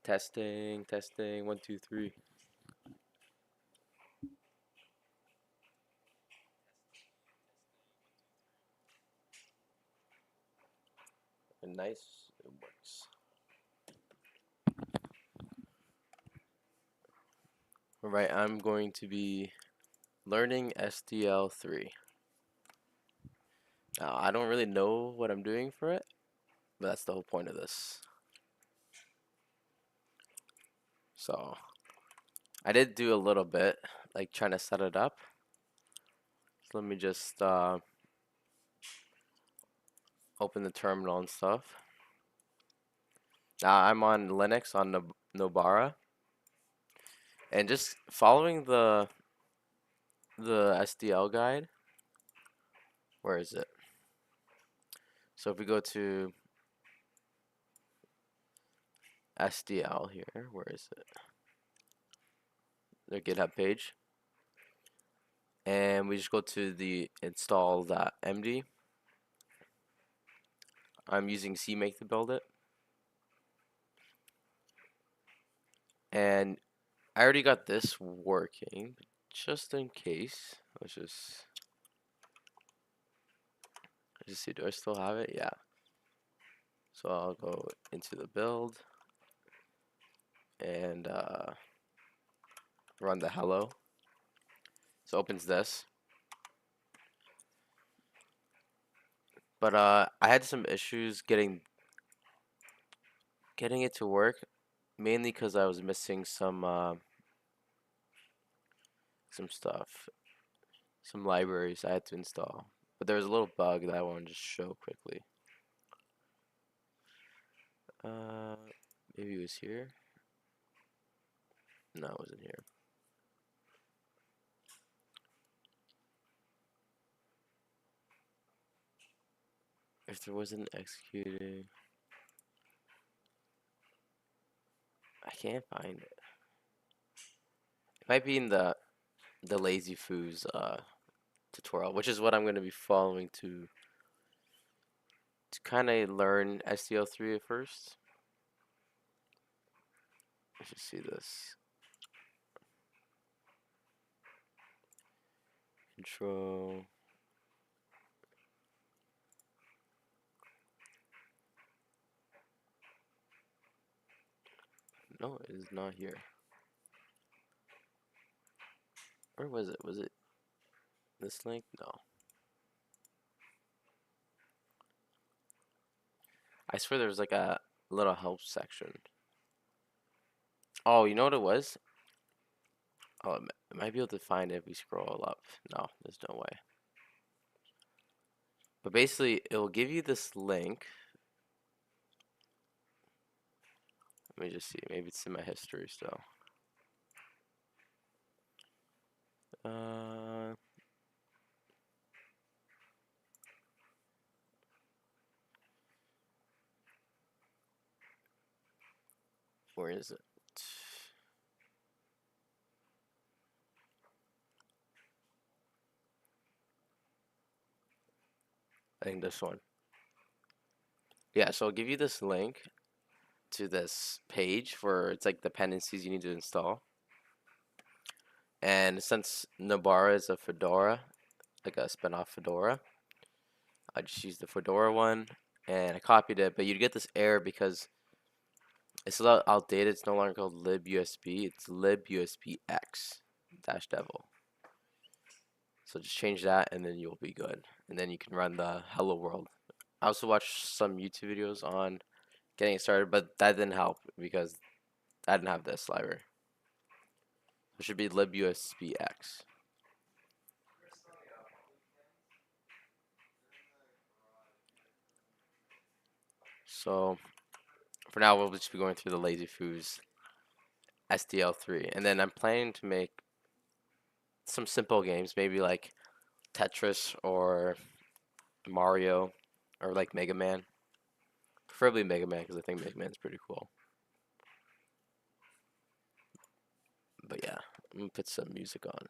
Testing, testing, 1, 2, 3. And nice, it works. Alright, I'm going to be learning SDL3. Now, I don't really know what I'm doing for it, but that's the whole point of this. So, I did do a little bit, like trying to set it up. So let me just open the terminal and stuff. Now I'm on Linux on Nobara, and just following the SDL guide. Where is it? So if we go to SDL here, where is it? Their GitHub page, and we just go to the install.md. I'm using CMake to build it, and I already got this working, but just in case, let's just see, do I still have it? Yeah. So I'll go into the build and run the hello. So it opens this. But I had some issues getting it to work, mainly because I was missing some stuff, some libraries I had to install. But there was a little bug that I want to just show quickly. Uh, Maybe it was here. No, it wasn't here. If there wasn't executing, I can't find it. It might be in the Lazy Foos tutorial, which is what I'm going to be following to kind of learn SDL3 at first. Let's just see this. Intro. No, it is not here. Where was it? Was it this link? No. I swear there was like a little help section. Oh, you know what it was? Oh, I might be able to find it if we scroll up. No, there's no way. But basically, it will give you this link. Let me just see. Maybe it's in my history still. Where is it? I think this one. Yeah, so I'll give you this link to this page for it's like dependencies you need to install. And since Nobara is a Fedora, like a spin-off Fedora, I just used the Fedora one and I copied it, but you'd get this error because it's a lot outdated. It's no longer called libusb, it's libusbx dash devil. So just change that and then you'll be good. And then you can run the hello world. I also watched some YouTube videos on getting it started, but that didn't help because I didn't have this library. It should be libusbx. So for now, we'll just be going through the Lazy Foos SDL3, and then I'm planning to make some simple games, maybe like Tetris or Mario or like Mega Man. Preferably Mega Man because I think Mega Man's pretty cool. But yeah, I'm gonna put some music on.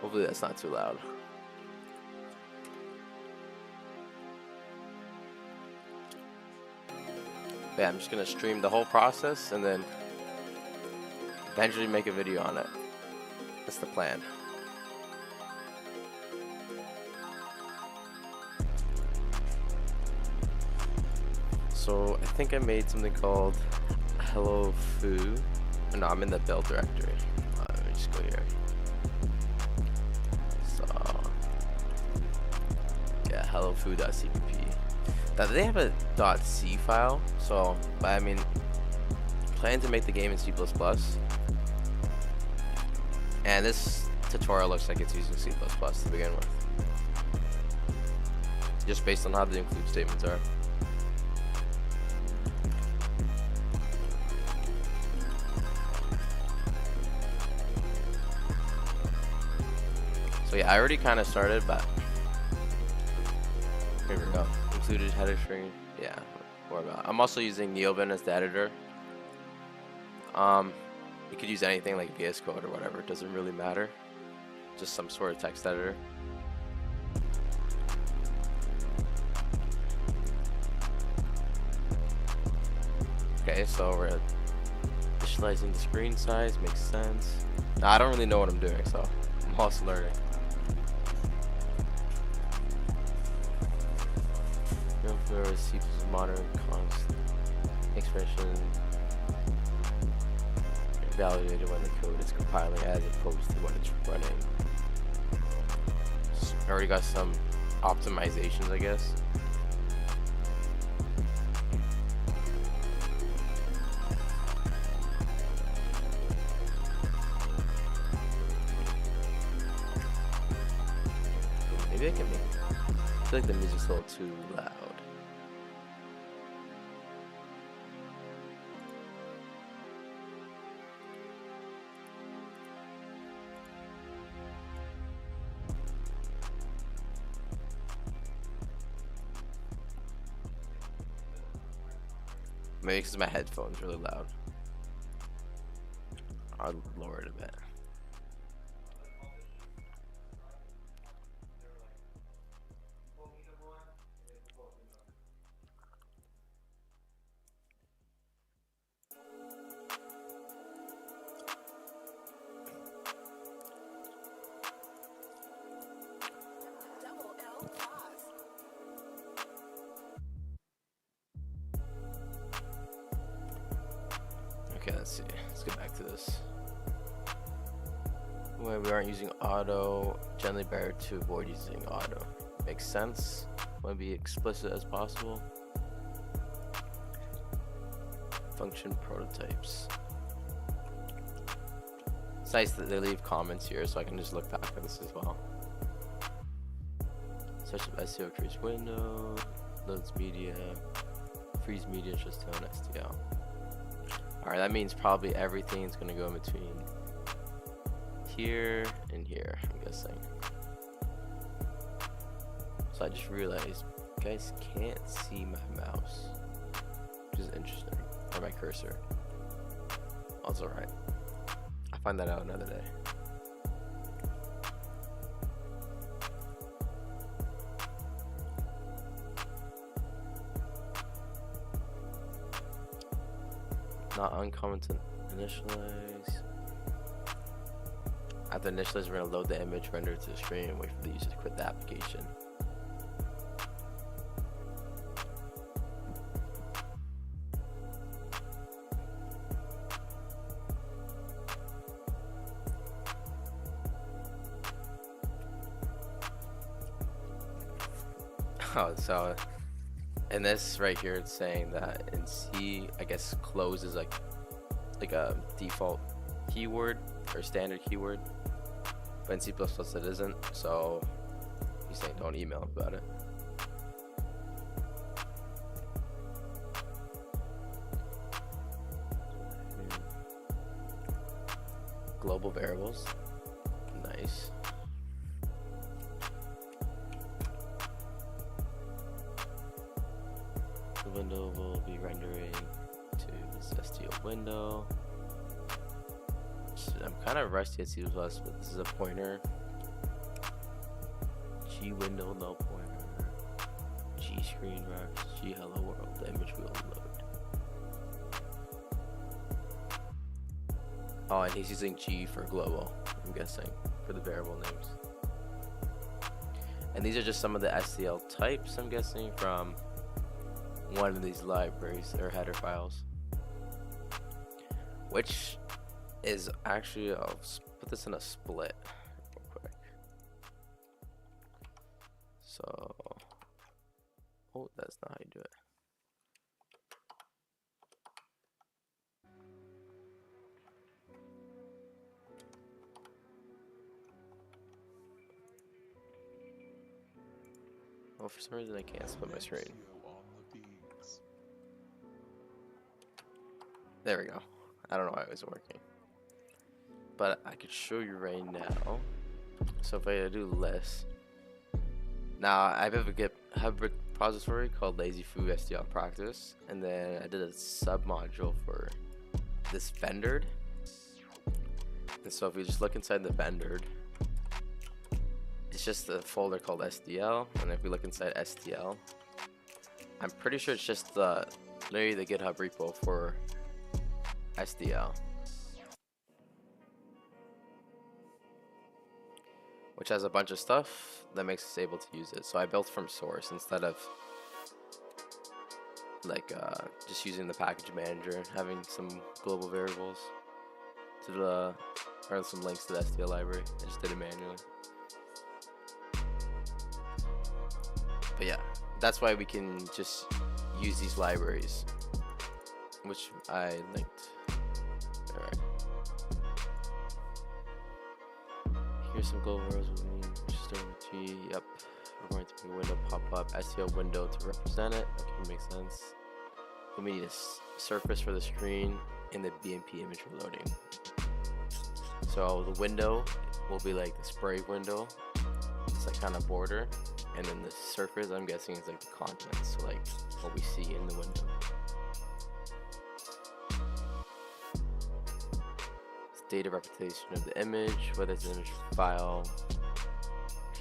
Hopefully that's not too loud. But yeah, I'm just gonna stream the whole process and then eventually make a video on it. That's the plan. So I think I made something called Hello Foo. No, I'm in the build directory. Let me just go here. So yeah, hellofoo.cpp. Now they have a .c file. So, but I mean, plan to make the game in C++. And this tutorial looks like it's using C++ to begin with, just based on how the include statements are. So yeah, I already kind of started, but here we go. Included header string. Yeah, what about? I'm also using Neoben as the editor. You could use anything like VS Code or whatever. It doesn't really matter. Just some sort of text editor. Okay, so we're initializing the screen size. Makes sense. Now, I don't really know what I'm doing, so I'm also learning. C++ modern const expression evaluated when the code is compiling as opposed to when it's running. I already got some optimizations, I guess. Maybe I can make. I feel like the music's a little too loud. Maybe because my headphones are really loud. I'll lower it a bit. Okay, let's see. Let's get back to this. When we aren't using auto, generally better to avoid using auto. Makes sense. Want to be explicit as possible. Function prototypes. It's nice that they leave comments here, so I can just look back at this as well. Search of SEO creates window, loads media, freeze media just to an SDL. Alright, that means probably everything is going to go in between here and here, I'm guessing. So I just realized you guys can't see my mouse, which is interesting, or my cursor. That's alright. I'll find that out another day. Not uncommon to initialize. After initialize, we're going to load the image, render it to the screen, and wait for the user to quit the application. Oh, so in this right here, it's saying that in C, I guess close is like a default keyword or standard keyword, but in C++ it isn't. So he's saying don't email him about it. Global variables, nice. The window will be rendering to this STL window. I'm kind of rusty at C++, but this is a pointer. G window, no pointer. G screen ref, G hello world, the image will load. Oh, and he's using G for global, I'm guessing, for the variable names. And these are just some of the SDL types, I'm guessing, from one of these libraries or header files. Which is actually, I'll put this in a split real quick. So, oh, that's not how you do it. Well, for some reason I can't split my screen. There we go. I don't know why it was working. But I could show you right now. So if I do list. Now I have a GitHub repository called Lazy Foo SDL Practice. And then I did a sub module for this vendored. And so if you just look inside the vendored, it's just a folder called SDL, and if we look inside SDL, I'm pretty sure it's just literally the GitHub repo for SDL, which has a bunch of stuff that makes us able to use it. So I built from source instead of like just using the package manager and having some global variables to the or some links to the SDL library. I just did it manually. But yeah, that's why we can just use these libraries, which I linked. Alright. Here's some global rows with me. Just over G. Yep. We're going to be window pop up. STL window to represent it. Okay, makes sense. Then we need a surface for the screen and the BMP image we're loading. So the window will be like the spray window. It's like kind of border. And then the surface, I'm guessing, is like the contents, so like what we see in the window. It's data representation of the image, whether it's an image file.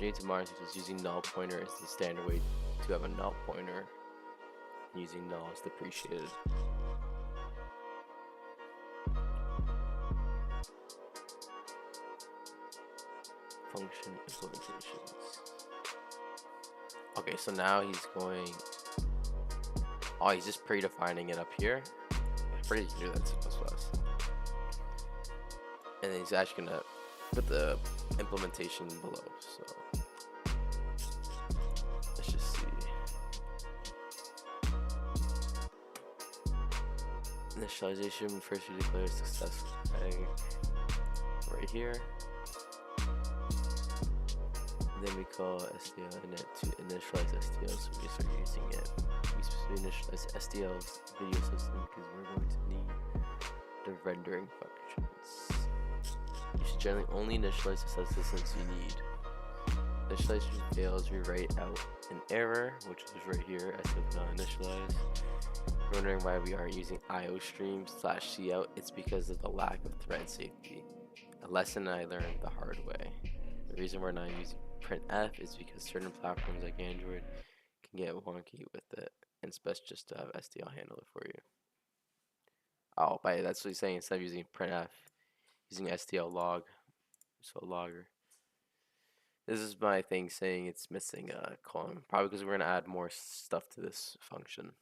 Need to monitor just using null pointer is the standard way to have a null pointer. Using null is depreciated. Function implementations. Okay, so now he's going. Oh, he's just predefining it up here. I'm pretty sure that's C++. And then he's actually gonna put the implementation below. So let's just see. Initialization first you declare successful right here. Then we call SDL init to initialize SDL, so we start using it. We specifically initialize SDL's video system because we're going to need the rendering functions. You should generally only initialize the subsystems you need. Initialization fails, we write out an error, which is right here, SDL not initialized. If you're wondering why we aren't using IOStream/cout, it's because of the lack of thread safety. A lesson I learned the hard way. The reason we're not using printf is because certain platforms like Android can get wonky with it, and it's best just to have SDL handle it for you. Oh, but that's what he's saying. Instead of using printf, using SDL log, so logger. This is my thing saying it's missing a column, probably because we're gonna add more stuff to this function.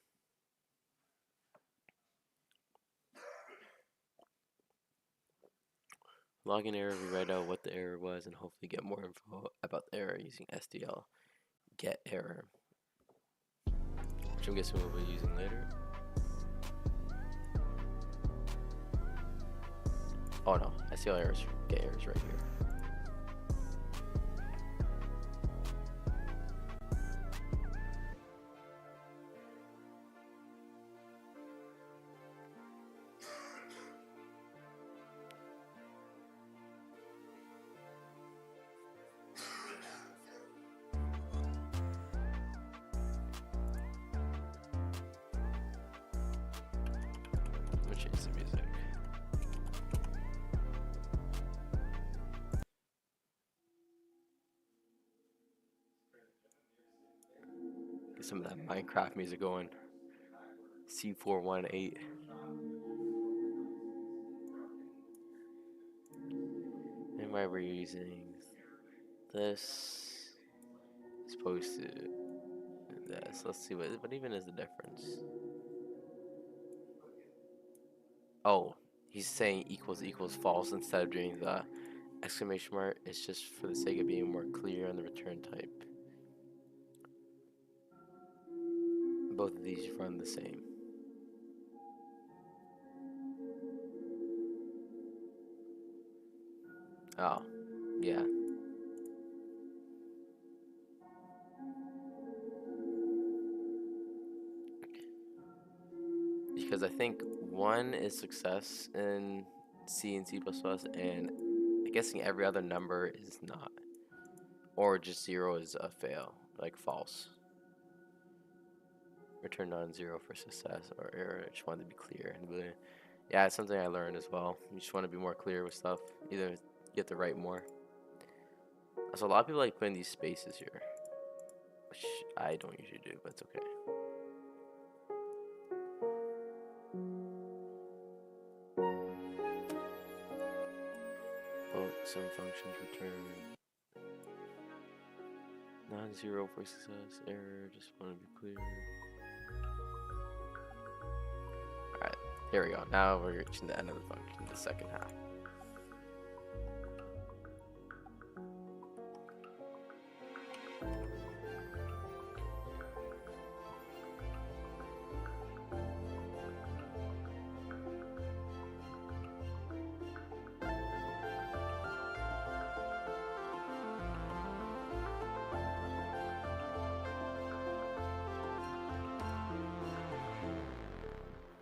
Login error, we write out what the error was and hopefully get more info about the error using SDL get error, which I'm guessing we'll be using later. Oh no, SDL errors, get errors right here. We'll change the music. Get some of that Minecraft music going. C418. why we're using this as opposed to this. Let's see what even is the difference. Oh, he's saying equals equals false instead of doing the exclamation mark. It's just for the sake of being more clear on the return type. Both of these run the same. Oh, yeah. Because I think one is success in C and C++, and I'm guessing every other number is not. Or just 0 is a fail, like false. Return non-zero for success or error. I just wanted to be clear. And yeah, it's something I learned as well. You just want to be more clear with stuff. Either you have to write more. So a lot of people like putting these spaces here, which I don't usually do, but it's okay. Some functions return non-zero for success, error, just want to be clear. Alright, here we go. Now we're reaching the end of the function, the second half.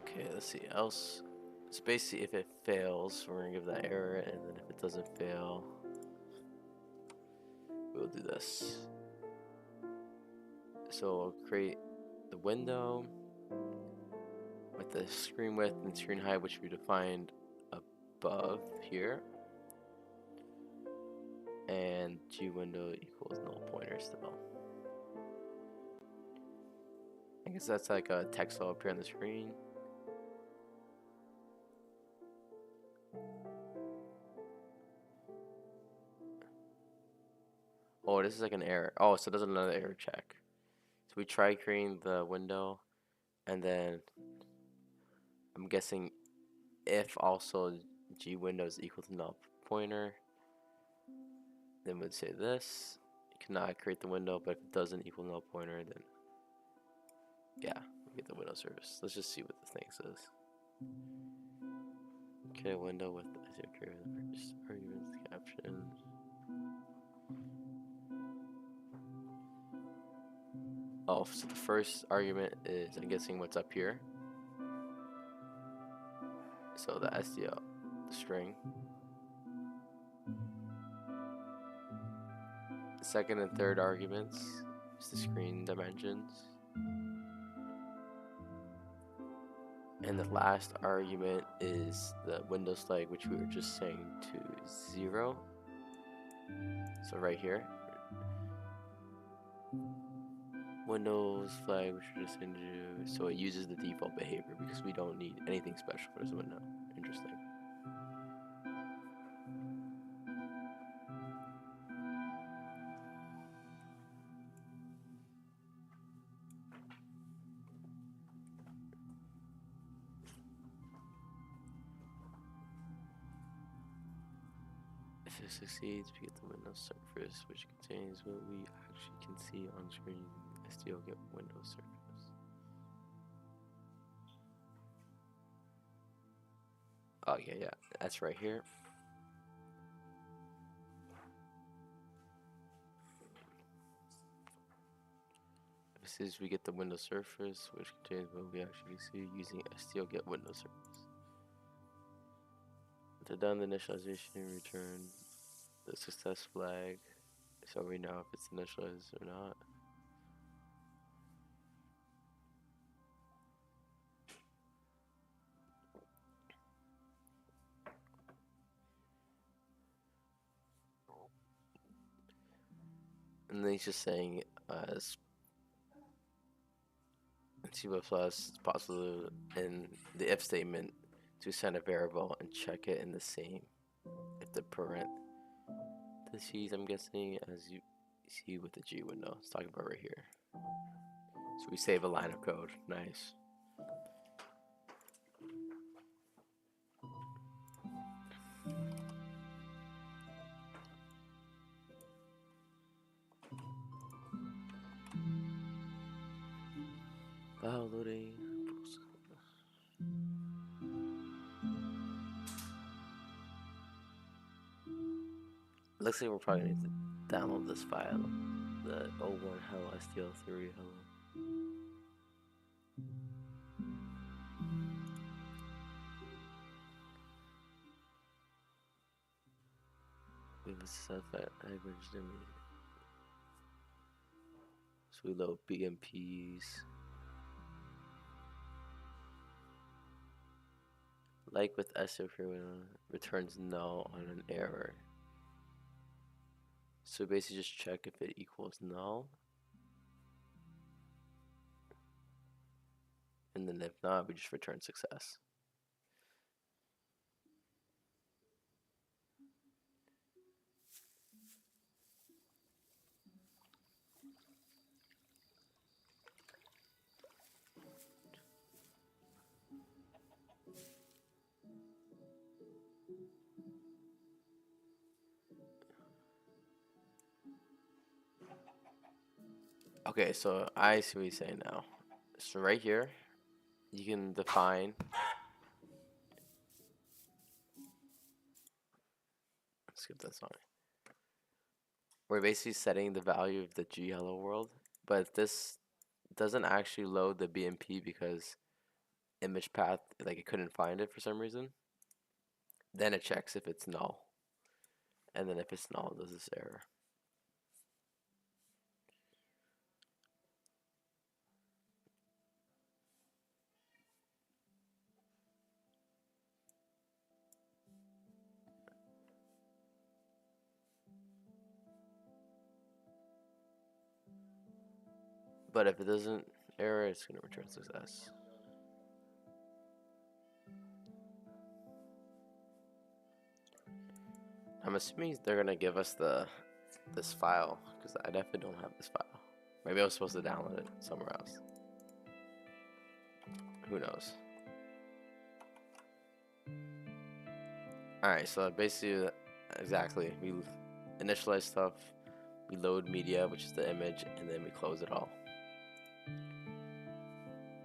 Okay, let's see. Else, it's basically if it fails, we're gonna give that error, and then if it doesn't fail, we'll do this. So we'll create the window with the screen width and screen height, which we defined above here, and G window equals null pointer still. I guess that's like a text will appear on the screen. Oh, this is like an error. Oh, so there's another error check. So we try creating the window, and then I'm guessing if also G window is equal to null pointer, then we'd say this. You cannot create the window, but if it doesn't equal null pointer, then yeah, we get the window service. Let's just see what the thing says. Okay, window with the first arguments, captions. Oh, so the first argument is, I'm guessing, what's up here. So the SDL, the string. The second and third arguments is the screen dimensions. And the last argument is the Windows flag, which we were just saying to 0. So right here, Windows flag, which we're just going to do, so it uses the default behavior because we don't need anything special for this window. Interesting. If it succeeds, we get the Windows surface, which contains what we actually can see on screen. STL get Windows surface. Oh yeah, that's right here. If it says we get the Windows surface, which contains what we actually see using STL get Windows surface. To done the initialization, return the success flag, so we know if it's initialized or not. And then he's just saying, as C++, it's possible in the if statement to send a variable and check it in the same if the parent The C's, I'm guessing, as you see with the G window. It's talking about right here. So we save a line of code. Nice. File loading. Looks like we're probably going to need to download this file. The 01 hello SDL3 hello. We have a stuff that I registered. So we load BMPs. Like with SDL3 returns null on an error. So basically just check if it equals null. And then if not, we just return success. Okay, so I see what he's saying now. So right here, you can define. Skip that, sorry. We're basically setting the value of the G hello world, but this doesn't actually load the BMP because image path, like it couldn't find it for some reason. Then it checks if it's null, and then if it's null, it does this error. But if it doesn't error, it's gonna return success. I'm assuming they're gonna give us this file because I definitely don't have this file. Maybe I was supposed to download it somewhere else. Who knows? Alright, so basically, exactly, we initialize stuff, we load media, which is the image, and then we close it all.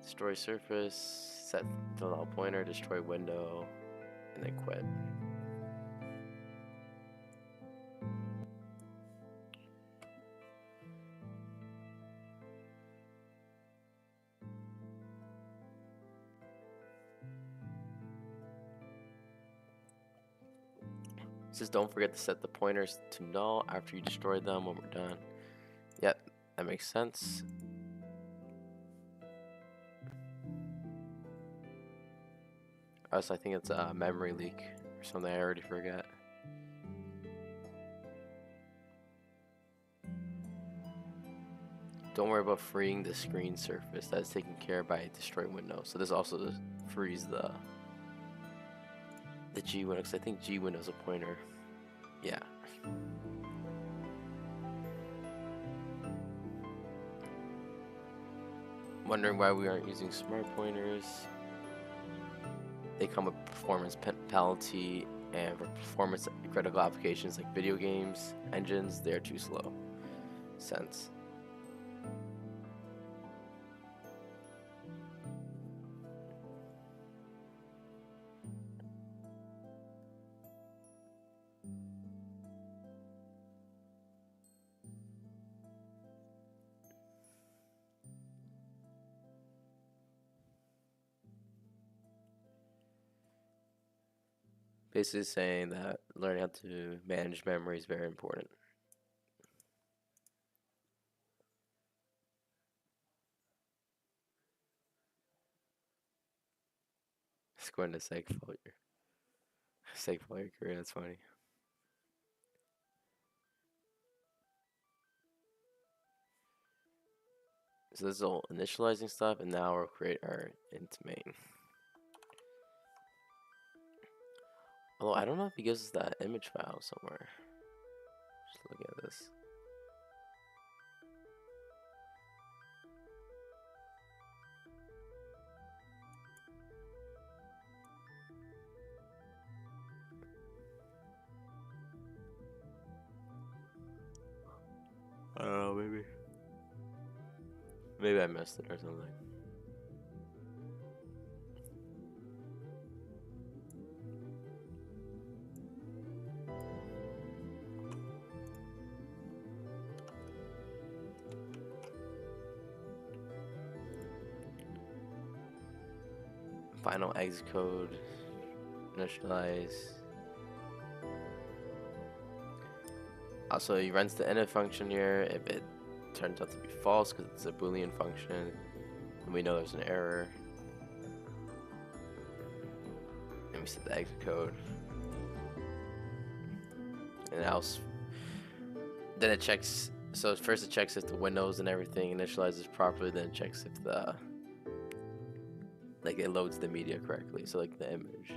Destroy surface, set the null pointer, destroy window, and then quit. It says don't forget to set the pointers to null after you destroy them when we're done. Yep, that makes sense. Also, I think it's a memory leak or something I already forget. Don't worry about freeing the screen surface. That's taken care of by destroy window. So this also frees the G window, because I think G window is a pointer. Yeah. Wondering why we aren't using smart pointers. They come with performance penalty, and for performance critical applications like video games, engines, they're too slow. Sense. Basically saying that learning how to manage memory is very important. It's going to seg failure. Seg failure career, that's funny. So this is all initializing stuff, and now we'll create our int main. Although I don't know if he gives us that image file somewhere. looking at this. I don't know, maybe I missed it or something. Final exit code, initialize. Also, he runs the init function here. If it turns out to be false because it's a Boolean function, and we know there's an error, and we set the exit code, and else, then it checks. So first it checks if the windows and everything initializes properly. Then it checks if the it loads the media correctly. So like the image.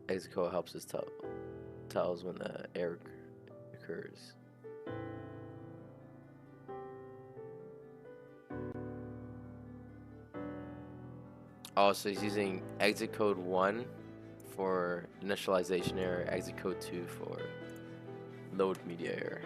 Exit code helps us tells when the error occurs. Oh, so he's using exit code 1 for initialization error, exit code 2 for load media error.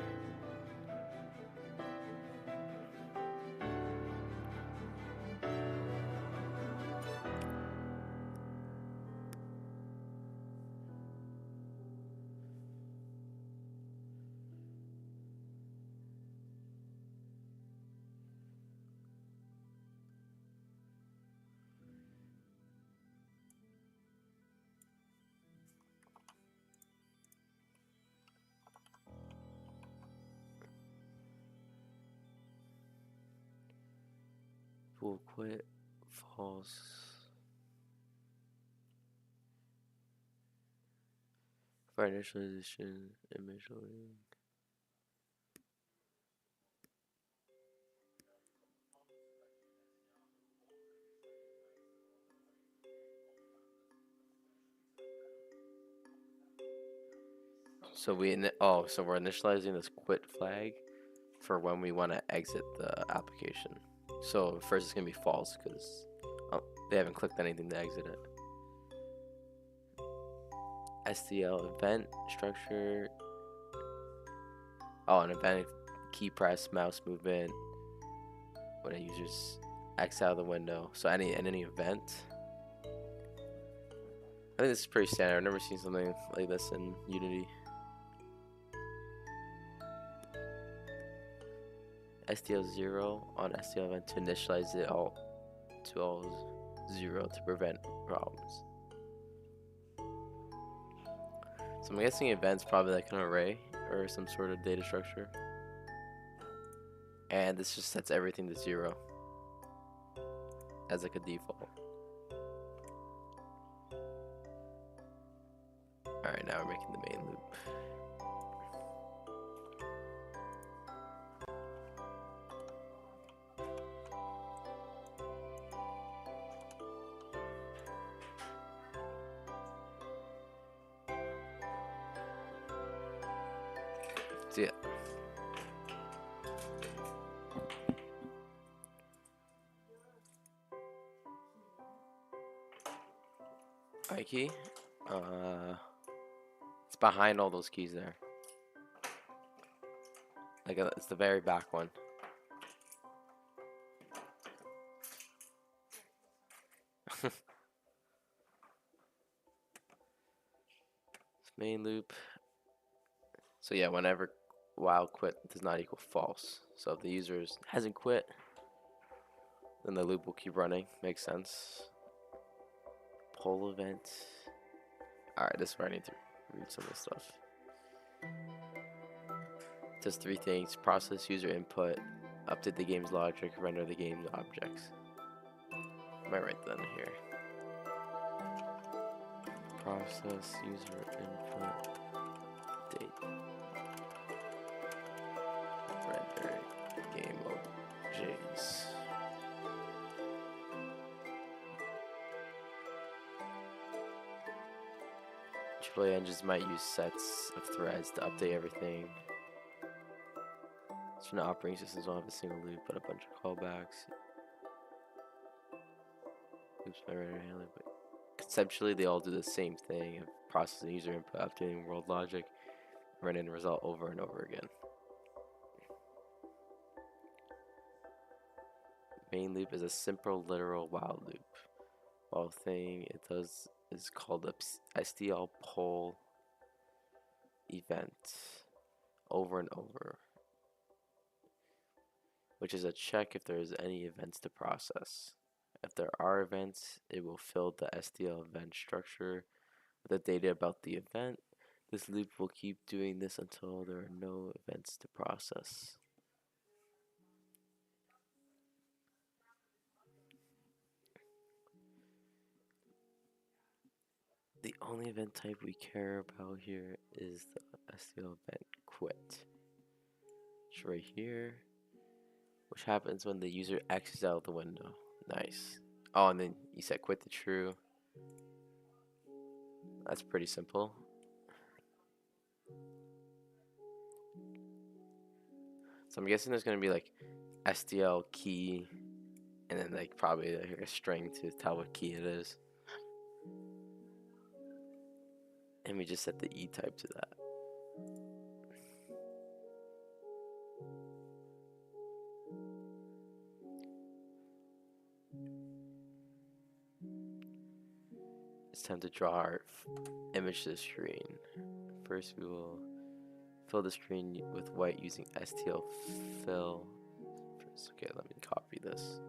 Will quit, false. For initialization, image loading. So so we're initializing this quit flag for when we want to exit the application. So first it's gonna be false because they haven't clicked anything to exit it. SDL event structure. Oh, an event key press, mouse movement when a user's X out of the window. So any event. I think this is pretty standard. I've never seen something like this in Unity. SDL0 on SDL event to initialize it all to all 0 to prevent problems. So I'm guessing events probably like an array or some sort of data structure. And this just sets everything to 0 as like a default. Alright, now we're making the main loop. So yeah. I key. It's behind all those keys there. It's the very back one. Main loop. So yeah, whenever while quit does not equal false. So if the user hasn't quit, then the loop will keep running. Makes sense. Poll event. Alright, this is where I need to read some of this stuff. It does 3 things: process user input, update the game's logic, render the game's objects. I might write that in here. Process user input, date, render game objects. AAA engines might use sets of threads to update everything. Certain operating systems won't have a single loop, but a bunch of callbacks. Loops by random handling, but conceptually they all do the same thing of processing user input, updating world logic, running the result over and over again. Main loop is a simple literal while loop. While thing it does is called a SDL poll event over and over, which is a check if there is any events to process. If there are events, it will fill the SDL event structure with the data about the event. This loop will keep doing this until there are no events to process. The only event type we care about here is the SDL event quit. It's right here, which happens when the user exits out of the window. Nice. Oh, and then you set quit to true. That's pretty simple. So I'm guessing there's gonna be like SDL key, and then like probably like a string to tell what key it is. And we just set the E type to that. It's time to draw our image to the screen. First we will fill the screen with white using STL fill. Okay, let me copy this.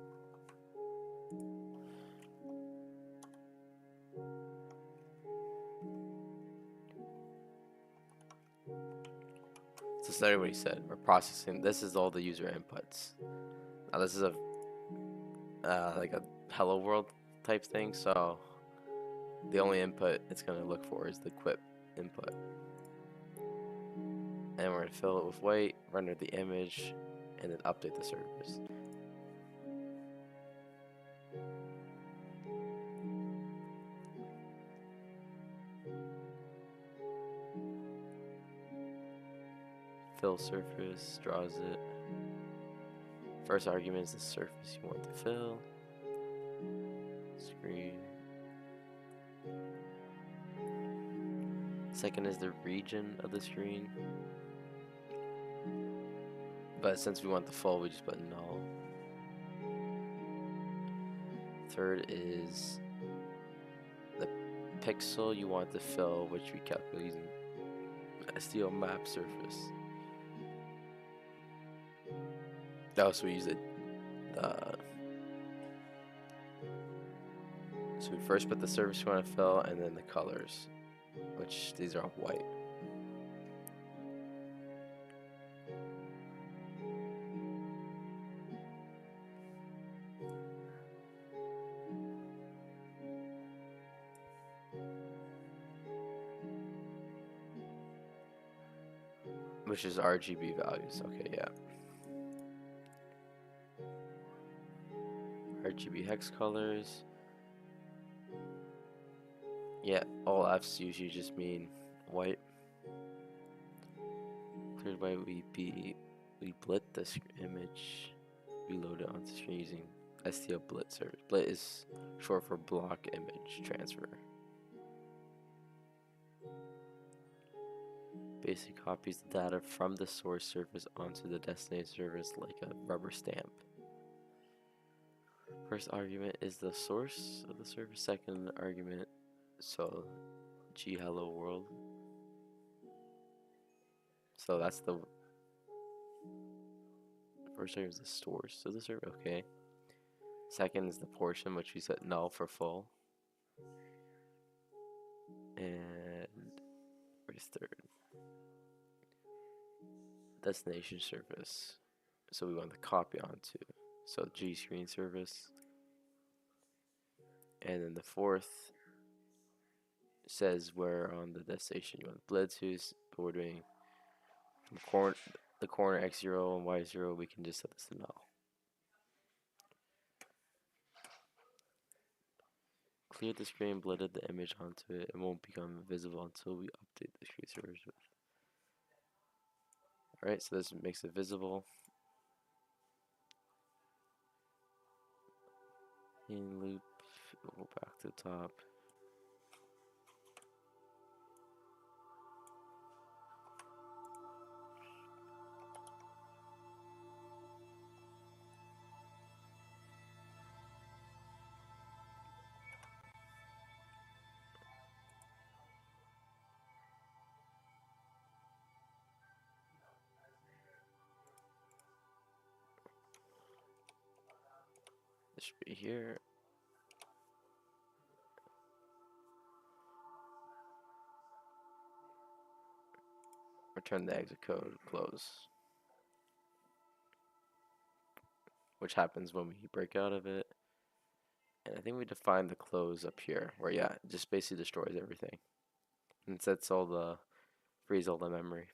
So study what he said. We're processing. This is all the user inputs. Now this is a like a hello world type thing. So the only input it's gonna look for is the quip input, and we're gonna fill it with white, render the image, and then update the service. Fill surface, draws it. First argument is the surface you want to fill. Screen. Second is the region of the screen. But since we want the full, we just put null. Third is the pixel you want to fill, which we calculate using STL map surface. Oh, so we use it. So we first put the surface we want to fill, and then the colors, which these are all white. Which is RGB values. Okay, yeah. RGB hex colors. Yeah, all F's usually just mean white. Cleared white, we blit this image. We load it onto screen using STL blit service. Blit is short for block image transfer. Basic copies the data from the source surface onto the destination surface like a rubber stamp. First argument is the source of the surface. Second argument, so G hello world. So that's the first argument is the source of the surface. Okay. Second is the portion, which we set null for full. And where's third? Destination surface. So we want the copy onto. So G screen surface. And then the fourth says where on the destination you want the bled to, but we're doing from the corner x0 and y0, we can just set this to null. cleared the screen, blended the image onto it. It won't become visible until we update the screen servers. Alright, so this makes it visible. In loop, go back to the top. This should be here. Return the exit code, close. Which happens when we break out of it. And I think we define the close up here, where yeah, it just basically destroys everything. And sets all the, frees all the memory.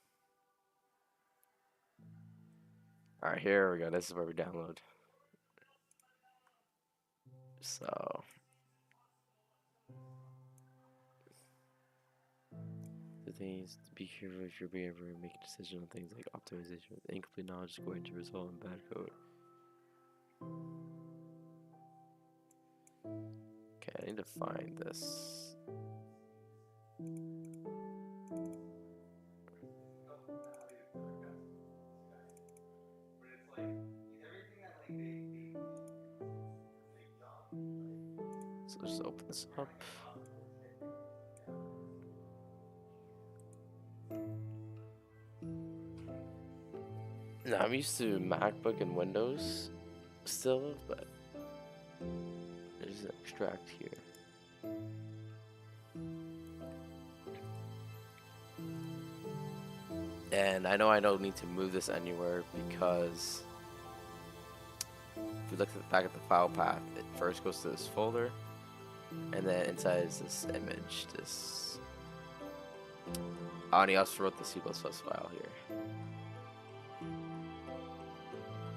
Alright, here we go, this is where we download. So the thing is to be careful if you're being able to make a decision on things like optimization with incomplete knowledge is going to result in bad code. Okay, I need to find this. So just open this up. Now I'm used to MacBook and Windows still, but there's an extract here. And I don't need to move this anywhere because if we look back at the file path, it first goes to this folder, and then inside is this image. This. Oh, and he also wrote the C++ file here.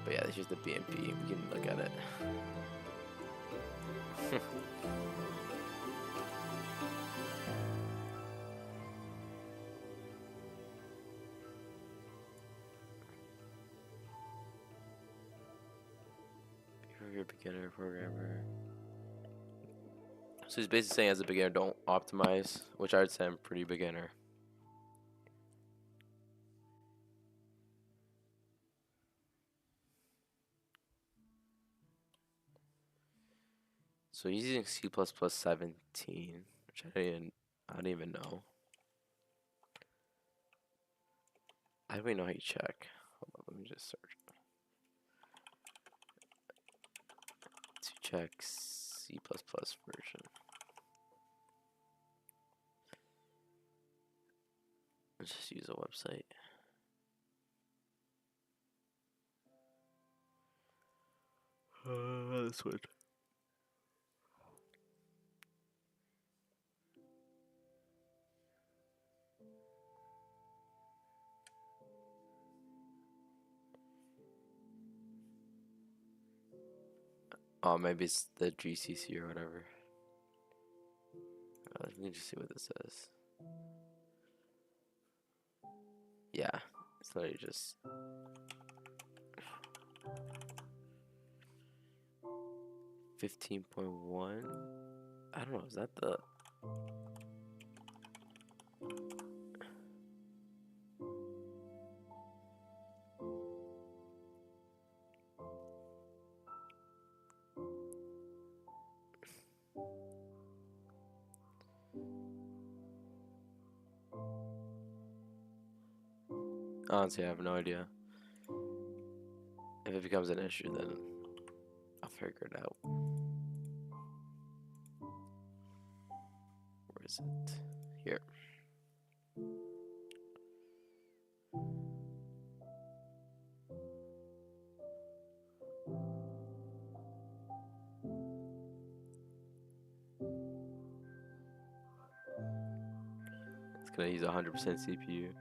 But yeah, this is the BMP. We can look at it. You're a beginner programmer. So he's basically saying as a beginner, don't optimize, which I would say I'm pretty beginner. So he's using C++ 17, which I didn't even know. I don't even know how you check. Hold on, let me just search. To check C++ version. Let's just use a website. This one. Oh, maybe it's the GCC or whatever. Let me just see what this says. Yeah, it's literally just 15.1. I don't know. Is that the? Honestly, I have no idea. If it becomes an issue, then I'll figure it out. Where is it? Here. It's gonna use 100% CPU.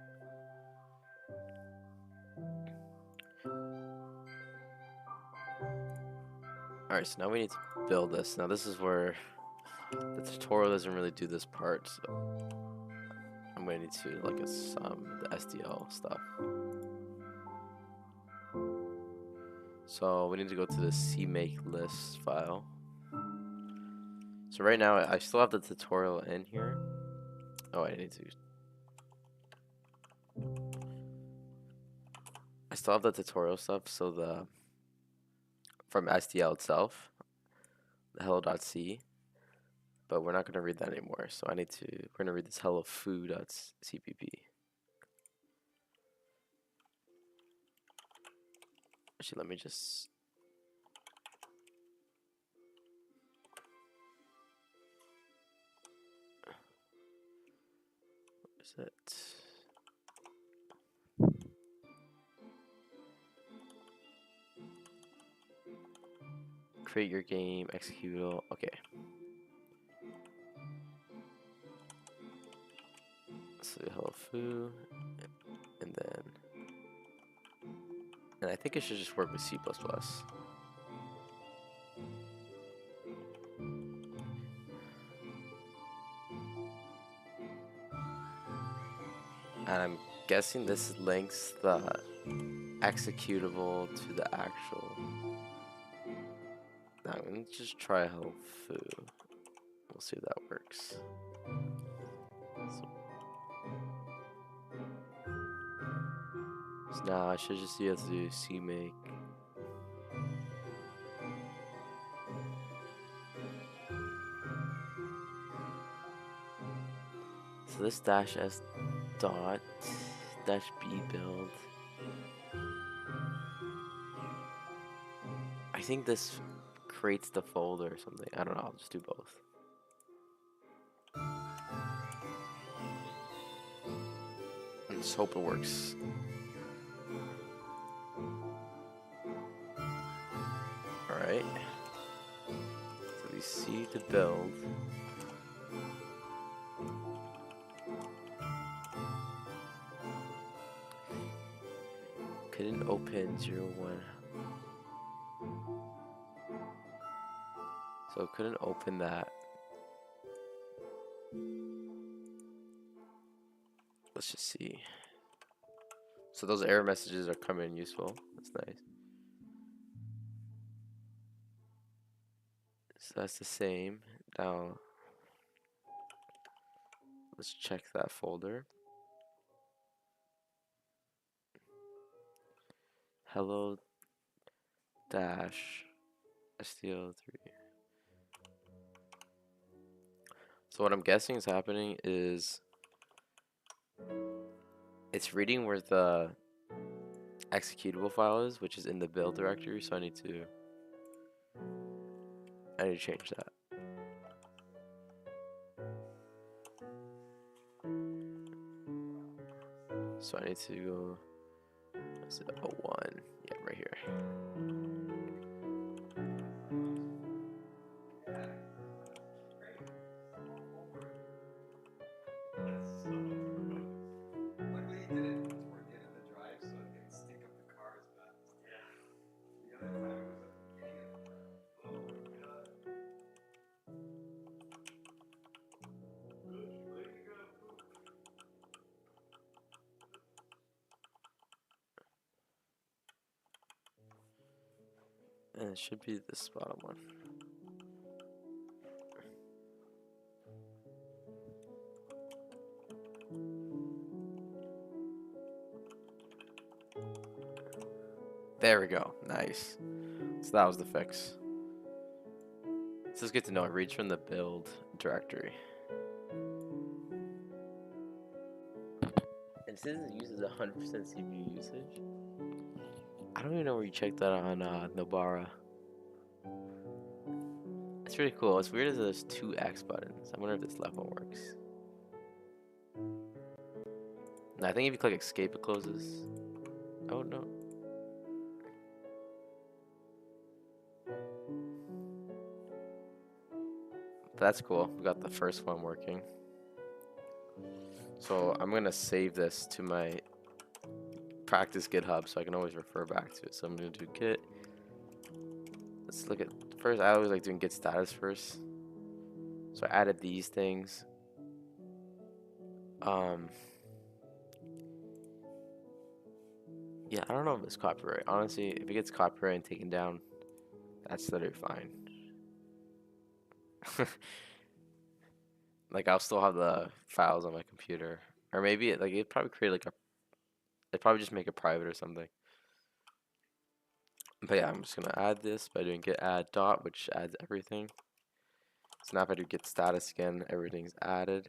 Alright, so now we need to build this. Now this is where The tutorial doesn't really do this part, so I'm gonna need to look at the SDL stuff. So we need to go to the CMake list file. So right now I still have the tutorial in here. Oh, I still have the tutorial stuff. So from SDL itself, the hello.c, but we're not gonna read that anymore. So we're gonna read this hello foo.cpp. Actually, let me just. What is it? Create your game, executable. Okay. So hello foo, and I think it should just work with C++. And I'm guessing this links the executable to the actual. Now I'm gonna just try hello foo. We'll see if that works. So now I should just be able to do CMake. So this dash s dot dash b build. I think this creates the folder or something. I don't know. I'll just do both. And just hope it works. Alright. So we see the build. Couldn't open 01. So couldn't open that. Let's just see. So those error messages are coming in useful. That's nice. So that's the same. Now let's check that folder. Hello dash SDL3. So what I'm guessing is happening is it's reading where the executable file is, which is in the build directory. So I need to change that. So I need to go. Is it 01? Yeah, right here. And it should be this bottom one. There we go. Nice. So that was the fix. This is good to know. It reads from the build directory. And since it uses 100% CPU usage, I don't even know where you check that on Nobara. It's really cool. It's weird as there's two X buttons. I wonder if this left one works. No, I think if you click escape, it closes. Oh no. But that's cool. We got the first one working. So I'm gonna save this to my practice GitHub so I can always refer back to it. So I'm gonna do git. Let's look at first. I always like doing git status first. So I added these things. Yeah, I don't know if it's copyright. Honestly, if it gets copyright and taken down, that's literally fine. Like, I'll still have the files on my computer. Or maybe it'd probably create like it'd probably just make it private or something. But yeah, I'm just gonna add this by doing git add dot, which adds everything. So now if I do git status again, everything's added.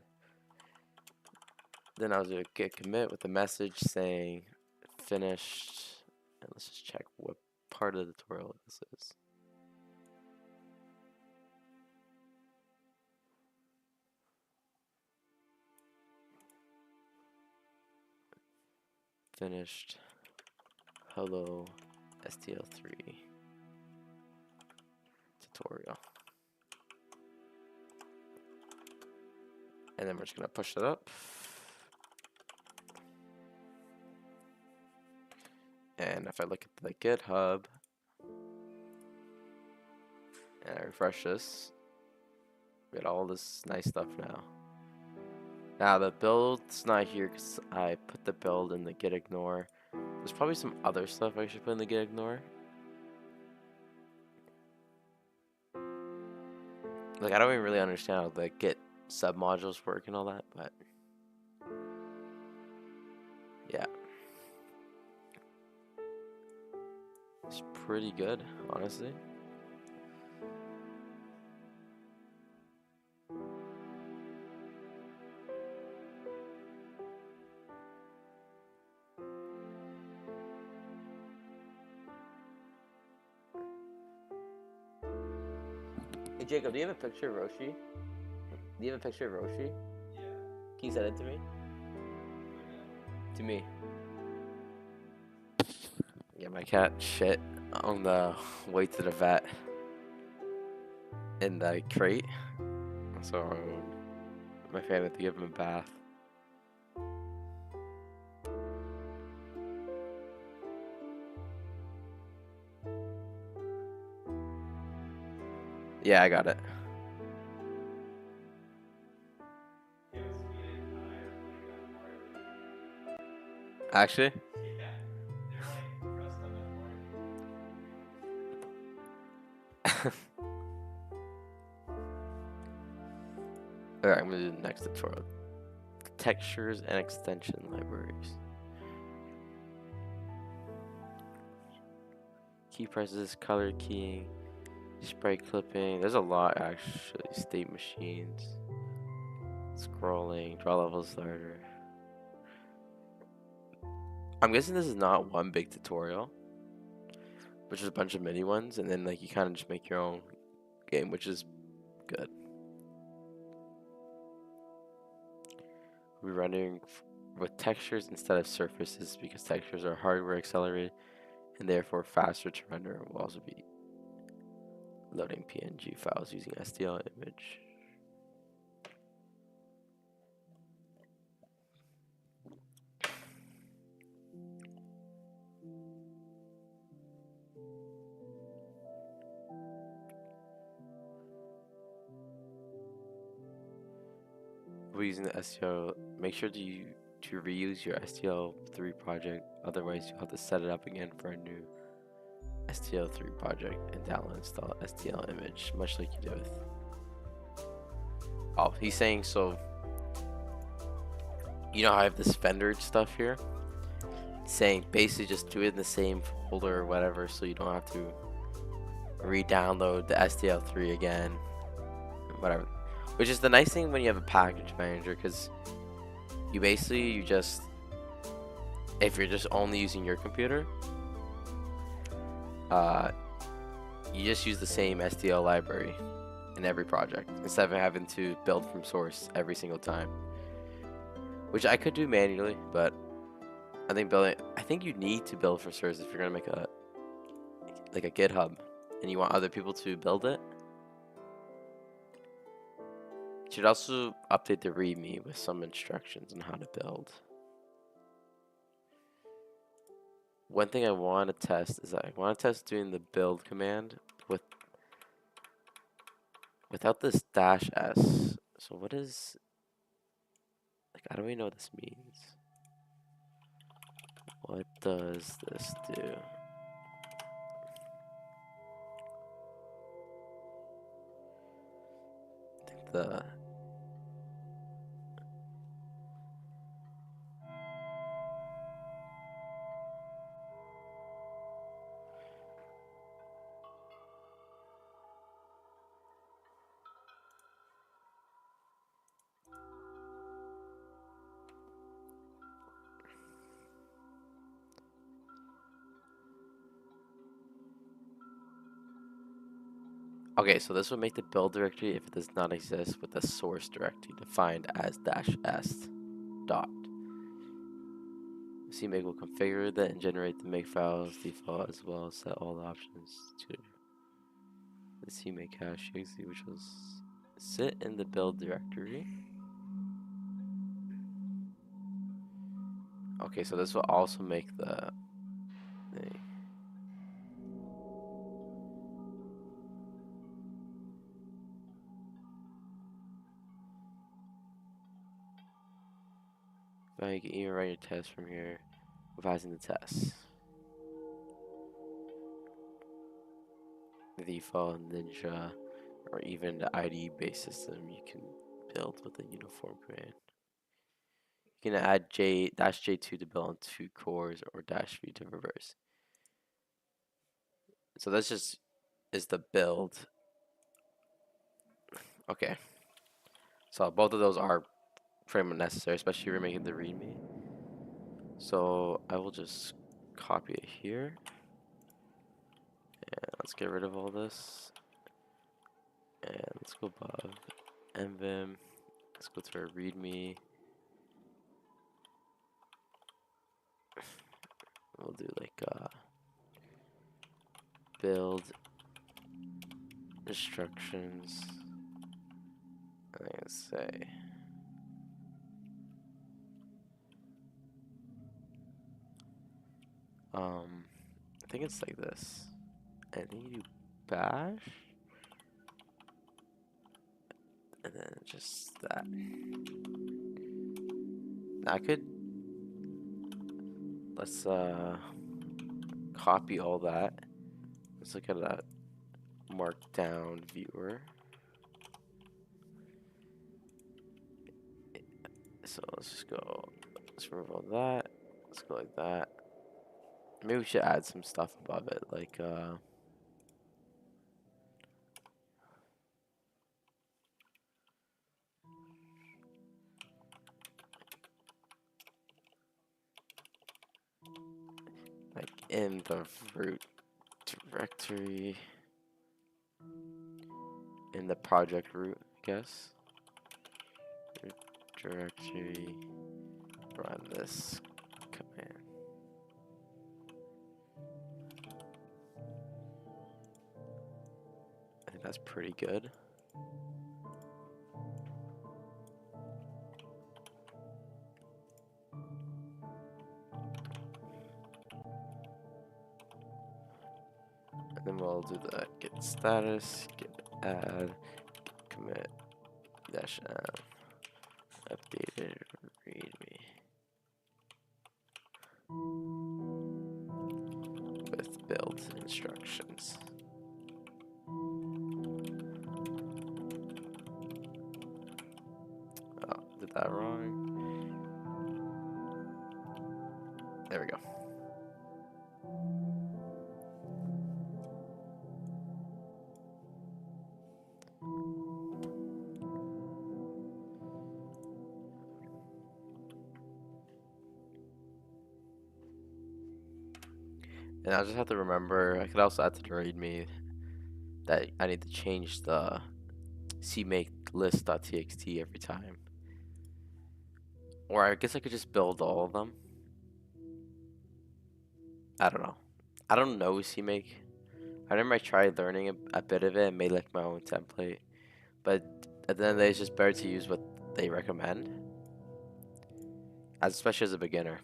Then I'll do a git commit with a message saying finished. And let's just check what part of the tutorial this is. Finished hello SDL3 tutorial. And then we're just gonna push it up. And if I look at the GitHub and I refresh this, we got all this nice stuff now. Now the build's not here because I put the build in the git ignore. There's probably some other stuff I should put in the git ignore. Like, I don't even really understand how the git submodules work and all that, but yeah. It's pretty good, honestly. Hey Jacob, do you have a picture of Roshi? Do you have a picture of Roshi? Yeah. Can you send it to me? To me. Yeah, my cat shit on the way to the vet in the crate. So my family had to give him a bath. Yeah, I got it. Actually? Alright, I'm gonna do the next tutorial. Textures and extension libraries. Key presses, color keying, sprite clipping. There's a lot actually. State machines, scrolling, draw level starter. I'm guessing this is not one big tutorial, but just a bunch of mini ones, and then like you kind of just make your own game, which is good. We're rendering with textures instead of surfaces because textures are hardware accelerated and therefore faster to render. We'll also be loading PNG files using SDL image. We're using the STL. Make sure to reuse your STL3 project. Otherwise, you'll have to set it up again for a new STL3 project and download and install STL image, much like you did with. Oh, he's saying so. You know how I have this Fender stuff here? Saying basically just do it in the same folder or whatever, so you don't have to re-download the STL3 again. Whatever. Which is the nice thing when you have a package manager, because you just, if you're just only using your computer, you just use the same SDL library in every project instead of having to build from source every single time. Which I could do manually, but I think you need to build from source if you're gonna make a GitHub and you want other people to build it. You should also update the README with some instructions on how to build. One thing I want to test is I want to test doing the build command without this dash s. So what is, like, I don't even know what this means. What does this do? I think the okay, so this would make the build directory if it does not exist with the source directory defined as -s dot. CMake will configure that and generate the make files default as well as set all the options to the CMake cache exe, which will sit in the build directory. Okay, so this will also make the thing. Now you can even run your test from here, revising the tests. The default Ninja or even the IDE-based system you can build with a uniform command. You can add -J2 to build on 2 cores or -V to reverse. So this just is the build. Okay. So both of those are pretty much necessary, especially if you're making the README. So I will just copy it here. And let's get rid of all this. And let's go above mvim. Let's go to our README. We'll do like build instructions. I'm gonna say I think it's like this. I think you do bash and then just that. Now I could let's copy all that. Let's look at that markdown viewer. So let's just go, let's remove all that. Let's go like that. Maybe we should add some stuff above it, like in the root directory, in the project root, I guess. Root directory, run this command. I think that's pretty good. And then we'll do the git status, git add, git commit, -m, updated readme with build instructions. Oh, did that wrong. There we go. And I just have to remember, I could also add to the readme that I need to change the cmake list.txt every time. Or I guess I could just build all of them. I don't know. I don't know cmake. I remember I tried learning a bit of it and made like my own template. But at the end of the day, it's just better to use what they recommend, especially as a beginner.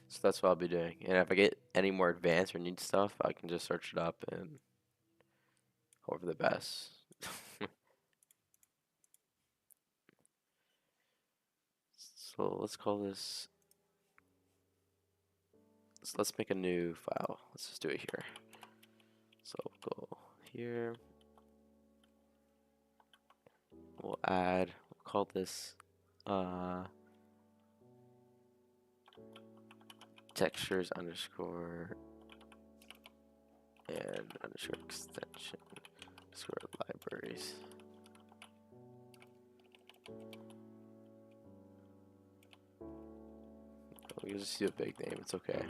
So that's what I'll be doing. And if I get any more advanced or need stuff, I can just search it up and hope for the best. So let's call this. So let's make a new file. Let's just do it here. So go here. We'll add. We'll call this textures underscore and underscore extension underscore libraries. We can just do a big name. It's okay.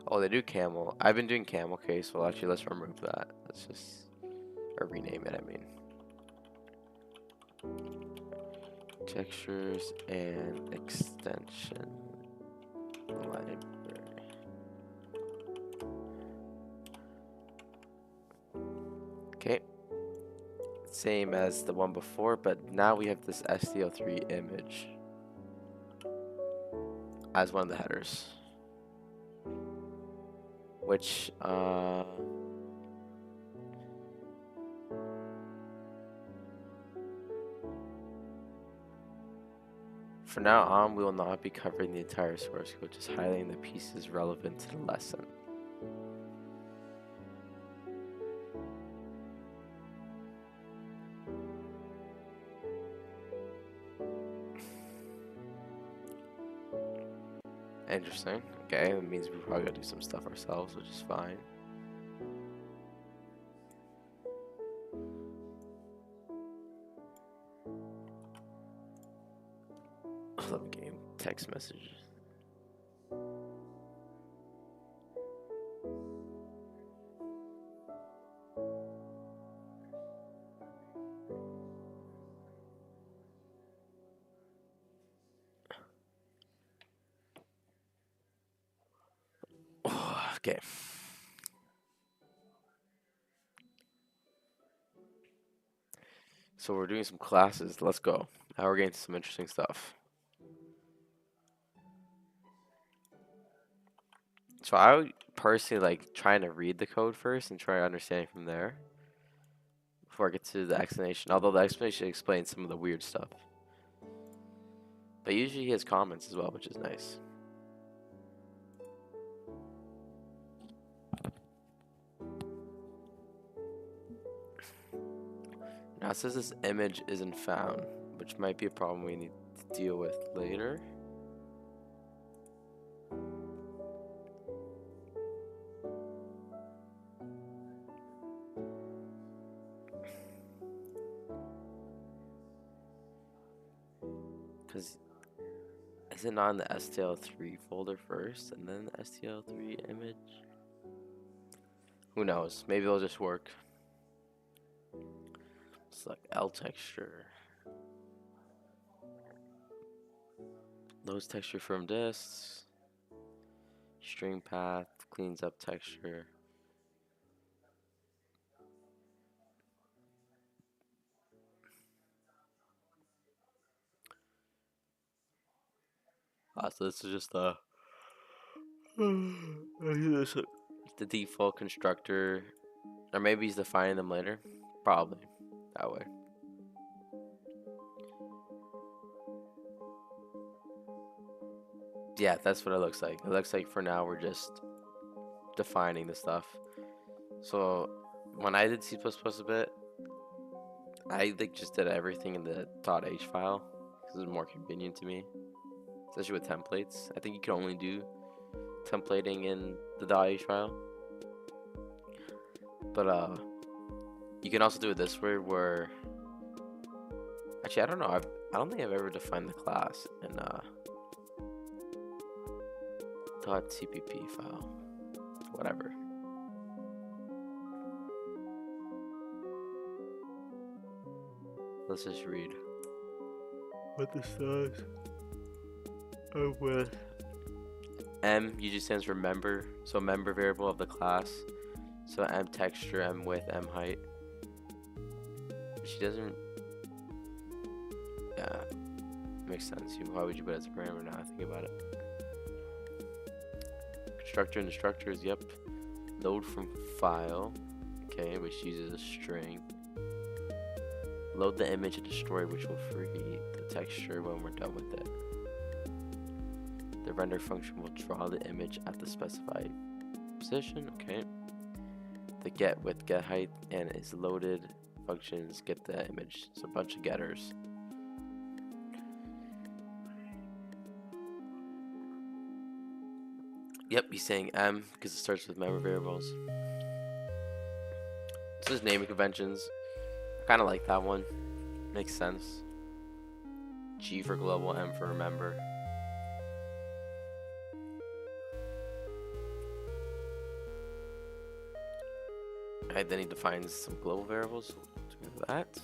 Oh, they do camel. I've been doing camel case. Well, actually, let's remove that. Let's just or rename it. I mean, textures and extension library. Okay. Same as the one before, but now we have this SDL3 image as one of the headers, which for now on we will not be covering the entire source code, just highlighting the pieces relevant to the lesson. Interesting. Okay, that means we probably gotta do some stuff ourselves, which is fine. I love game text messages. Okay. So we're doing some classes. Let's go. Now we're getting to some interesting stuff. So I would personally like trying to read the code first and try understanding from there before I get to the explanation. Although the explanation explains some of the weird stuff. But usually he has comments as well, which is nice. Now it says this image isn't found, which might be a problem we need to deal with later. Because is it not in the STL3 folder first and then the STL3 image? Who knows? Maybe it'll just work. Select L texture. Loads texture from disks. String path cleans up texture. So this is just the default constructor, or maybe he's defining them later. Probably that way. Yeah, that's what it looks like. It looks like for now we're just defining the stuff. So when I did C++ a bit, I like just did everything in the .h file because it's more convenient to me, especially with templates. I think you can only do templating in the .h file, but you can also do it this way where actually I don't know, I don't think I've ever defined the class in .cpp file, whatever. Let's just read what this does. With M usually stands for member, so member variable of the class. So M texture, M width, M height. She doesn't. Yeah, makes sense. Why would you put it as a parameter now? I think about it. Constructor and destructors. Yep. Load from file. Okay, which uses a string. Load the image and destroy, which will free the texture when we're done with it. The render function will draw the image at the specified position. Okay. The get width, get height, and is loaded functions get the image. So a bunch of getters. Yep, he's saying M because it starts with member variables. This is naming conventions. I kind of like that one. Makes sense. G for global, M for remember. Alright, then he defines some global variables. So we'll do that.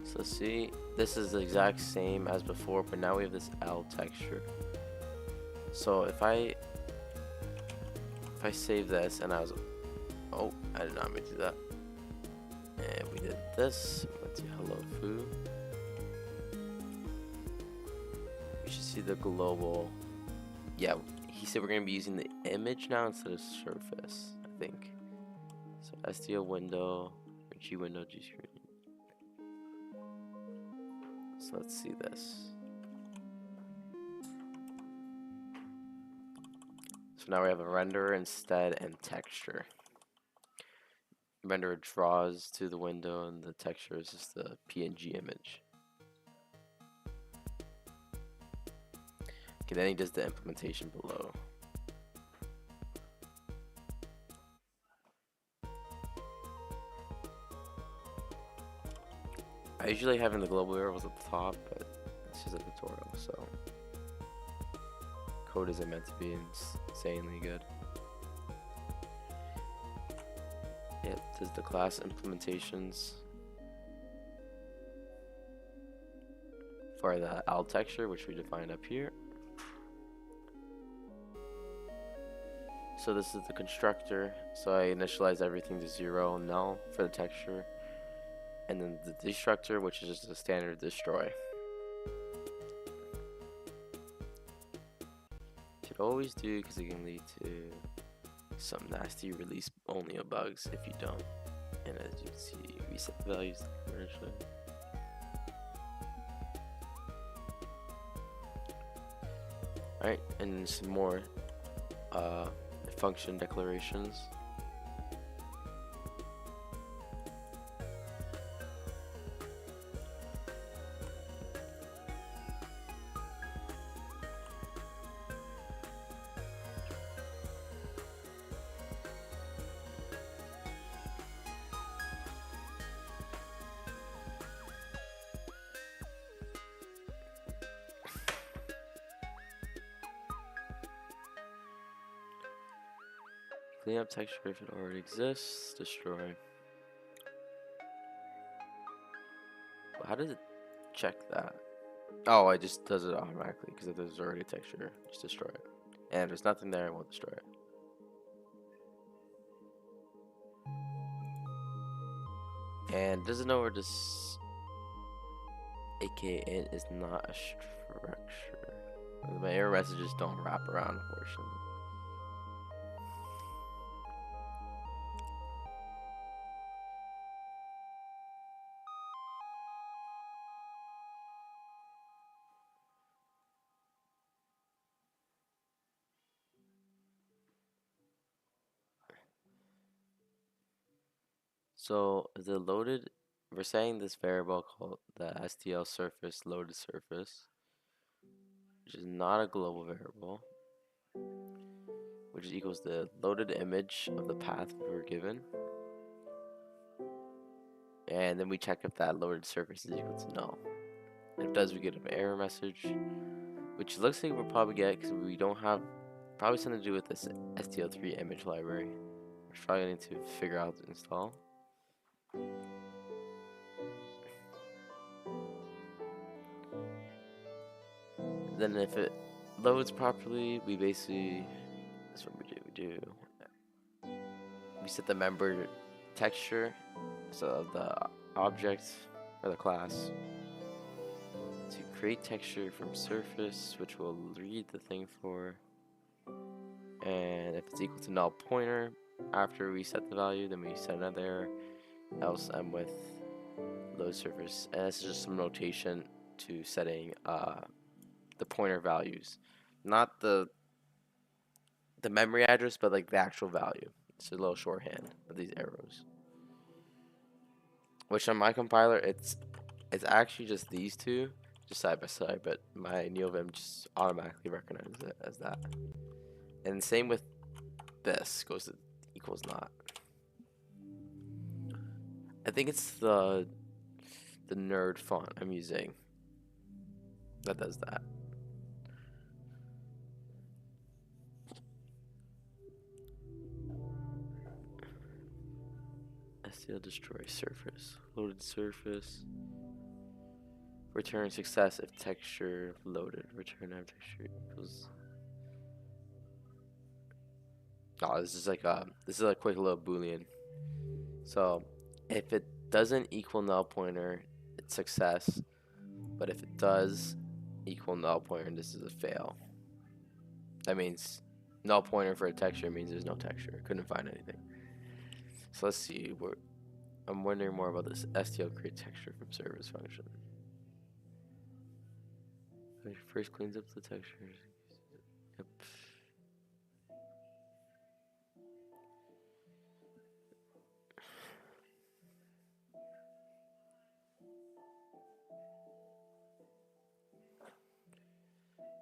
So see, this is the exact same as before, but now we have this L texture. So if I save this and I was, oh, I did not mean to do that. And we did this. Let's see, hello foo. We should see the global. Yeah, he said we're gonna be using the image now instead of surface, I think. So SDL window, G window, G screen. So let's see this. So now we have a renderer instead and texture. Renderer draws to the window and the texture is just the PNG image. Okay, then he does the implementation below. I usually having the global variables at the top, but it's just a tutorial, so code isn't meant to be insanely good. It does the class implementations for the L texture, which we defined up here. So this is the constructor. So I initialize everything to 0, null for the texture. And then the destructor, which is just a standard destroy. Should always do, because it can lead to some nasty release only of bugs if you don't. And as you can see, reset the values commercially. Alright, and some more function declarations. Clean up texture if it already exists. Destroy. How does it check that? Oh, it just does it automatically because if there's already texture, just destroy it. And if there's nothing there, it won't destroy it. And doesn't know where this aka int is not a structure. My error messages don't wrap around, unfortunately. So the loaded, we're saying this variable called the STL surface loaded surface, which is not a global variable, which equals the loaded image of the path we were given. And then we check if that loaded surface is equal to null. If it does, we get an error message, which looks like we'll probably get because we don't have, probably something to do with this SDL3 image library. We're probably going to figure out to install. Then if it loads properly, we basically, that's what we do. we set the member texture, so the object or the class, to create texture from surface, which we'll read the thing for. And if it's equal to null pointer, after we set the value, then we set another else M with load surface. And this is just some notation to setting the pointer values, not the memory address, but like the actual value. It's a little shorthand of these arrows. Which on my compiler, it's actually just these two, just side by side, but my NeoVim just automatically recognizes it as that. And same with this, goes to equals not. I think it's the nerd font I'm using that does that. SDL destroy surface, loaded surface. Return success if texture loaded. Return if texture equals. Oh, this is like a quick little boolean. So if it doesn't equal null pointer, it's success. But if it does equal null pointer, this is a fail. That means null pointer for a texture means there's no texture. Couldn't find anything. So let's see. I'm wondering more about this STL create texture from service function. First cleans up the textures. Yep.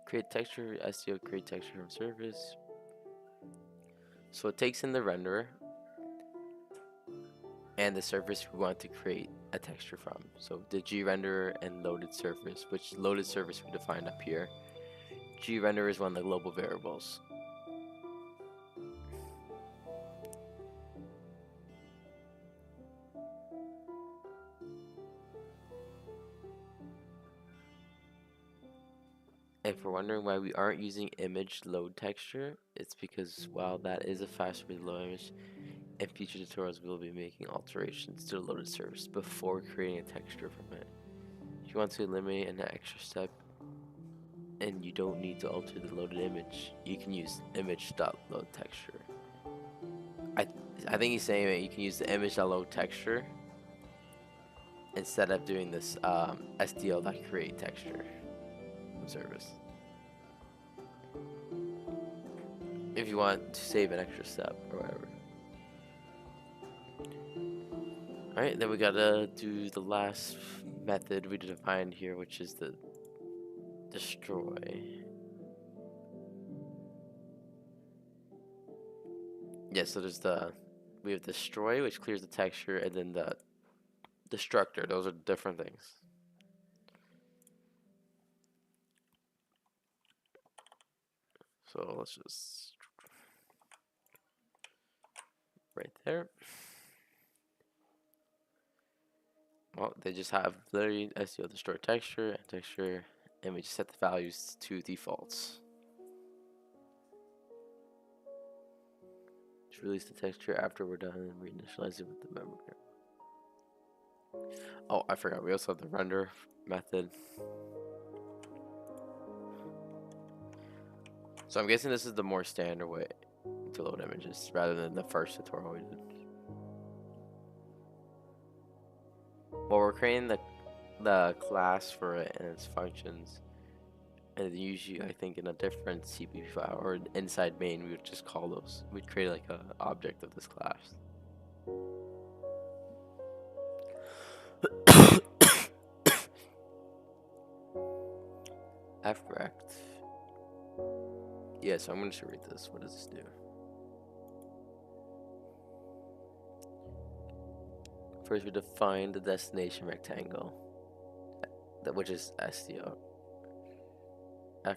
Create texture, STL create texture from surface. So it takes in the renderer and the surface we want to create a texture from. So the gRenderer and loaded surface, which loaded surface we defined up here. gRenderer is one of the global variables. If we're wondering why we aren't using image load texture, it's because while that is a fast way to load image, in future tutorials we will be making alterations to the loaded surface before creating a texture from it. If you want to eliminate an extra step and you don't need to alter the loaded image, you can use image.load texture. I think he's saying that you can use the image.load texture instead of doing this SDL.create texture from service. If you want to save an extra step or whatever. Alright, then we gotta do the last method we defined here, which is the destroy. Yeah, so we have destroy, which clears the texture, and then the destructor. Those are different things. So let's just right there. Well, they just have literally SEO destroy texture and texture, and we just set the values to defaults. Just release the texture after we're done and reinitialize it with the memory. Oh, I forgot. We also have the render method. So I'm guessing this is the more standard way to load images rather than the first tutorial we did. Well, we're creating the class for it and its functions, and usually I think in a different CPP file or inside main we would just call those. We'd create like an object of this class. Frect. Yeah, so I'm going to read this. What does this do? First, we define the destination rectangle, which is SDO.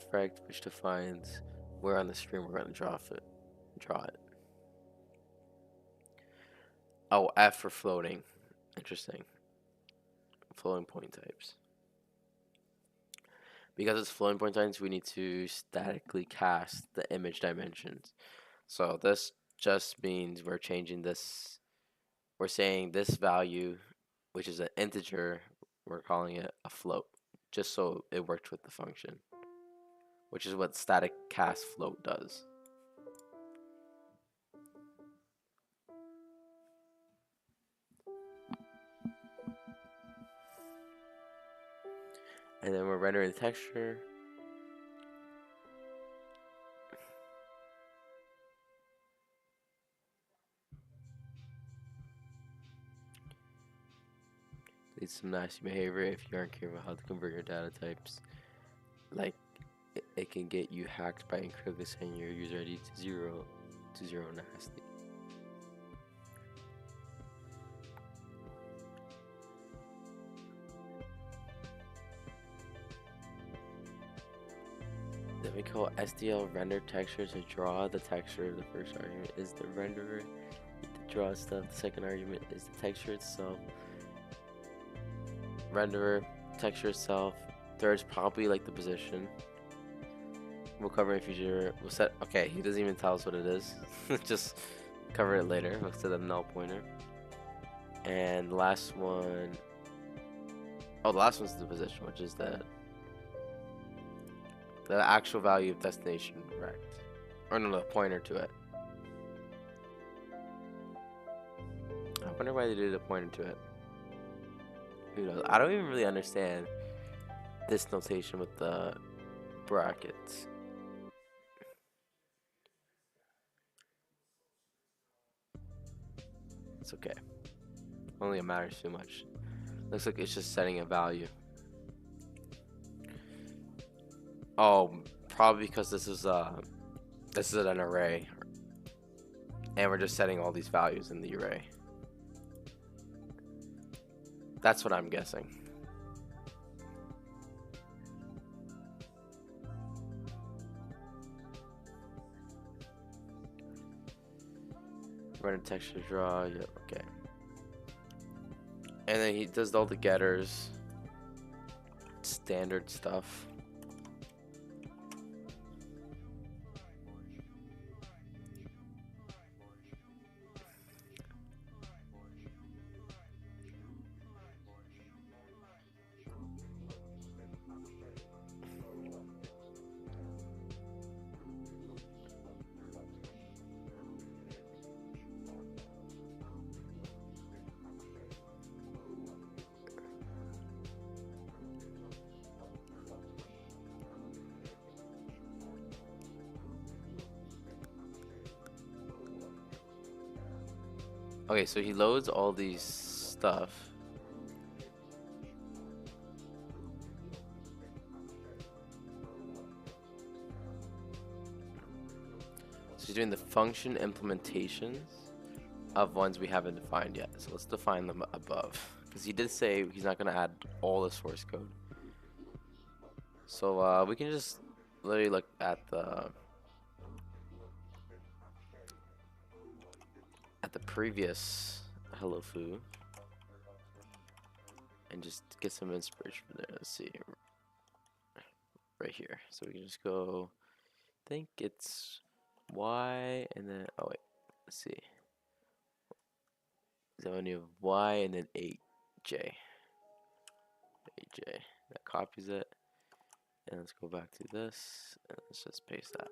Frect, which defines where on the screen we're going to draw it. Oh, F for floating. Interesting. Floating point types. Because it's floating point types, we need to statically cast the image dimensions. So this just means we're changing this. We're saying this value, which is an integer, we're calling it a float, just so it works with the function, which is what static cast float does. And then we're rendering the texture. It's some nasty behavior if you aren't careful how to convert your data types. Like, it can get you hacked by incorrectly setting your user ID to zero nasty. Then we call SDL render texture to draw the texture. The first argument is the renderer. To draw stuff. The second argument is the texture itself. Renderer, texture itself. Third is probably like the position. We'll cover in future. We'll set. Okay, he doesn't even tell us what it is. Just cover it later. We'll set a null pointer. And the last one. Oh, the last one's the position, which is the actual value of destination rect. Or no, the pointer to it. I wonder why they did a pointer to it. Who knows? I don't even really understand this notation with the brackets. It's okay. Only it matters too much. Looks like it's just setting a value. Oh, probably because this is an array, and we're just setting all these values in the array. That's what I'm guessing. Render texture draw. Yeah, okay. And then he does all the getters, standard stuff. Okay, so he loads all these stuff. So he's doing the function implementations of ones we haven't defined yet. So let's define them above, because he did say he's not going to add all the source code. So we can just literally look at the previous hello foo and just get some inspiration from there. Let's see, right here. So we can just go, I think it's y, and then, oh wait, let's see. So when you have y and then 8j, that copies it. And let's go back to this, and let's just paste that.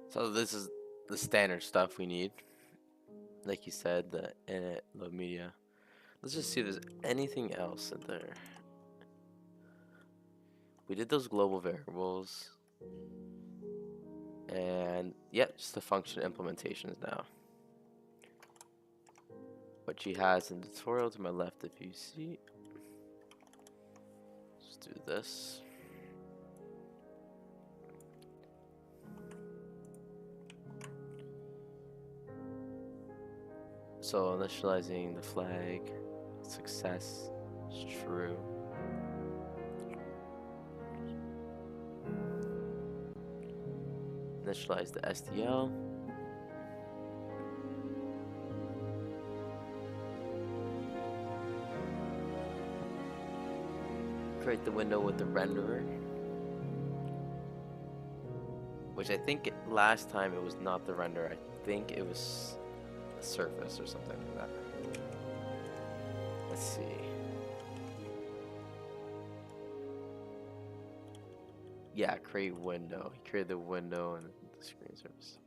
So this is the standard stuff we need. Like you said, the init, load media. Let's just see if there's anything else in there. We did those global variables. And yep, just the function implementations now. What she has in the tutorial to my left, if you see. Let's do this. So initializing the flag, success is true. Initialize the SDL. Create the window with the renderer. which I think last time it was not the render. I think it was a surface or something like that. Let's see. Yeah, create window. He created the window and the screen surface.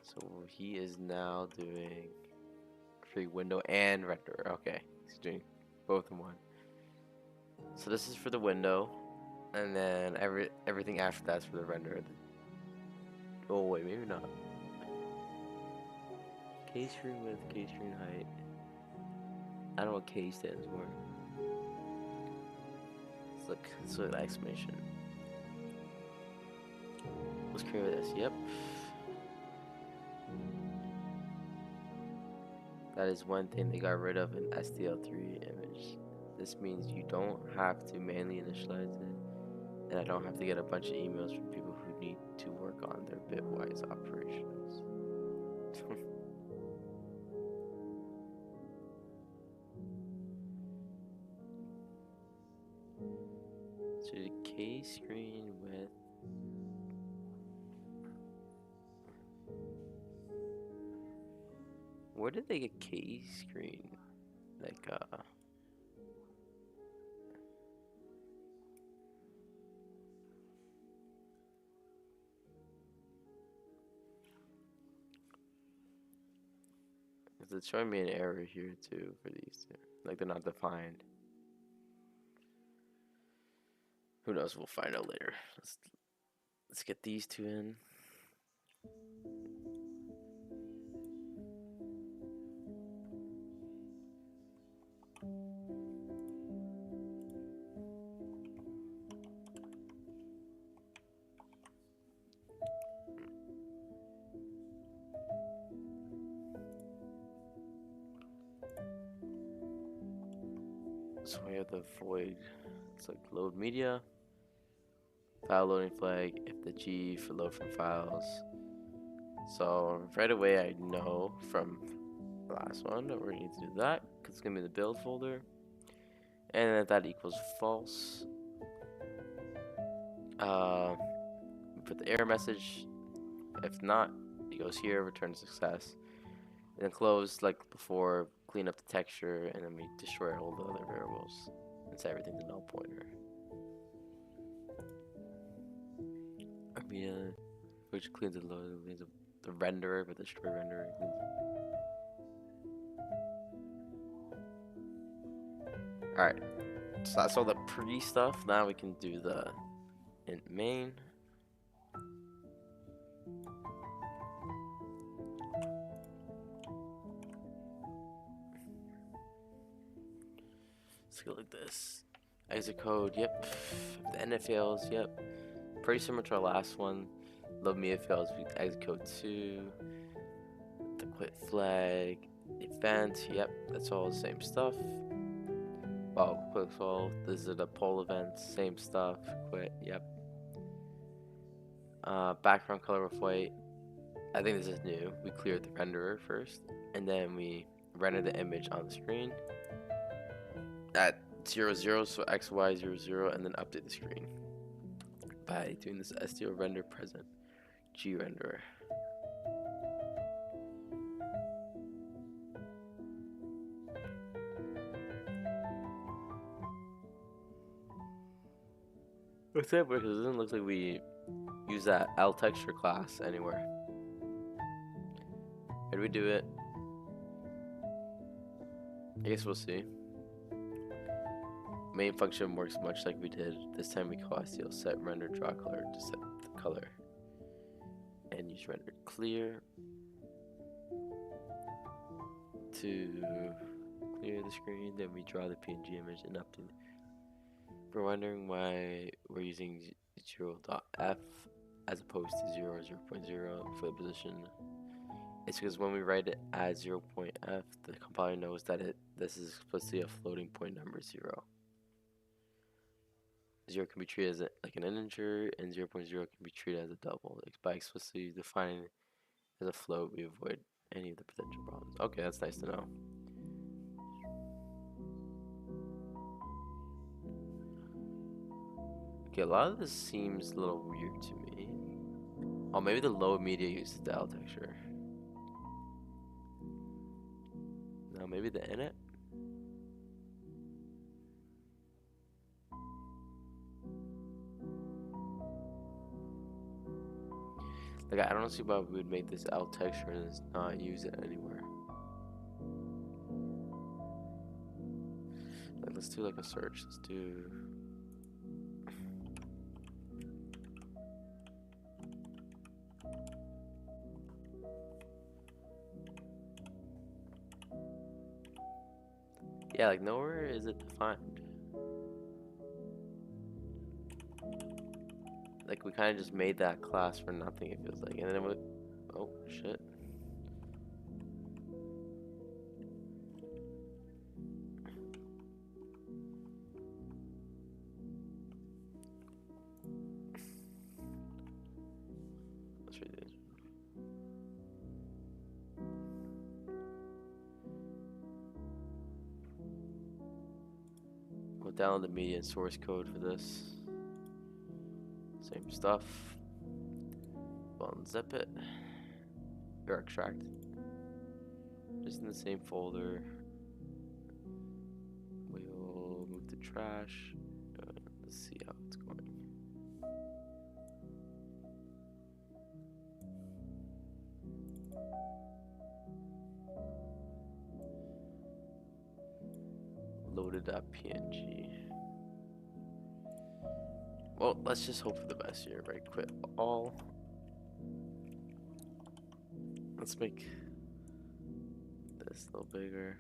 So he is now doing create window and render. Okay, he's doing both in one. So this is for the window, and then everything after that's for the render. Oh wait, maybe not. K screen width, K screen height. I don't know what K stands for. It's like an exclamation. Let's create this. Yep. That is one thing they got rid of in SDL3 image. This means you don't have to manually initialize it, and I don't have to get a bunch of emails from people who need to work on their bitwise operations. So the K screen with where did they get K screen? Like it's showing me an error here too for these two. Like they're not defined. Who knows? We'll find out later. Let's get these two in. So we have the void. It's like load media. File loading flag, if the G for load from files. So right away I know from the last one that we're going to need to do that because it's going to be the build folder. And if that equals false, put the error message. If not, it goes here, return success. And then close like before, clean up the texture, and then we destroy all the other variables and set everything to null pointer. Which cleans the load, cleans the renderer, but destroy renderer. Alright, so that's all the pre stuff. Now we can do the int main. Let's go like this. Exit code, yep. If the end fails, yep. Pretty similar to our last one. Load media fails, we exit code 2. The quit flag, event, yep, that's all the same stuff. Well, quit all, this is the poll event, same stuff, quit, yep. Background color with white. I think this is new. We cleared the renderer first, and then we render the image on the screen at 0, 0, so X, Y, 0, 0, and then update the screen by doing this SDL render present G renderer. What's that? Because it doesn't look like we use that L texture class anywhere. How do we do it? I guess we'll see. Main function works much like we did. This time we call SDL set render draw color to set the color. And use render clear to clear the screen. Then we draw the PNG image and update. We're wondering why we're using 0.f as opposed to 0, 0.0 for the position. It's because when we write it as 0.f, the compiler knows that this is supposed to be a floating point number 0. 0 can be treated as like an integer, and 0.0 can be treated as a double. Like by explicitly defining it as a float, we avoid any of the potential problems. Okay, that's nice to know. Okay, a lot of this seems a little weird to me. Oh, maybe the low media uses the L texture. No, maybe the init? Like, I don't see why we would make this L texture and just not use it anywhere. Like, let's do like a search. Let's do... Yeah, like nowhere is it defined. Like we kind of just made that class for nothing, it feels like. And then it oh shit. Let's read this. We'll download the media and source code for this. Same stuff. We'll unzip it. Or extract. Just in the same folder. We'll move the trash. Let's see how it's going. Loaded.png. Well, let's just hope for the best here, right? Quit all. Let's make this a little bigger.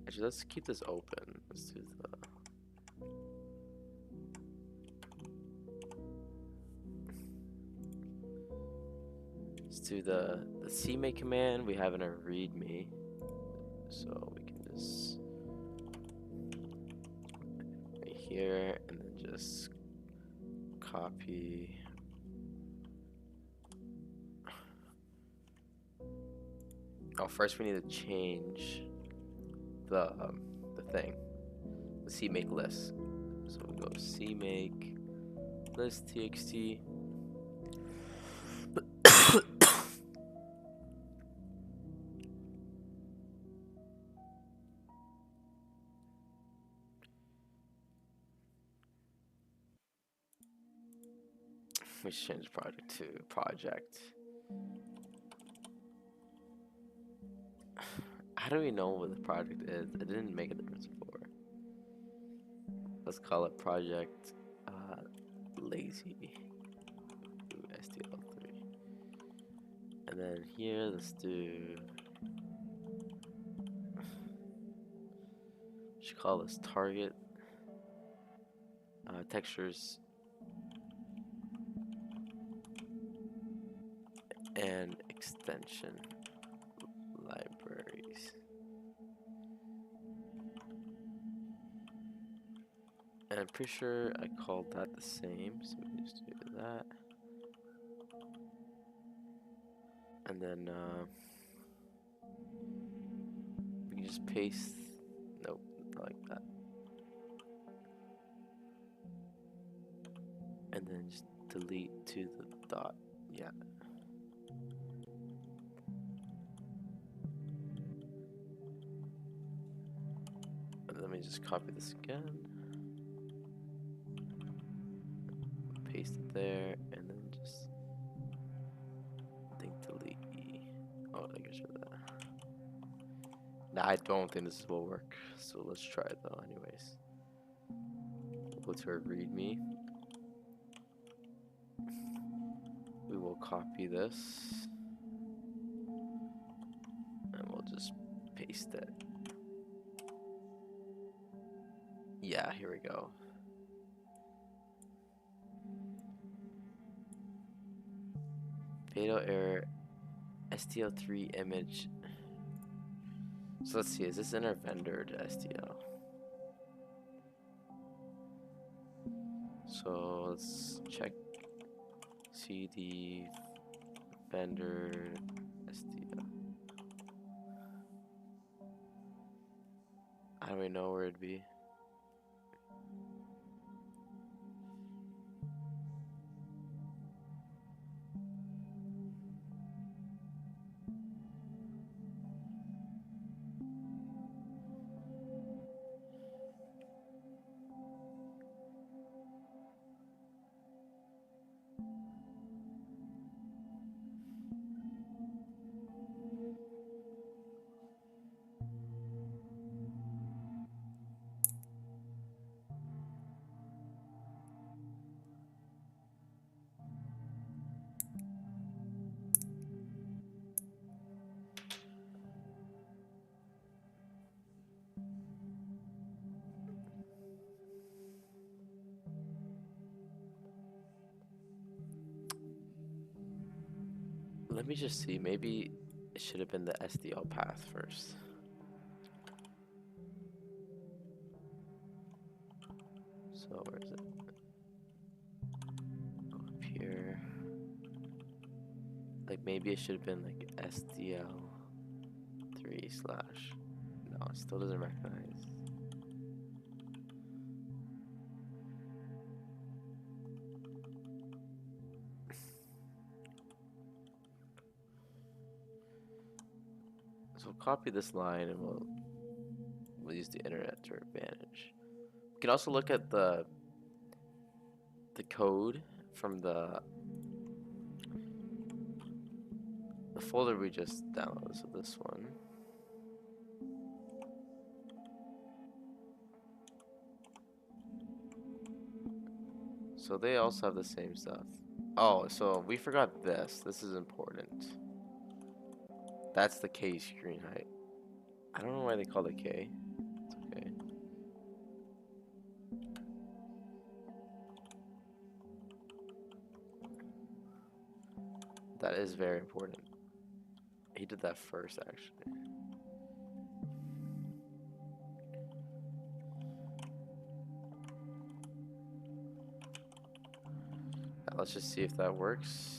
Actually, let's keep this open. Let's do the... Let's do the CMake command we have in our README. So we can just... right here, and then just copy... Oh, first we need to change the thing, the CMake list. So we go CMake list txt. We should change project to project. How do we know what the project is? It didn't make a difference before. Let's call it project lazy SDL3. And then here, let's do... should call this target textures and extension libraries. And I'm pretty sure I called that the same, so we just do that. And then we can just paste, nope, not like that. And then just delete to the dot, yeah. And let me just copy this again. Paste it there, and then just think delete E. Oh, I guess for that. Nah, I don't think this will work. So let's try it though, anyways. We'll go to our README. We will copy this, and we'll just paste it. Yeah, here we go. Fatal error, STL3 image. So let's see, is this in our vendor to STL? So let's check CD vendor STL. I don't even know where it'd be. Let me just see. Maybe it should have been the SDL path first. So where is it? Up here. Like maybe it should have been like SDL3 slash. No, it still doesn't recognize. So we'll copy this line and we'll use the internet to our advantage. We can also look at the code from the folder we just downloaded. So this one. So they also have the same stuff. Oh, so we forgot this. This is important. That's the K screen height. I don't know why they call it K. It's okay. That is very important. He did that first, actually. Now, let's just see if that works.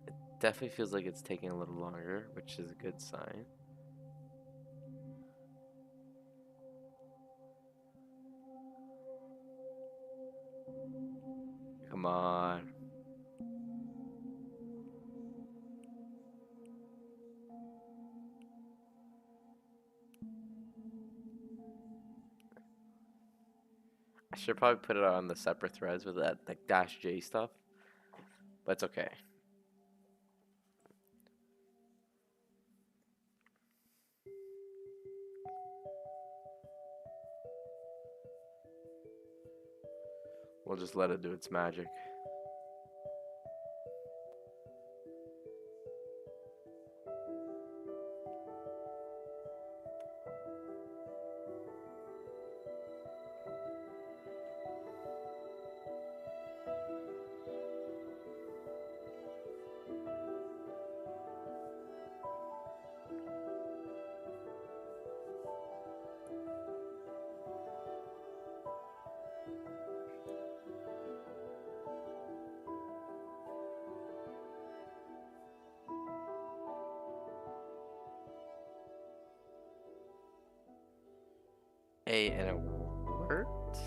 It definitely feels like it's taking a little longer, which is a good sign. Come on. I should probably put it on the separate threads with that like -J stuff, but it's okay. We'll just let it do its magic. And it worked.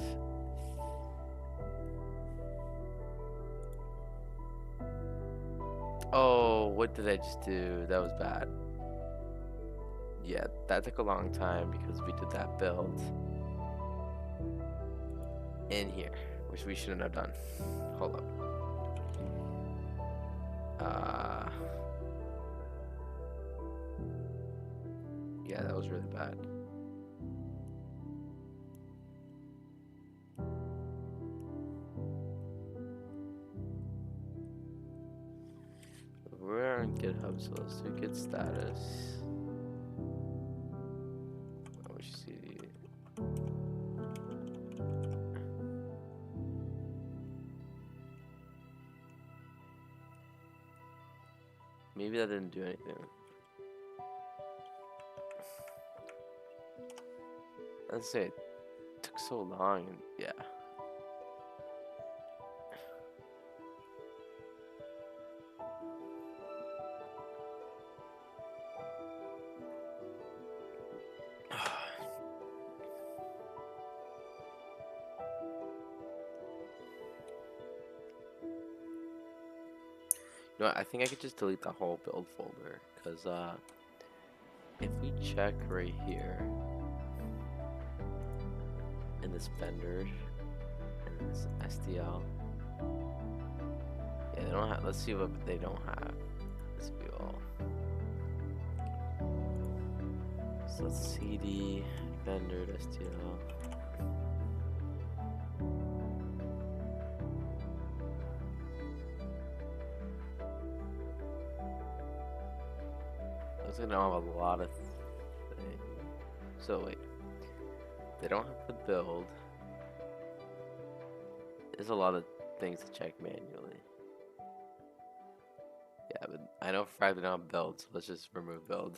Oh, what did I just do? That was bad. Yeah, that took a long time because we did that build in here, which we shouldn't have done. Hold up. Yeah, that was really bad. We're on GitHub, so let's do git status. Oh, we should see. Maybe that didn't do anything. Let's say it took so long, and yeah. You know what, I think I could just delete the whole build folder, because if we check right here in this vendor and this SDL, yeah, they don't have. Let's see what they don't have. Let's view all. So let's CD vendor SDL. Looks like I don't have a lot of things. So wait. They don't have the build. There's a lot of things to check manually. Yeah, but I know for a fact they don't have build, so let's just remove build.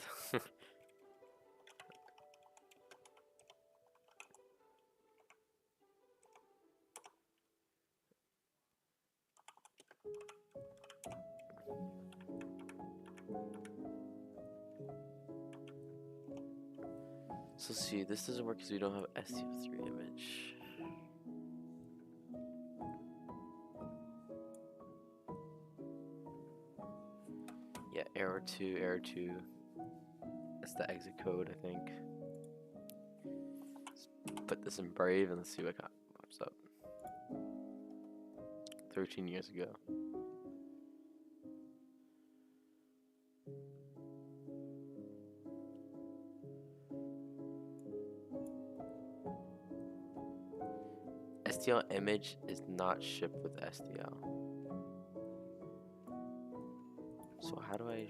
So see, this doesn't work because we don't have SDL3 image. Yeah, error 2, error 2. That's the exit code, I think. Let's put this in Brave and let's see what pops up. 13 years ago. SDL image is not shipped with SDL. So how do I...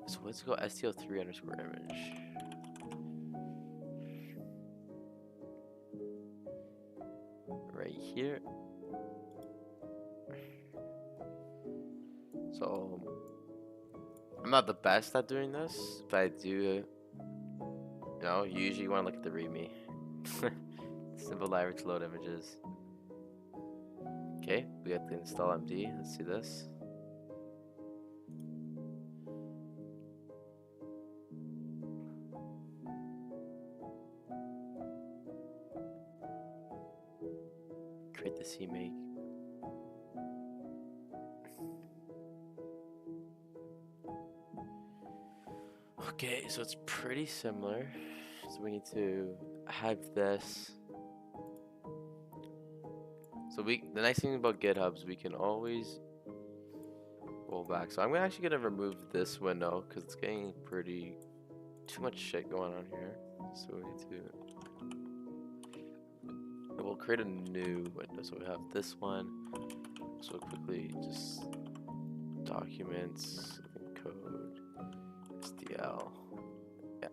So let's go SDL3 underscore image. Right here. So I'm not the best at doing this, but I do, you know, you usually want to look at the README. Simple library to load images. Okay, we have to install MD. Let's see this. Create the CMake. Okay, so it's pretty similar. So we need to have this. So the nice thing about GitHub is we can always roll back. So I'm actually gonna remove this window because it's getting too much shit going on here. So we need to. We'll create a new window. So we have this one. So quickly just documents, code, SDL. Yeah.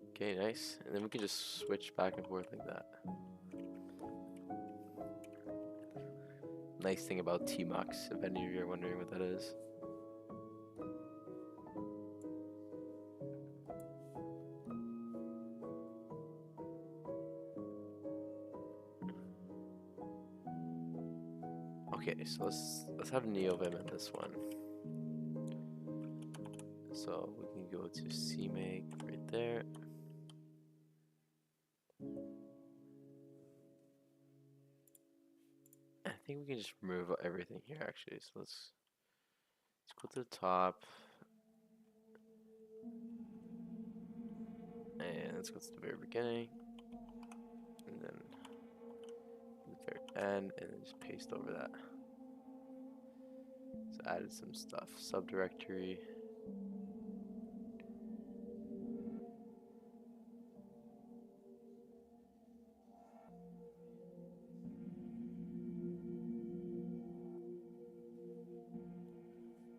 Okay, nice. And then we can just switch back and forth like that. Nice thing about Tmux, if any of you are wondering what that is. Okay, so let's have NeoVim in this one. So we can go to CMake right there. I think we can just remove everything here actually. So let's go to the top. And let's go to the very beginning. And then the very end, and then just paste over that. So added some stuff. Subdirectory.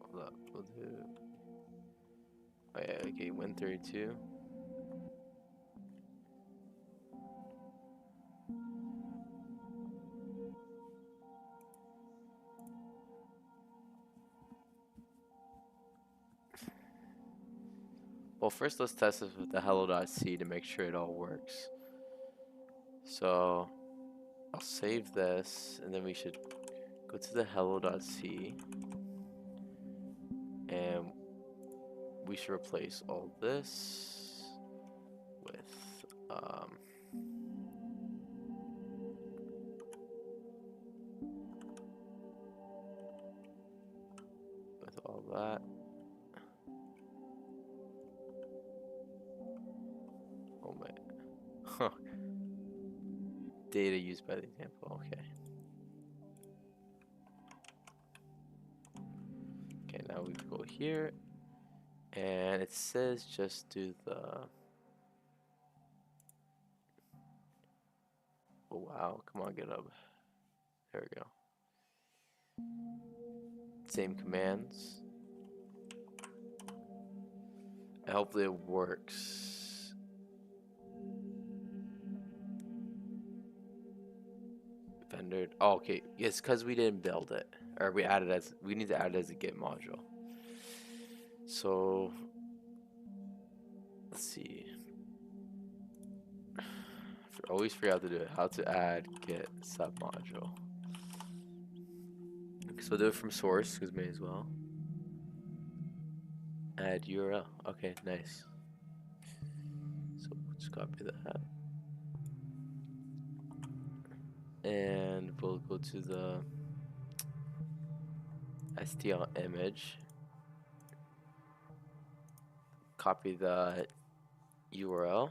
Hold up, we'll do. Oh yeah, okay, 132. Well, first let's test this with the hello.c to make sure it all works. So I'll save this, and then we should go to the hello.c, and we should replace all this with all that. Oh my. Data used by the example. Okay. Okay, now we go here, and it says just do the. Oh wow! Come on, GitHub. There we go. Same commands. And hopefully it works. Vendor. Oh, okay. It's because we didn't build it, or we need to add it as a Git module. So let's see. Always forget how to do it. How to add Git submodule. So we'll do it from source because may as well. Add URL. Okay, nice. So let's copy that. And we'll go to the STL image. Copy the URL.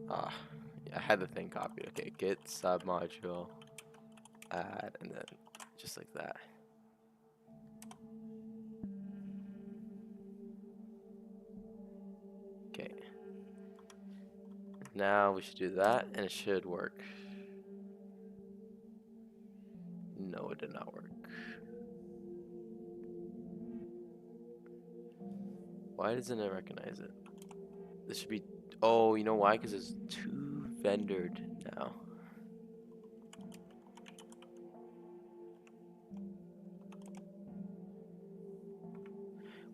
Ah, yeah, I had the thing copied. Okay, git submodule, add, and then just like that. Okay. Now we should do that, and it should work. No, it did not work. Why doesn't it recognize it? This should be. Oh, you know why? Because it's too vendored now.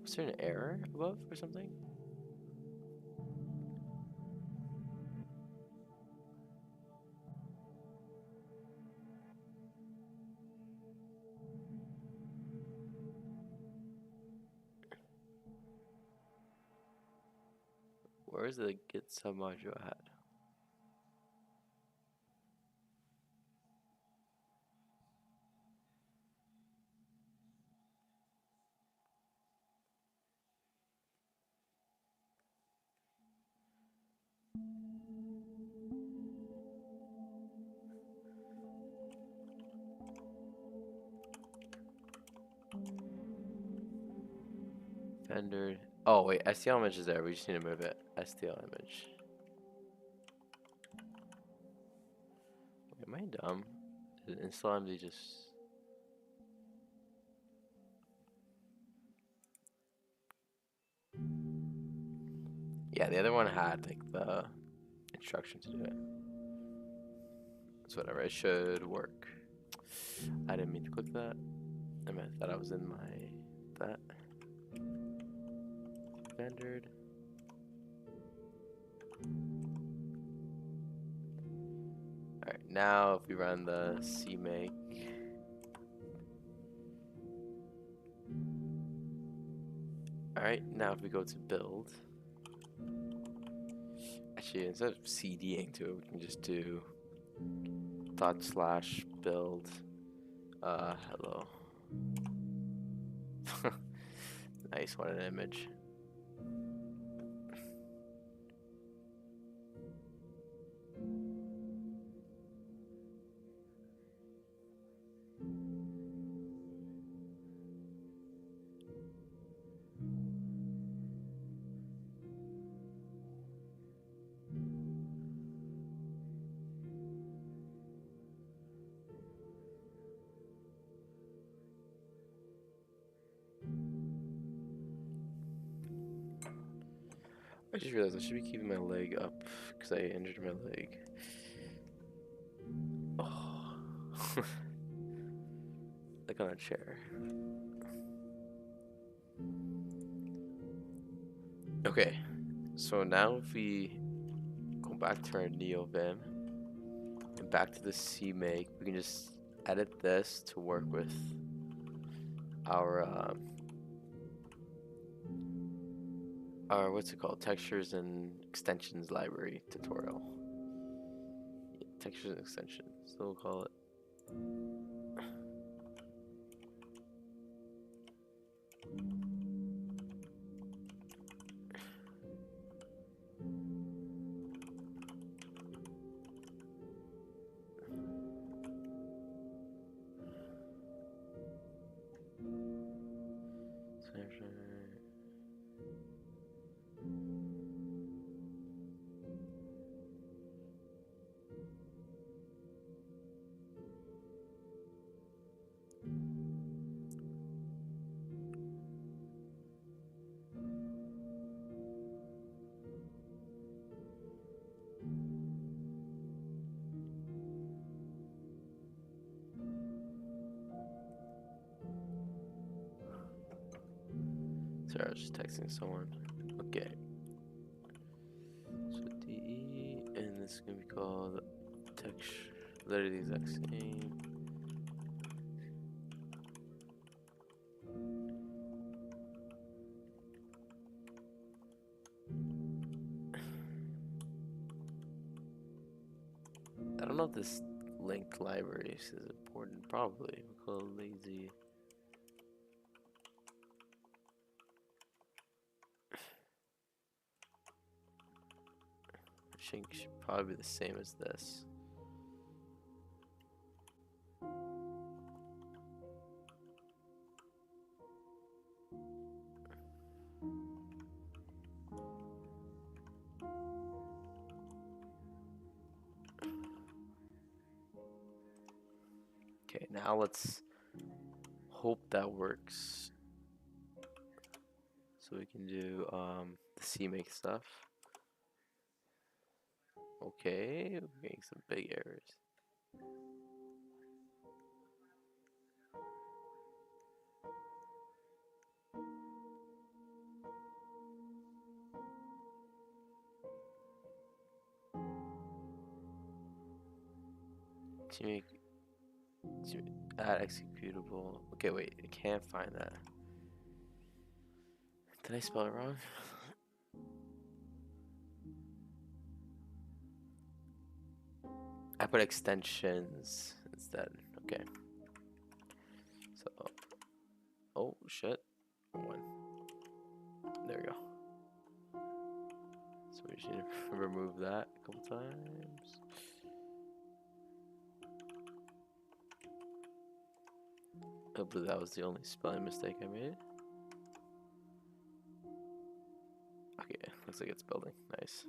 Was there an error above or something? Where is the git submodule at? Vendored. Oh wait, STL image is there. We just need to move it. STL image. Wait, am I dumb? Did install MD just? Yeah, the other one had like the instruction to do it. It's whatever. It should work. I didn't mean to click that. I thought I was in my that vendored. All right, now if we run the CMake. All right, now if we go to build. Actually, instead of CDing to it, we can just do /build hello. Nice, what an image. I just realized I should be keeping my leg up because I injured my leg. Oh. Like on a chair. Okay, so now if we go back to our NeoVim and back to the CMake, we can just edit this to work with our what's it called? Textures and extensions library tutorial. Yeah, textures and extensions. So we'll call it. Sorry, I was just texting someone. Okay. So DE, and this is gonna be called texture. Literally the exact same. I don't know if this link library is important. Probably. We'll call it lazy. I think it should probably be the same as this. Okay, now let's hope that works. So we can do the CMake stuff. Okay, we're getting some big errors. CMake, add executable. Okay, wait, I can't find that. Did I spell it wrong? I put extensions instead. Okay. So, oh shit. One. There we go. So we should remove that a couple times. I believe that was the only spelling mistake I made. Okay, looks like it's building. Nice.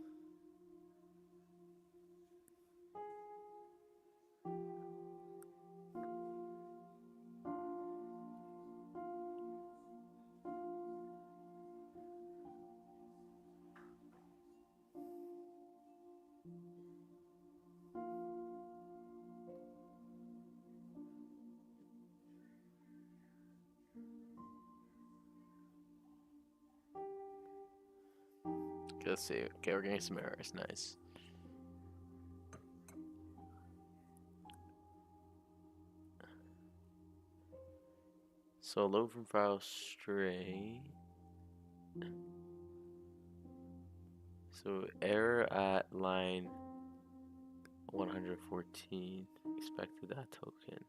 Okay, let's see. Okay, we're getting some errors. Nice. So load from file string. So error at line 114. Expected that token.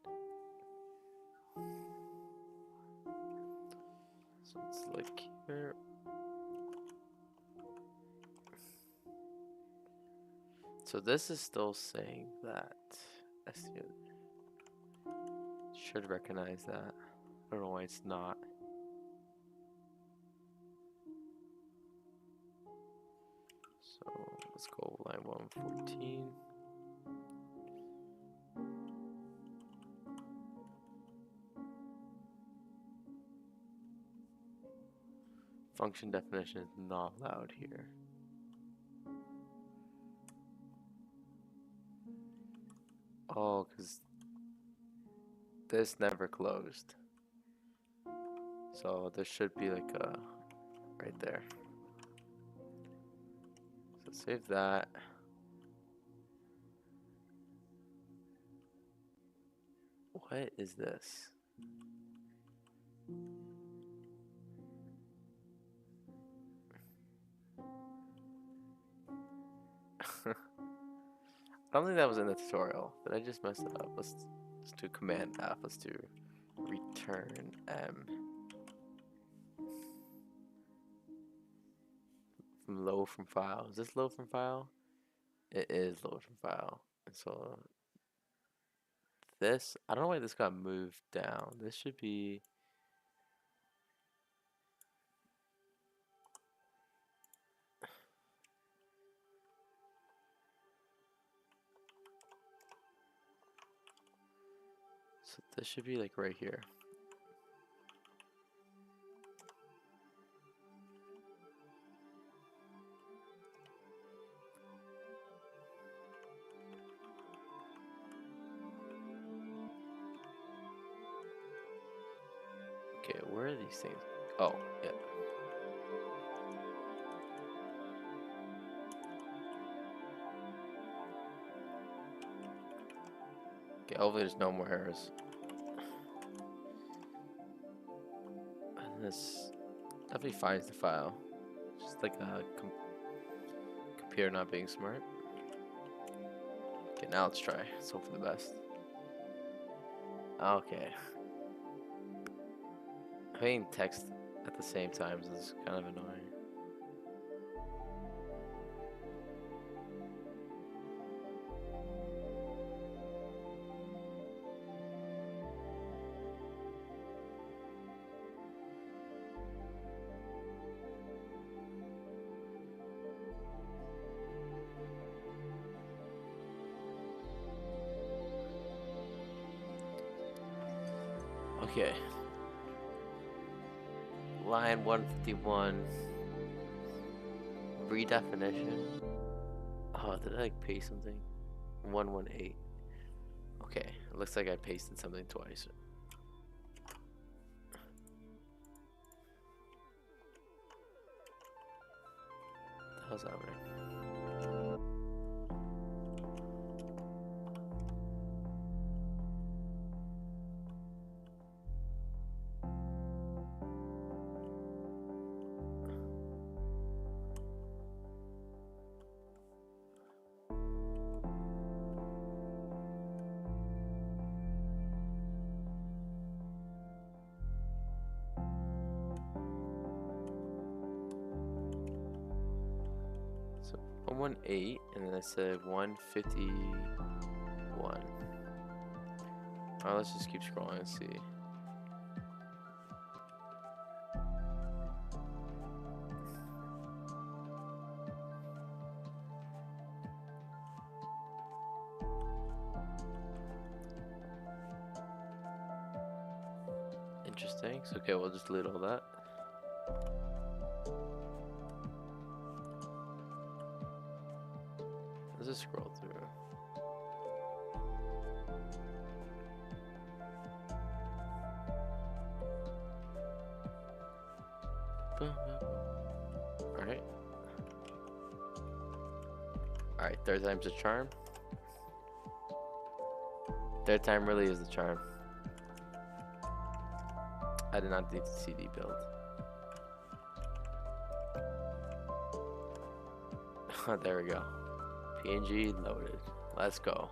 So it's like here. So this is still saying that SDL should recognize that. I don't know why it's not. So let's go line 114. Function definition is not allowed here. Oh, because this never closed. So there should be like a right there. So save that. What is this? I don't think that was in the tutorial, but I just messed it up. Let's do Command F. Let's do return M. From load from file. Is this load from file? It is load from file. And so this, I don't know why this got moved down. This should be. So this should be like right here. Okay, where are these things? Oh, yeah. Okay, hopefully there's no more errors. And this definitely finds the file. Just like a computer not being smart. Okay, now let's try. Let's hope for the best. Okay. Playing text at the same time is kind of annoying. Okay. Line 151. Redefinition. Oh, did I like paste something? 118. Okay, it looks like I pasted something twice. How's that right? So 118, and then I said 151. Alright, let's just keep scrolling and see. Interesting. So, okay, we'll just delete all that. Let's just scroll through. Alright. Alright, third time's a charm. Third time really is the charm. I did not need the CD build. There we go. PNG loaded. Let's go.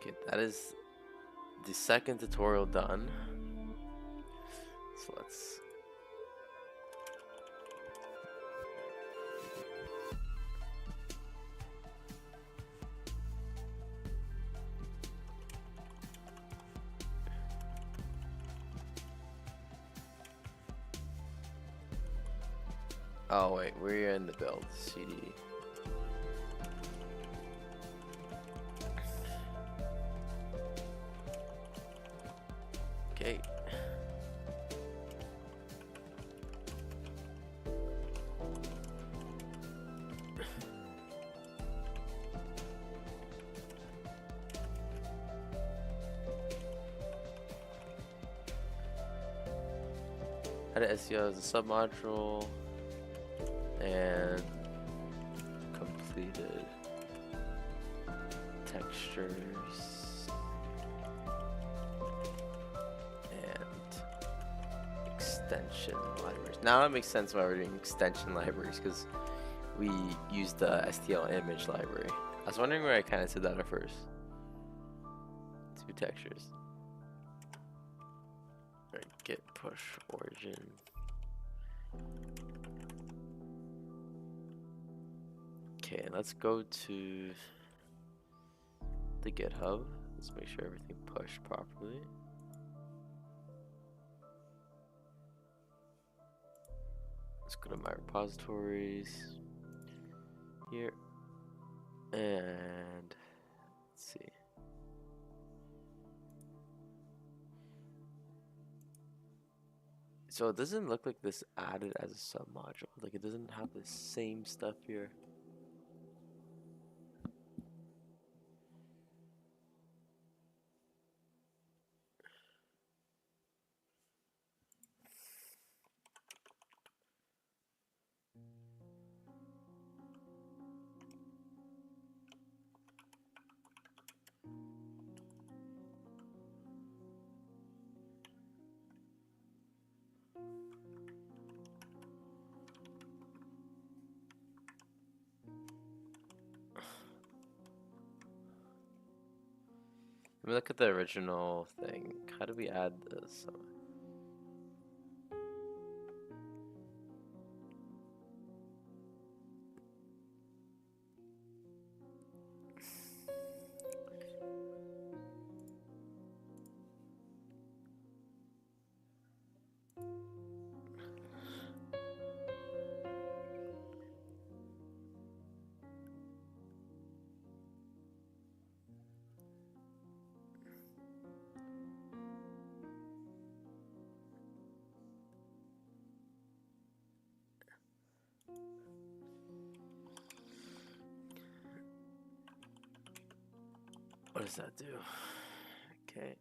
Okay, that is the second tutorial done. So let's oh wait, we're in the build CD. Okay. Added SDL as a submodule and completed textures and extension libraries. Now it makes sense why we're doing extension libraries, because we used the STL image library. I was wondering where I kind of said that at first. Two textures. Right, git push origin. Okay, let's go to the GitHub. Let's make sure everything pushed properly. Let's go to my repositories here, and let's see. So it doesn't look like this added as a submodule. Like it doesn't have the same stuff here. Let me look at the original thing. How do we add this? What does that do? Okay.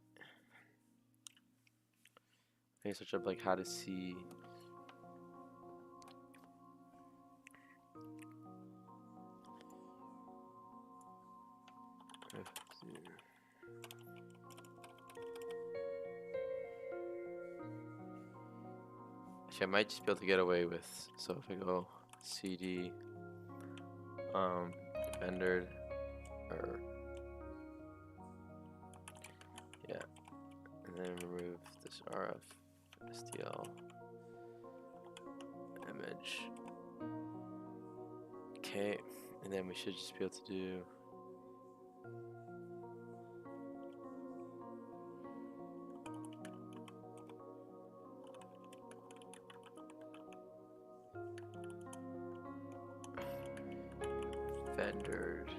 I can search up like how to see. Actually, I might just be able to get away with. So if I go CD, rendered, or yeah, and then remove this RF SDL image. Okay, and then we should just be able to do. Rendered.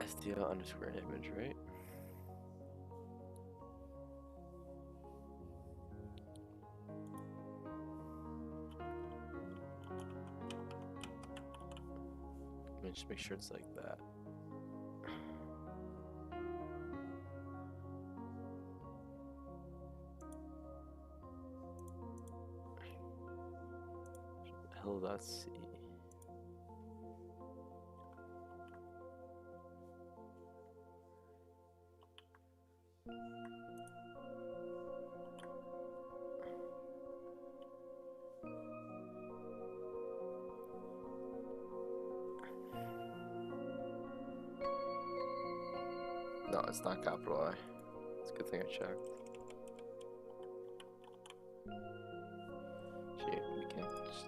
SDL underscore image, right? Let me just make sure it's like that. Hell.c. No, it's not capital I. It's a good thing I checked. Gee, we can't just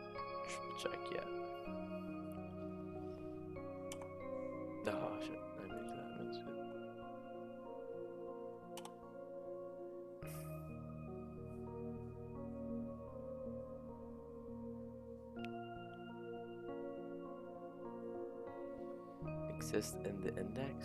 triple check yet. Oh shit, I made that mistake. Exist in the index?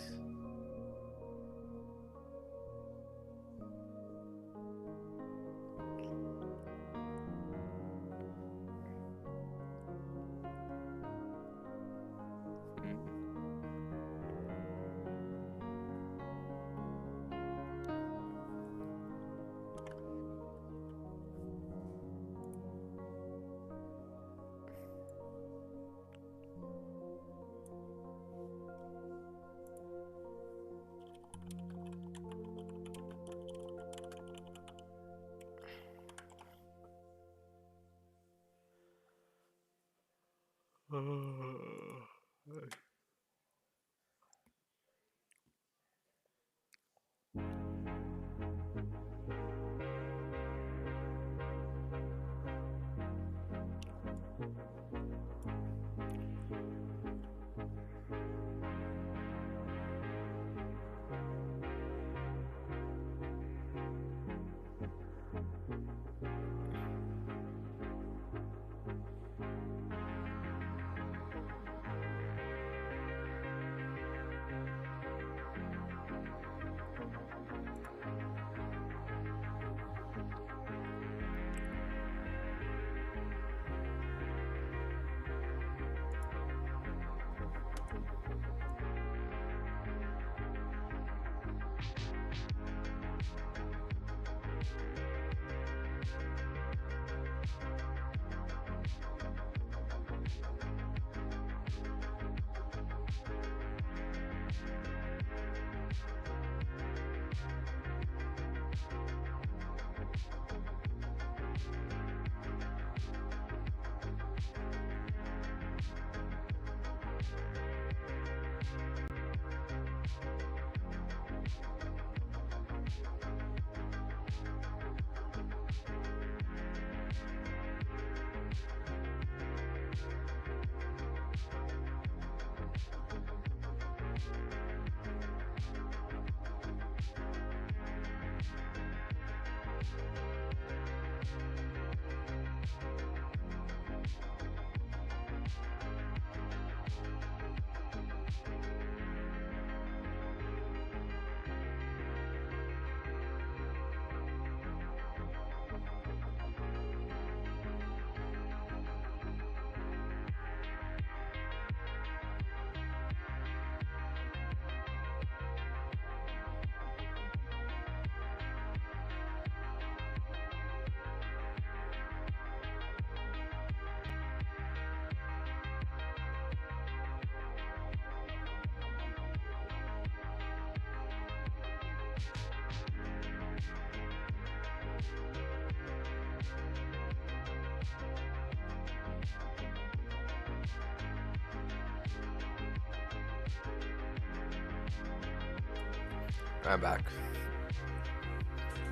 I'm back.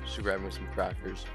Just grab me some crackers.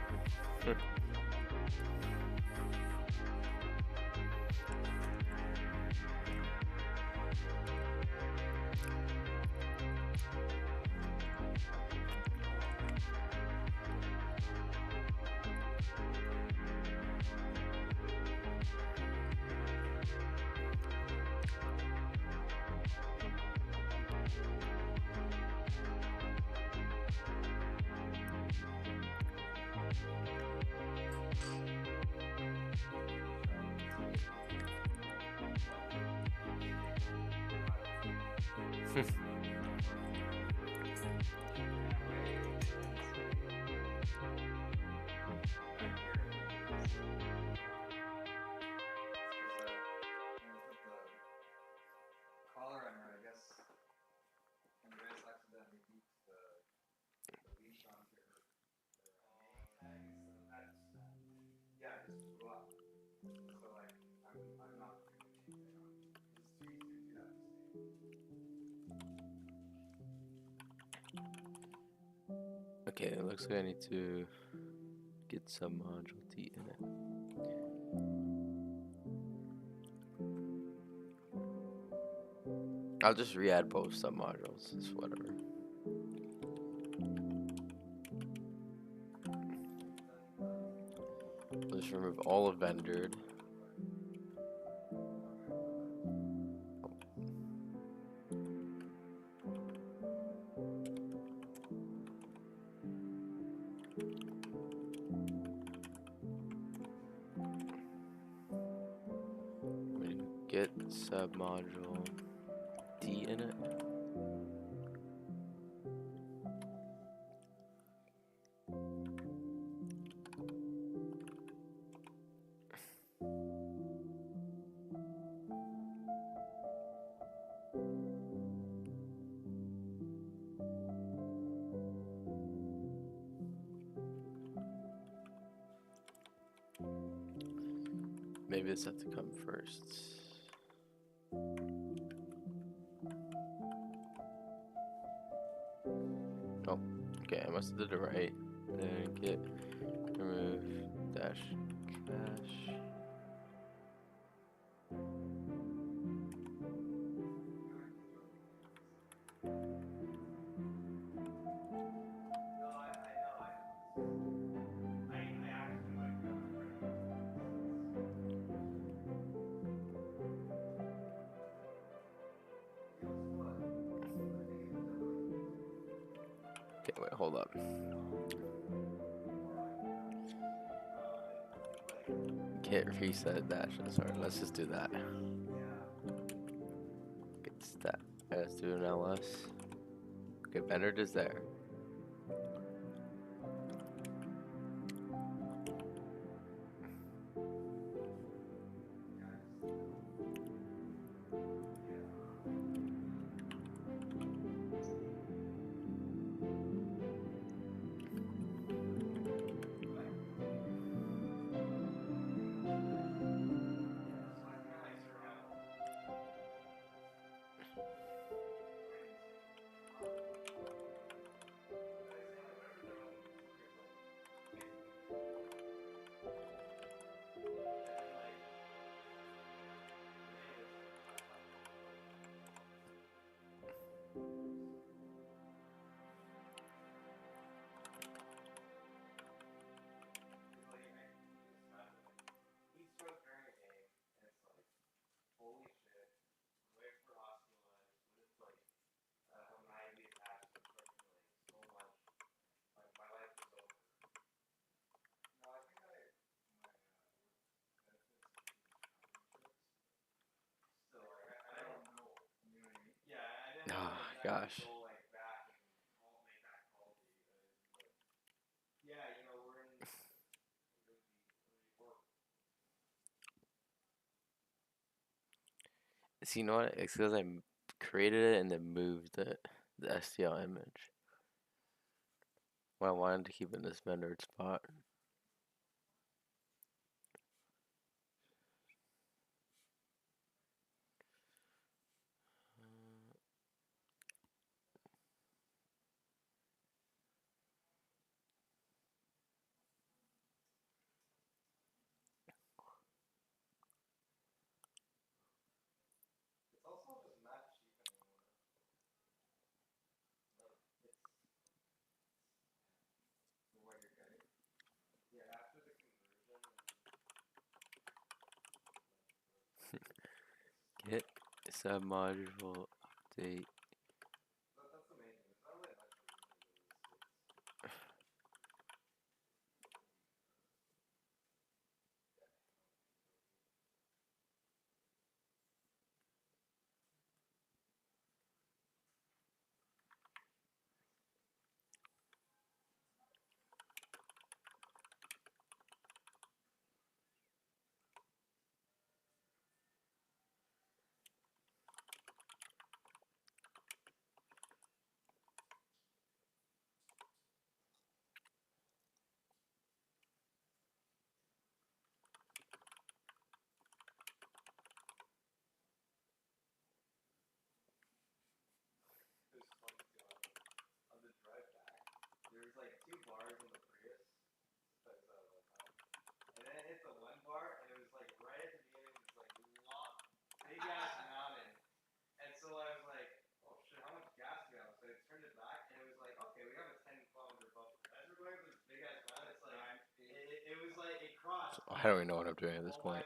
Okay, it looks like I need to get some module D in it. I'll just re-add both submodules. It's whatever. I'll just remove all of vendored. Get submodule D in it. Maybe this has to come first. Oh, okay, I must have did it right. Then get remove dash cache. Okay, wait, hold up. Git reset dash. Sorry, let's just do that. Get stat. Let's do an ls. Okay, vendored is there. Oh gosh. See, you know what? It's because I created it and then moved the STL image. Well, I wanted to keep it in this vendored spot. Submodule update. I don't even know what I'm doing at this point.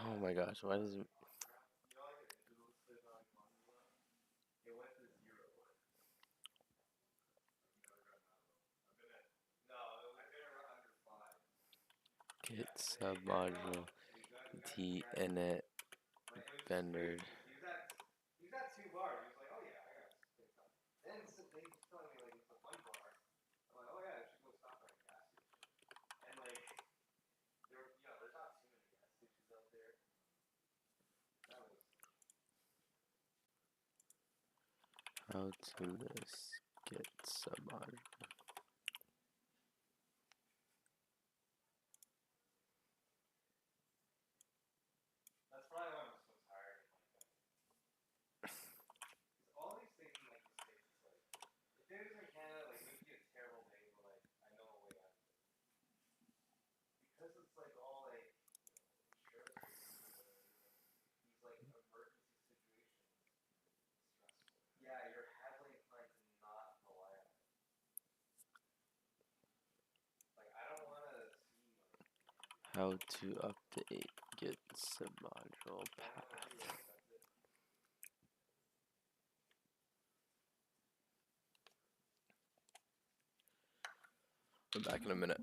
Oh my gosh, why does it... Git submodule D init vendor. How to this Git submodule. How to update Git submodule path. I'm back in a minute.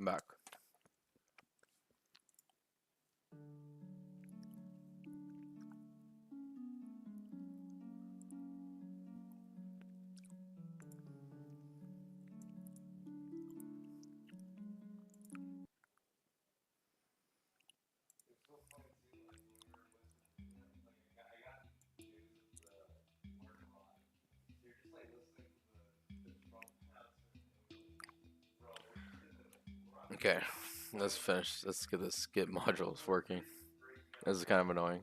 I'm back. Okay, let's finish. Let's get this get modules working. This is kind of annoying.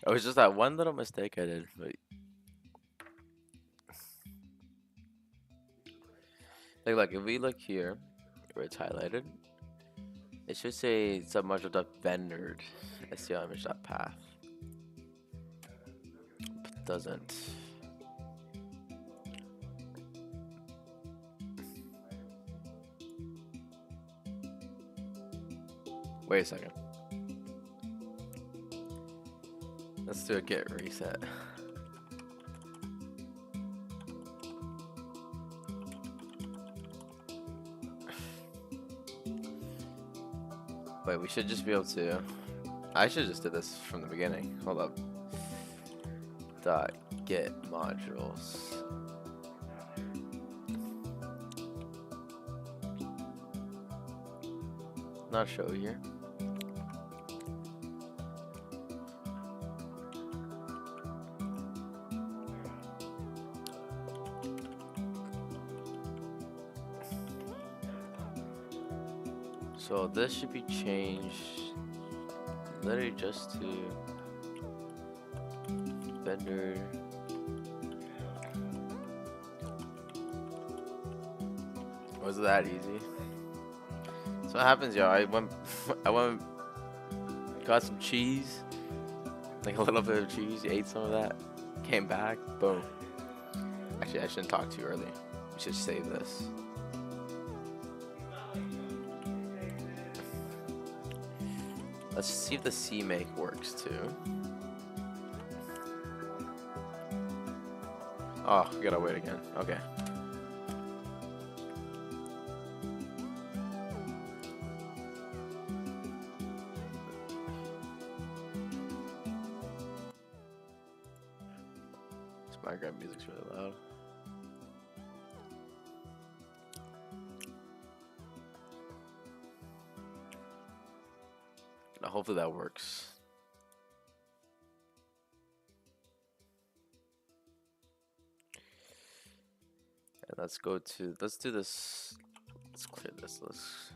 It was just that one little mistake I did. But like, if we look here, where it's highlighted, it should say submodule.vendored STL image.path. It doesn't. Wait a second. Let's do a git reset. Wait, we should just be able to. I should just do this from the beginning. Hold up. Dot get modules. Not show here. So this should be changed literally just to vendor. Was it that easy? So what happens, y'all? I went, got some cheese, like a little bit of cheese. Ate some of that. Came back. Boom. Actually, I shouldn't talk too early. We should save this. Let's see if the CMake works too. Oh, we gotta wait again. Okay. This Minecraft music's really loud. Now, hopefully that works. And let's go to, let's do this. Let's clear this. Let's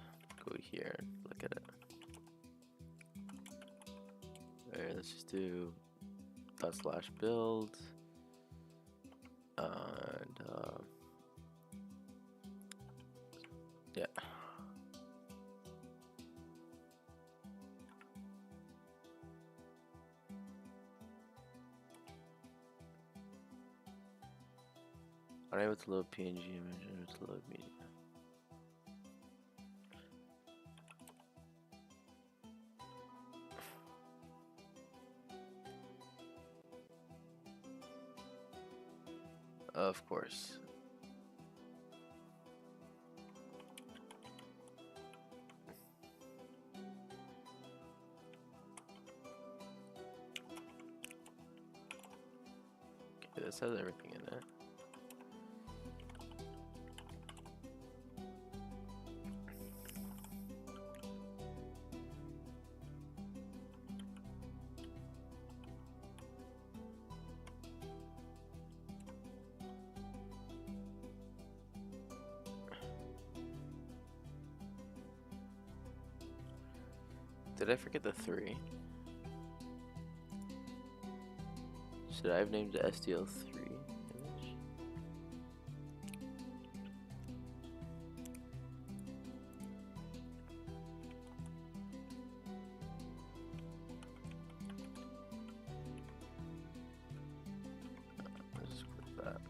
go here and look at it. Alright, let's just do /build. And yeah. Unable to load PNG image, unable to load media. Of course. Okay, this has everything in it. Did I forget the 3? Should I have named the SDL3 image? Let's just click that.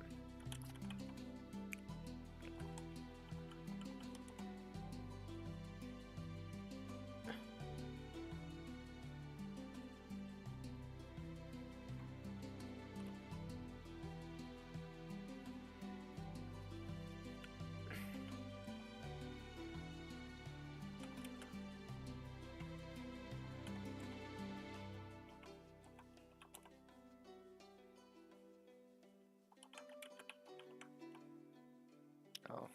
Oh.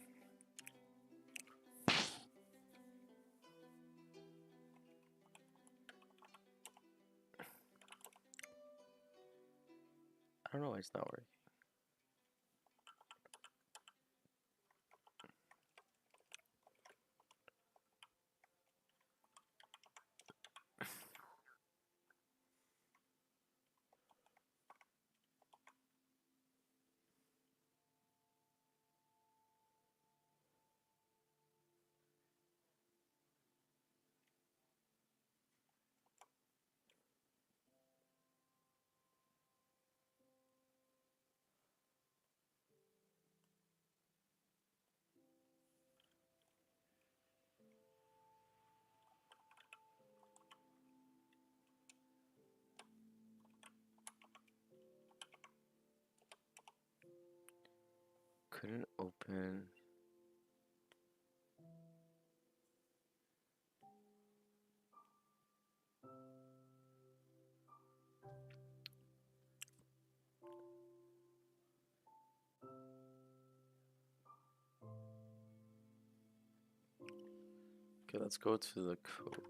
I don't know why it's not working. Couldn't open. Okay, let's go to the code.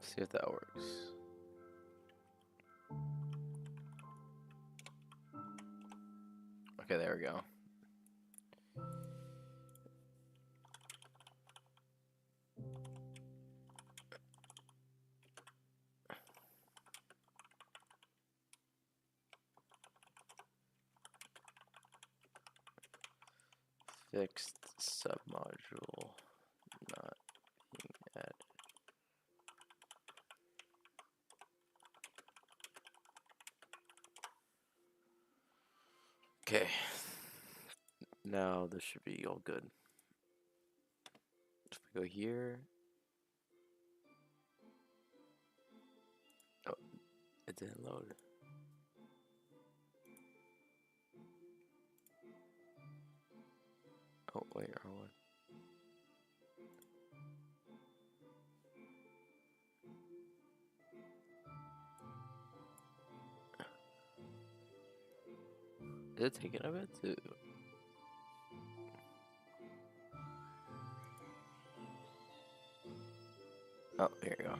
See if that works. Okay, there we go. Fixed submodule not being added. Okay. Now this should be all good. If we go here. Oh, it didn't load. Oh, wait, wrong one. Is it taking a bit to? Oh, here we go.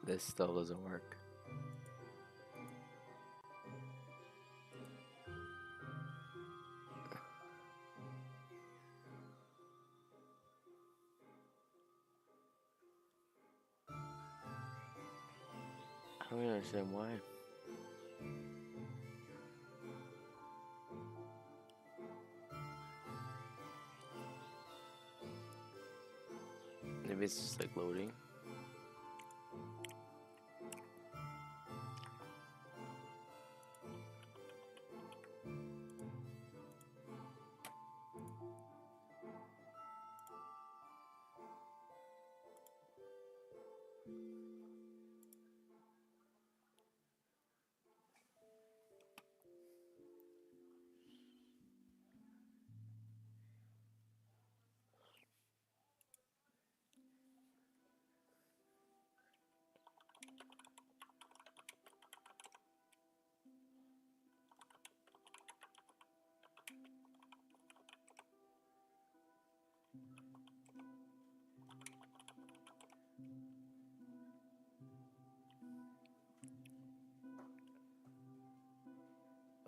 This still doesn't work. I don't understand why. Maybe it's just like loading.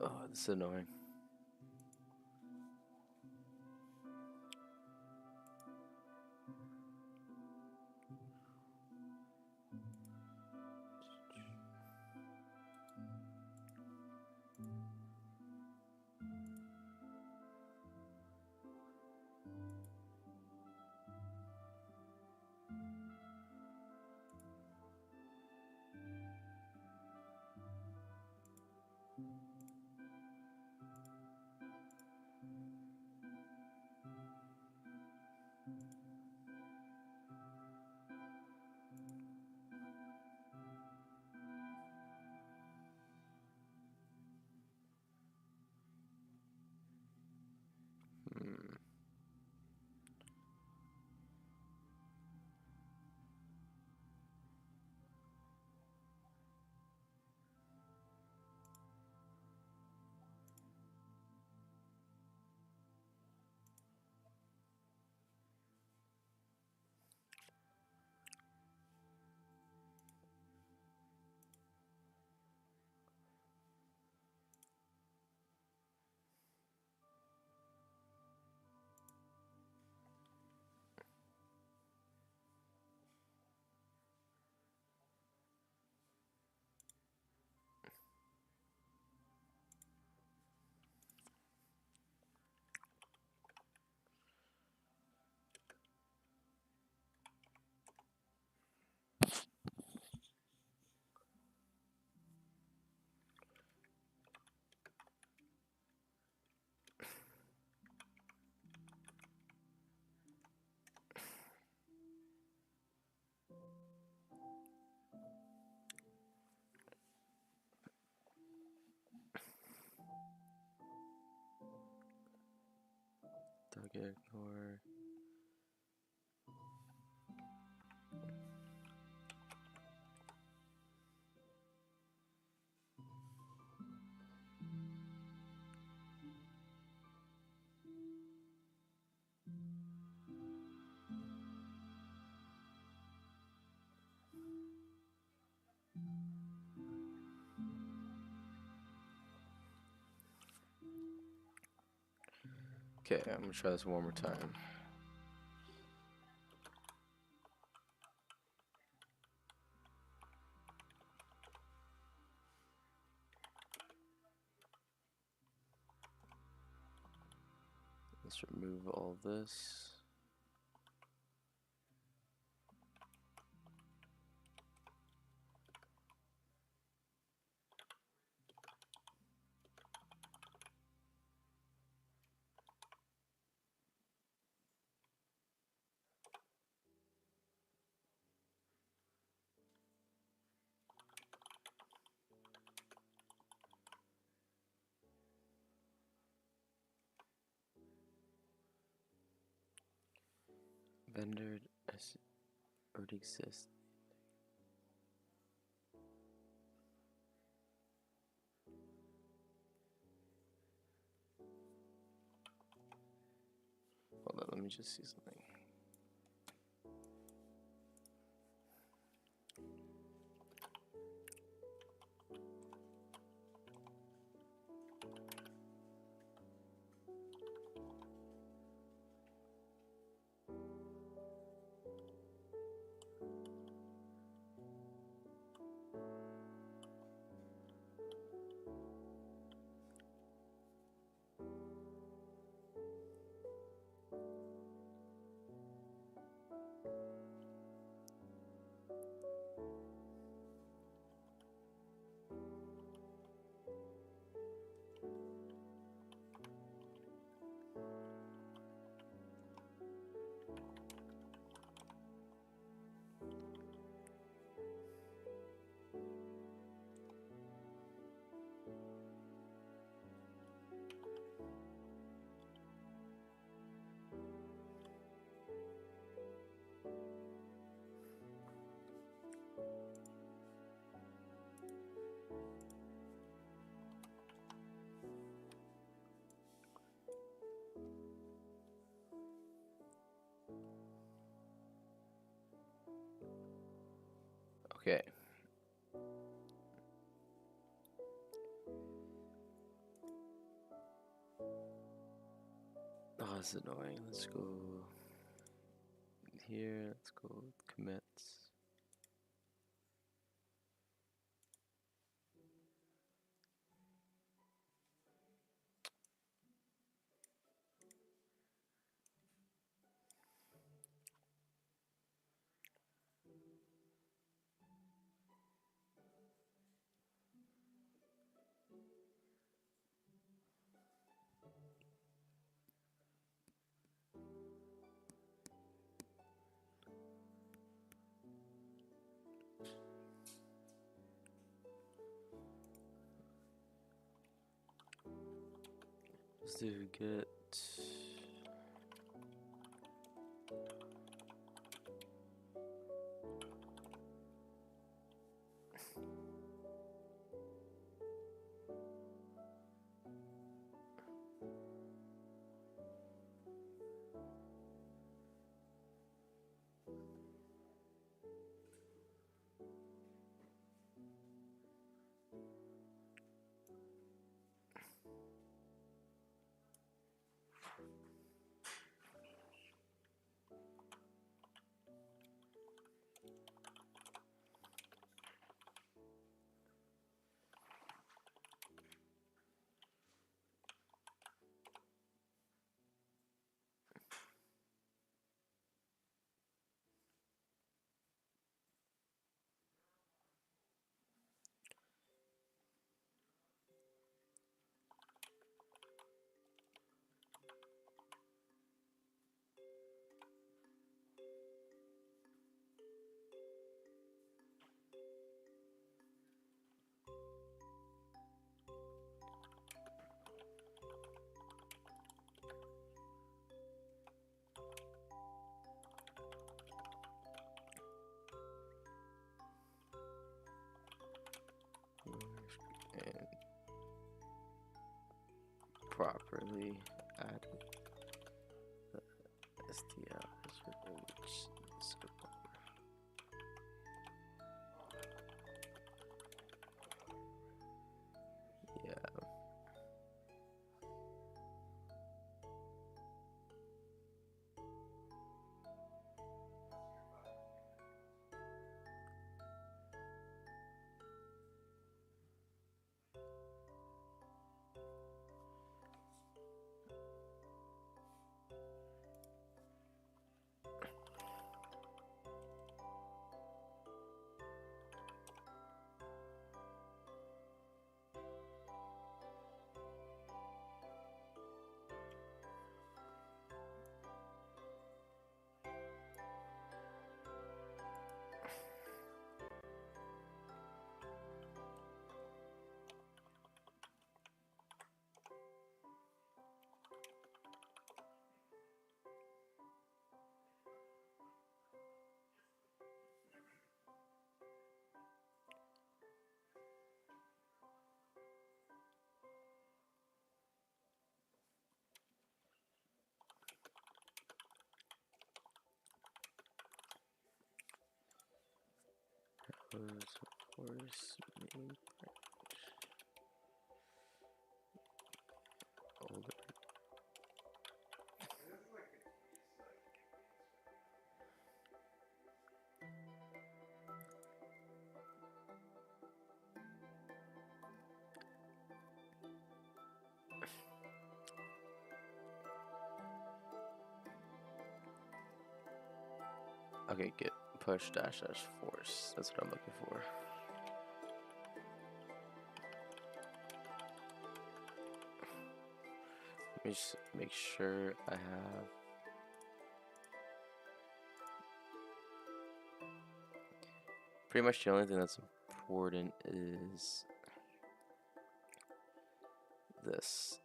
Oh, this is annoying. Okay, ignore. Okay, I'm gonna try this one more time. Let's remove all this. Vendor already exists. Hold on, let me just see something. Okay. Oh, it's annoying. Let's go here. Let's go with commits. Let's do get. properly add the SDL image scope. Yeah. Force main older. Okay, get push dash dash force. That's what I'm looking for. Let me just make sure I have. Pretty much the only thing that's important is this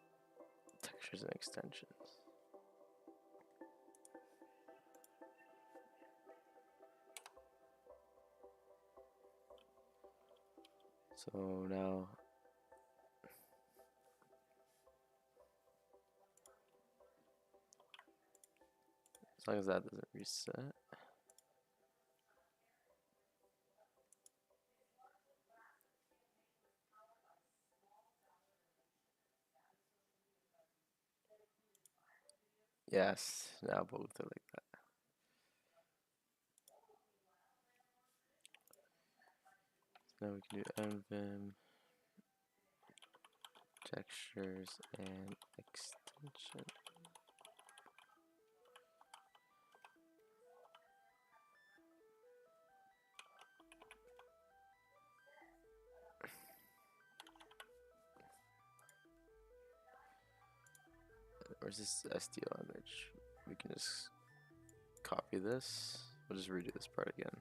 textures and extensions. So now, as long as that doesn't reset. Yes, now both are like that. So now we can do envim, textures, and extension. Where's this SDL image? We can just copy this. We'll just redo this part again.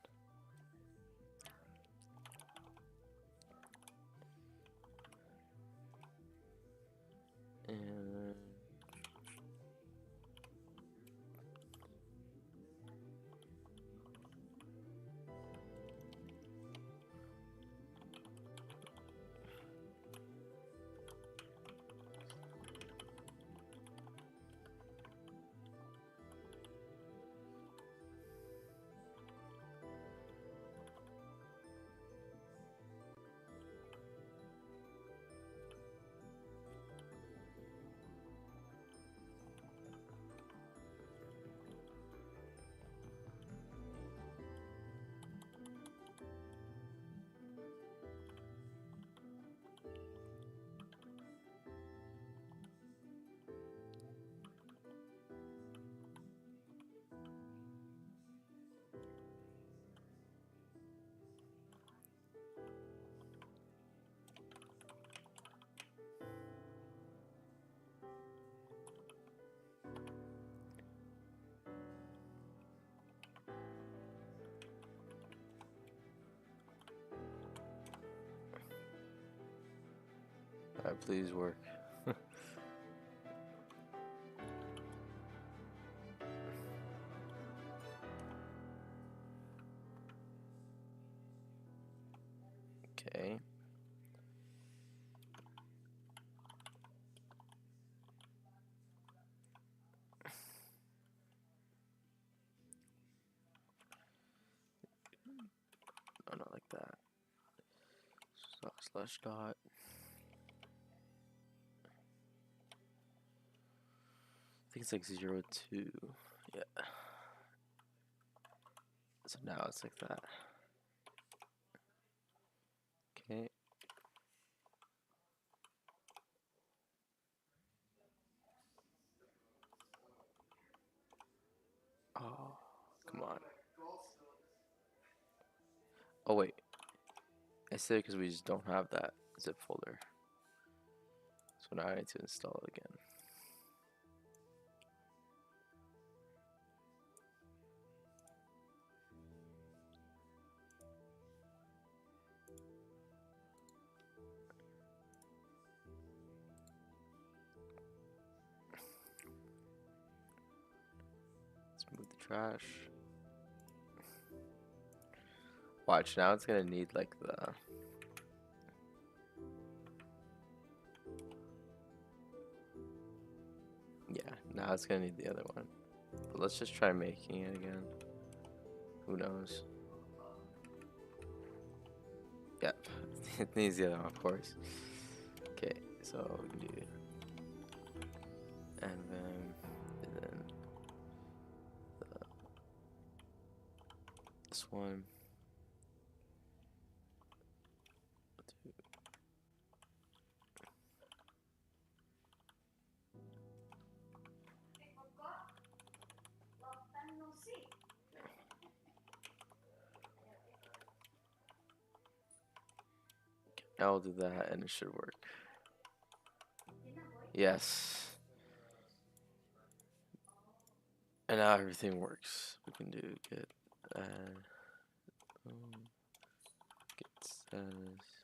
And please work. Okay. slash dot. I think it's like 0.2. Yeah. So now it's like that. Okay. Oh, come on. Oh wait. I said because we just don't have that zip folder. So now I need to install it again. Let's move the trash. Watch, now it's gonna need like the... Yeah, now it's gonna need the other one. But let's just try making it again. Who knows? Yep, it needs the other one, of course. Okay, so we can do and then this one. I'll do that and it should work. Yes. And now everything works. We can do get get status.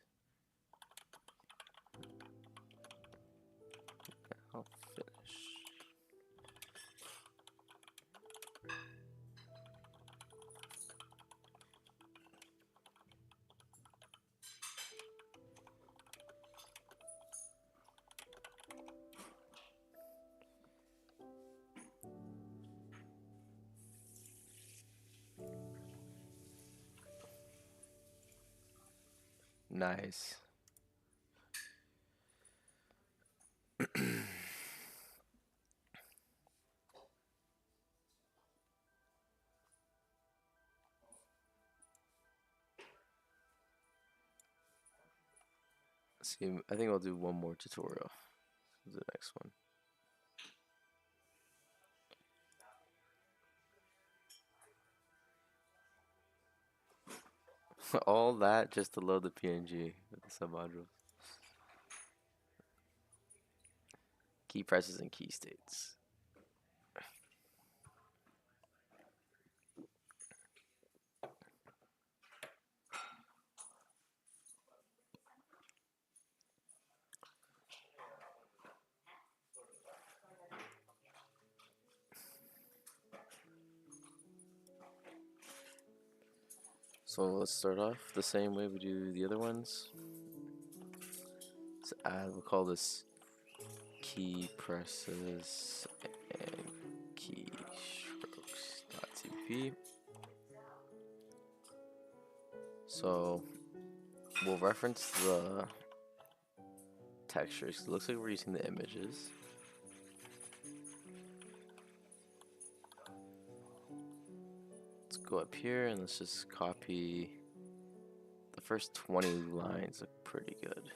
I'll finish. Nice. See, I think I'll do one more tutorial. The next one. All that just to load the PNG with the submodule. Key presses and key states. So let's start off the same way we do the other ones. Let's add, we'll call this key presses and keystrokes.cpp. So we'll reference the textures. It looks like we're using the images. Let's go up here and let's just copy. The first 20 lines look pretty good.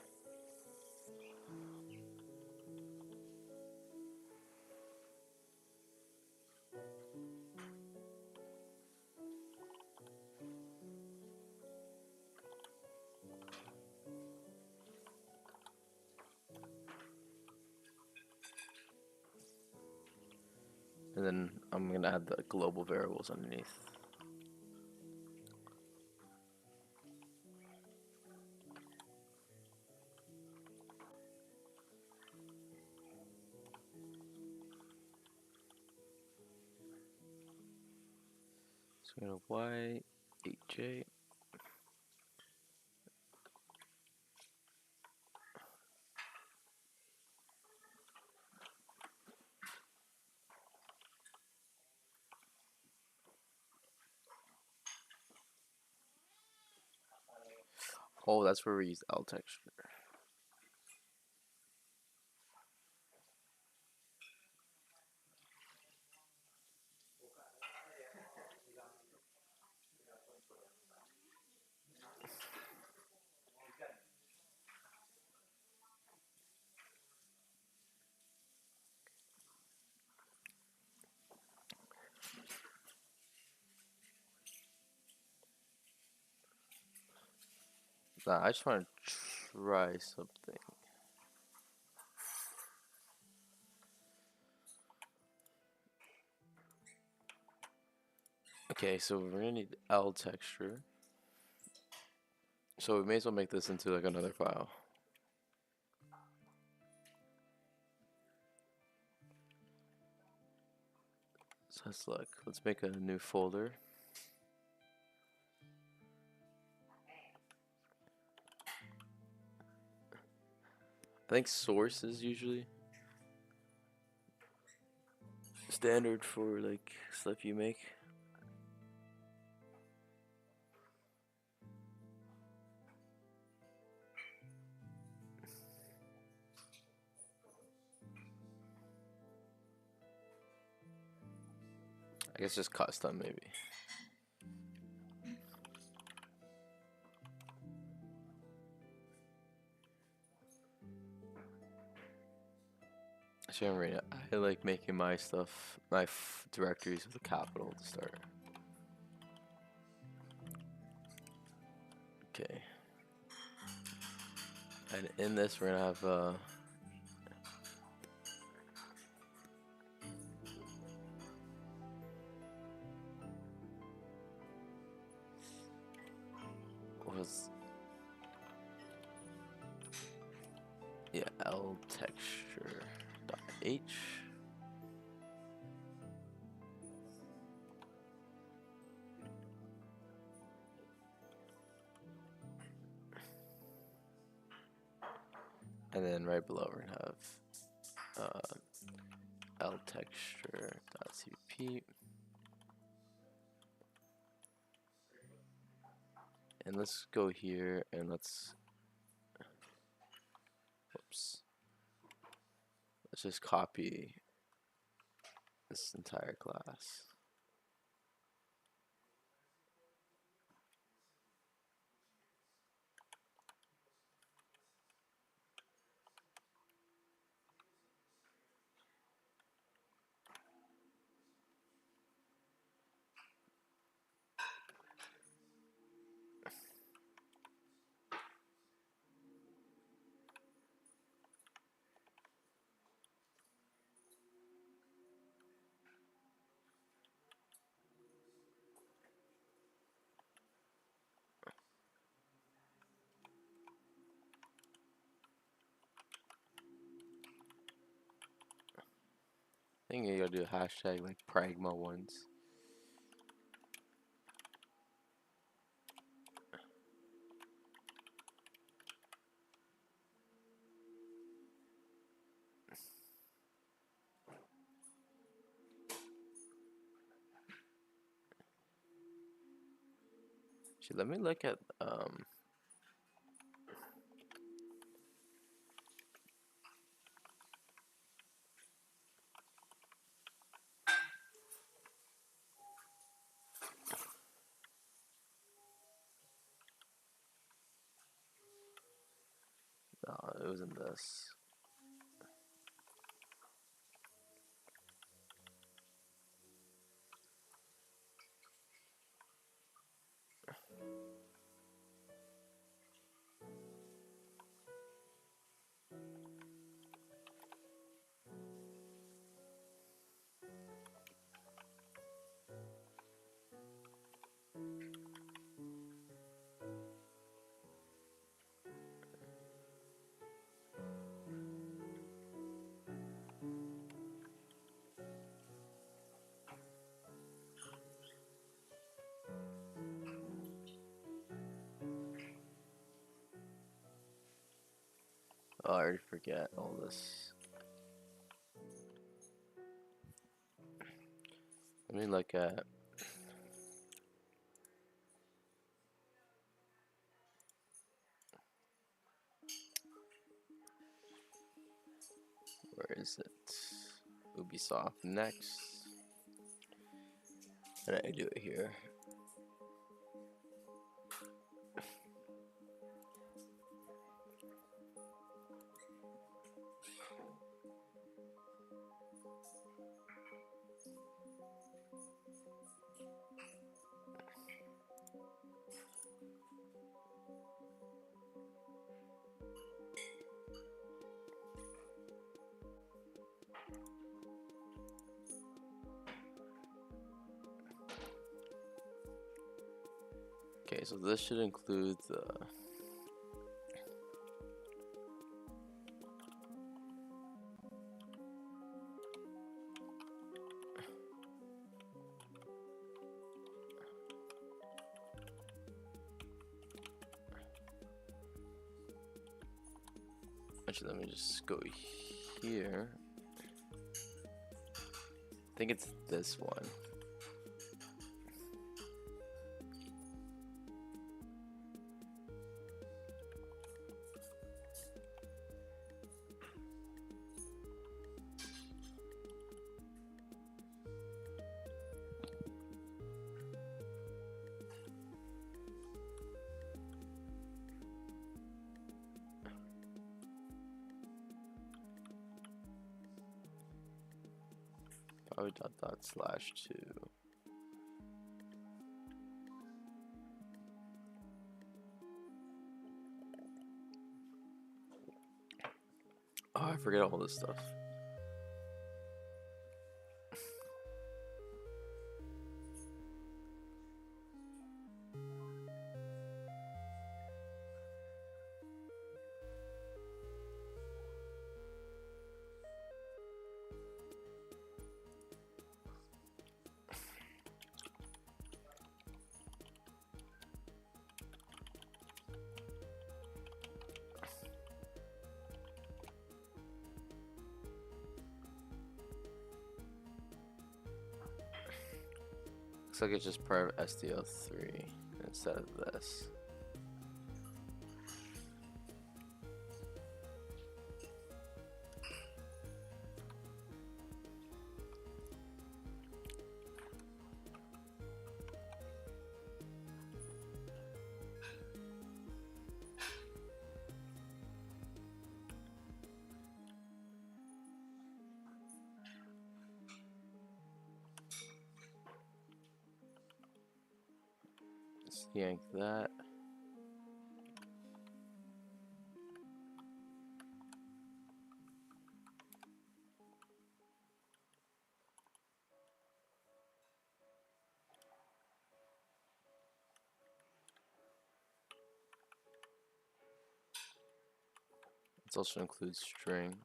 And then I'm gonna add the global variables underneath. So I'm gonna Y, 8J. Oh, that's where we use L texture. Nah, I just want to try something. Okay, so we're gonna need L texture. So we may as well make this into like another file. So let's make a new folder. I think source is usually standard for like stuff you make. I guess just custom maybe. Actually, I like making my stuff, my directories with a capital to start. Okay. And in this, we're gonna have was yeah, L texture dot H. And then right below we're gonna have L texture dot CP. And let's go here and let's just copy this entire class. I think you gotta do a hashtag like pragma ones. Actually, let me look at no, it was in this. Oh, I already forget all this. Let me look at Where is it? Ubisoft next. And I do it here. Okay, so this should include the actually, let me just go here. I think it's this one. Probably //2. Oh, I forget all this stuff. Looks like it's just part of SDL3 instead of this. Let's yank that. It also includes string.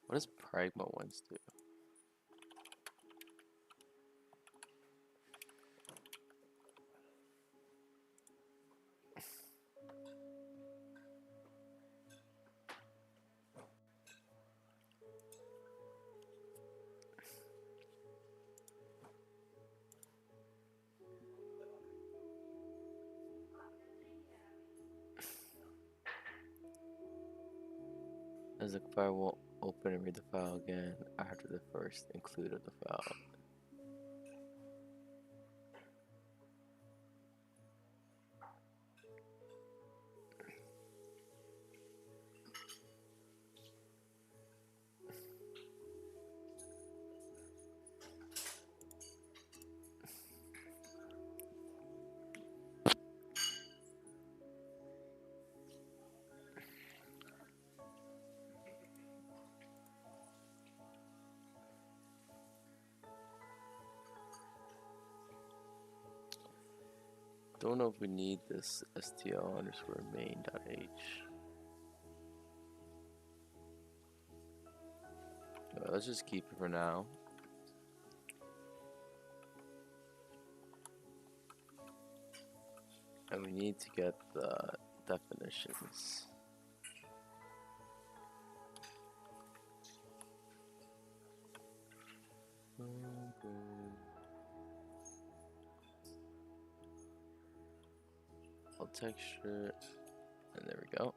What does pragma ones do? As the file won't open and read the file again after the first include of the file. Don't know if we need this stl_main.h. Let's just keep it for now. And we need to get the definitions. Texture, and there we go.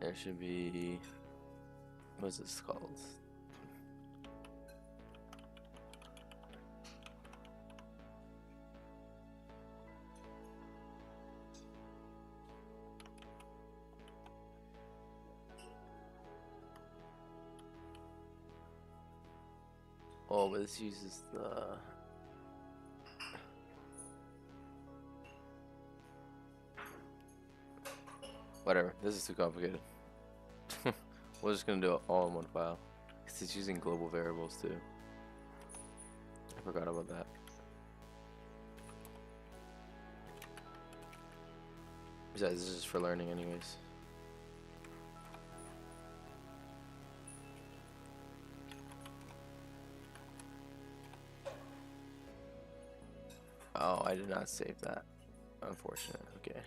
there should be, what's this called? Oh, but this uses the, whatever, this is too complicated. We're just gonna do it all in one file. Because it's using global variables too. I forgot about that. Besides, this is for learning anyways. Oh, I did not save that. Unfortunate. Okay.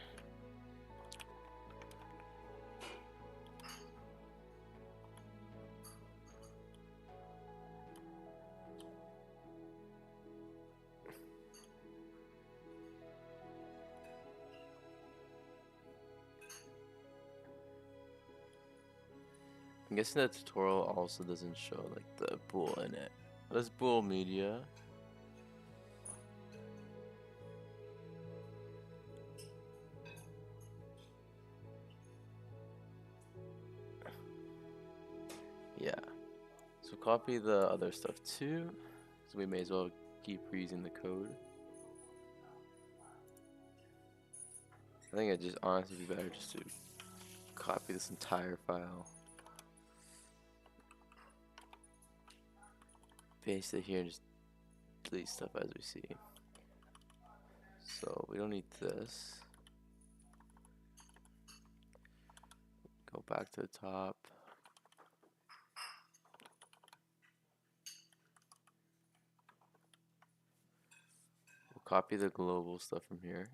I'm guessing that tutorial also doesn't show like the bool in it. Let's bool media. Yeah. So copy the other stuff too. So we may as well keep reusing the code. I think it just honestly be better just to copy this entire file. Paste it here and just delete stuff as we see. So we don't need this. Go back to the top. We'll copy the global stuff from here.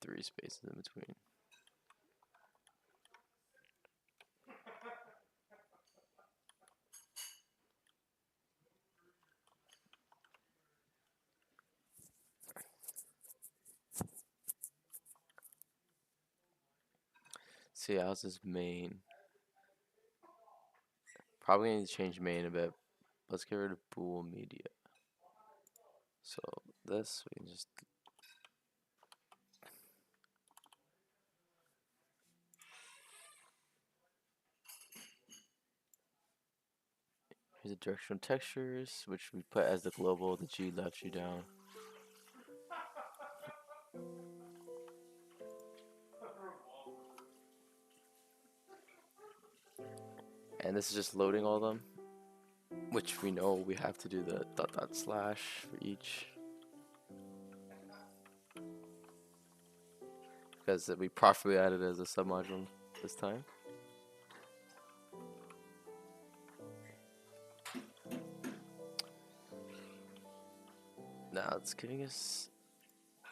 Put 3 spaces in between. See, how's this main? Probably need to change main a bit. Let's get rid of bool media. So this we can just here's the directional textures, which we put as the global. The G left you down. And this is just loading all of them, which we know we have to do the dot dot slash for each. Because we properly added it as a submodule this time. Now it's giving us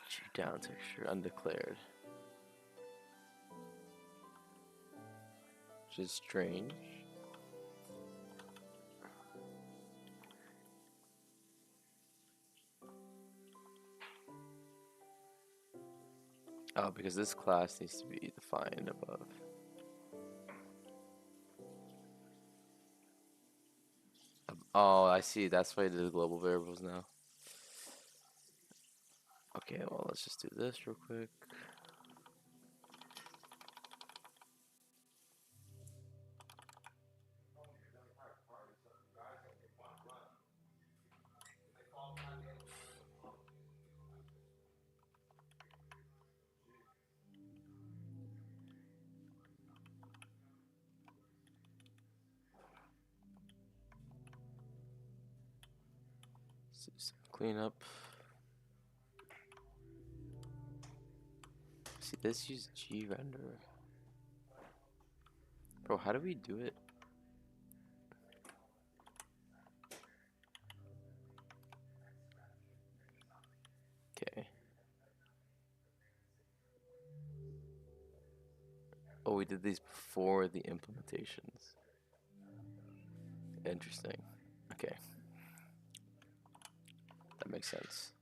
G down texture undeclared, which is strange. Oh, because this class needs to be defined above. Oh, I see. That's why I did the global variables now. Okay, well, let's just do this real quick. Let's do some cleanup. See, this use G render. Bro, how do we do it? Okay. Oh, we did these before the implementations. Interesting. Okay, that makes sense.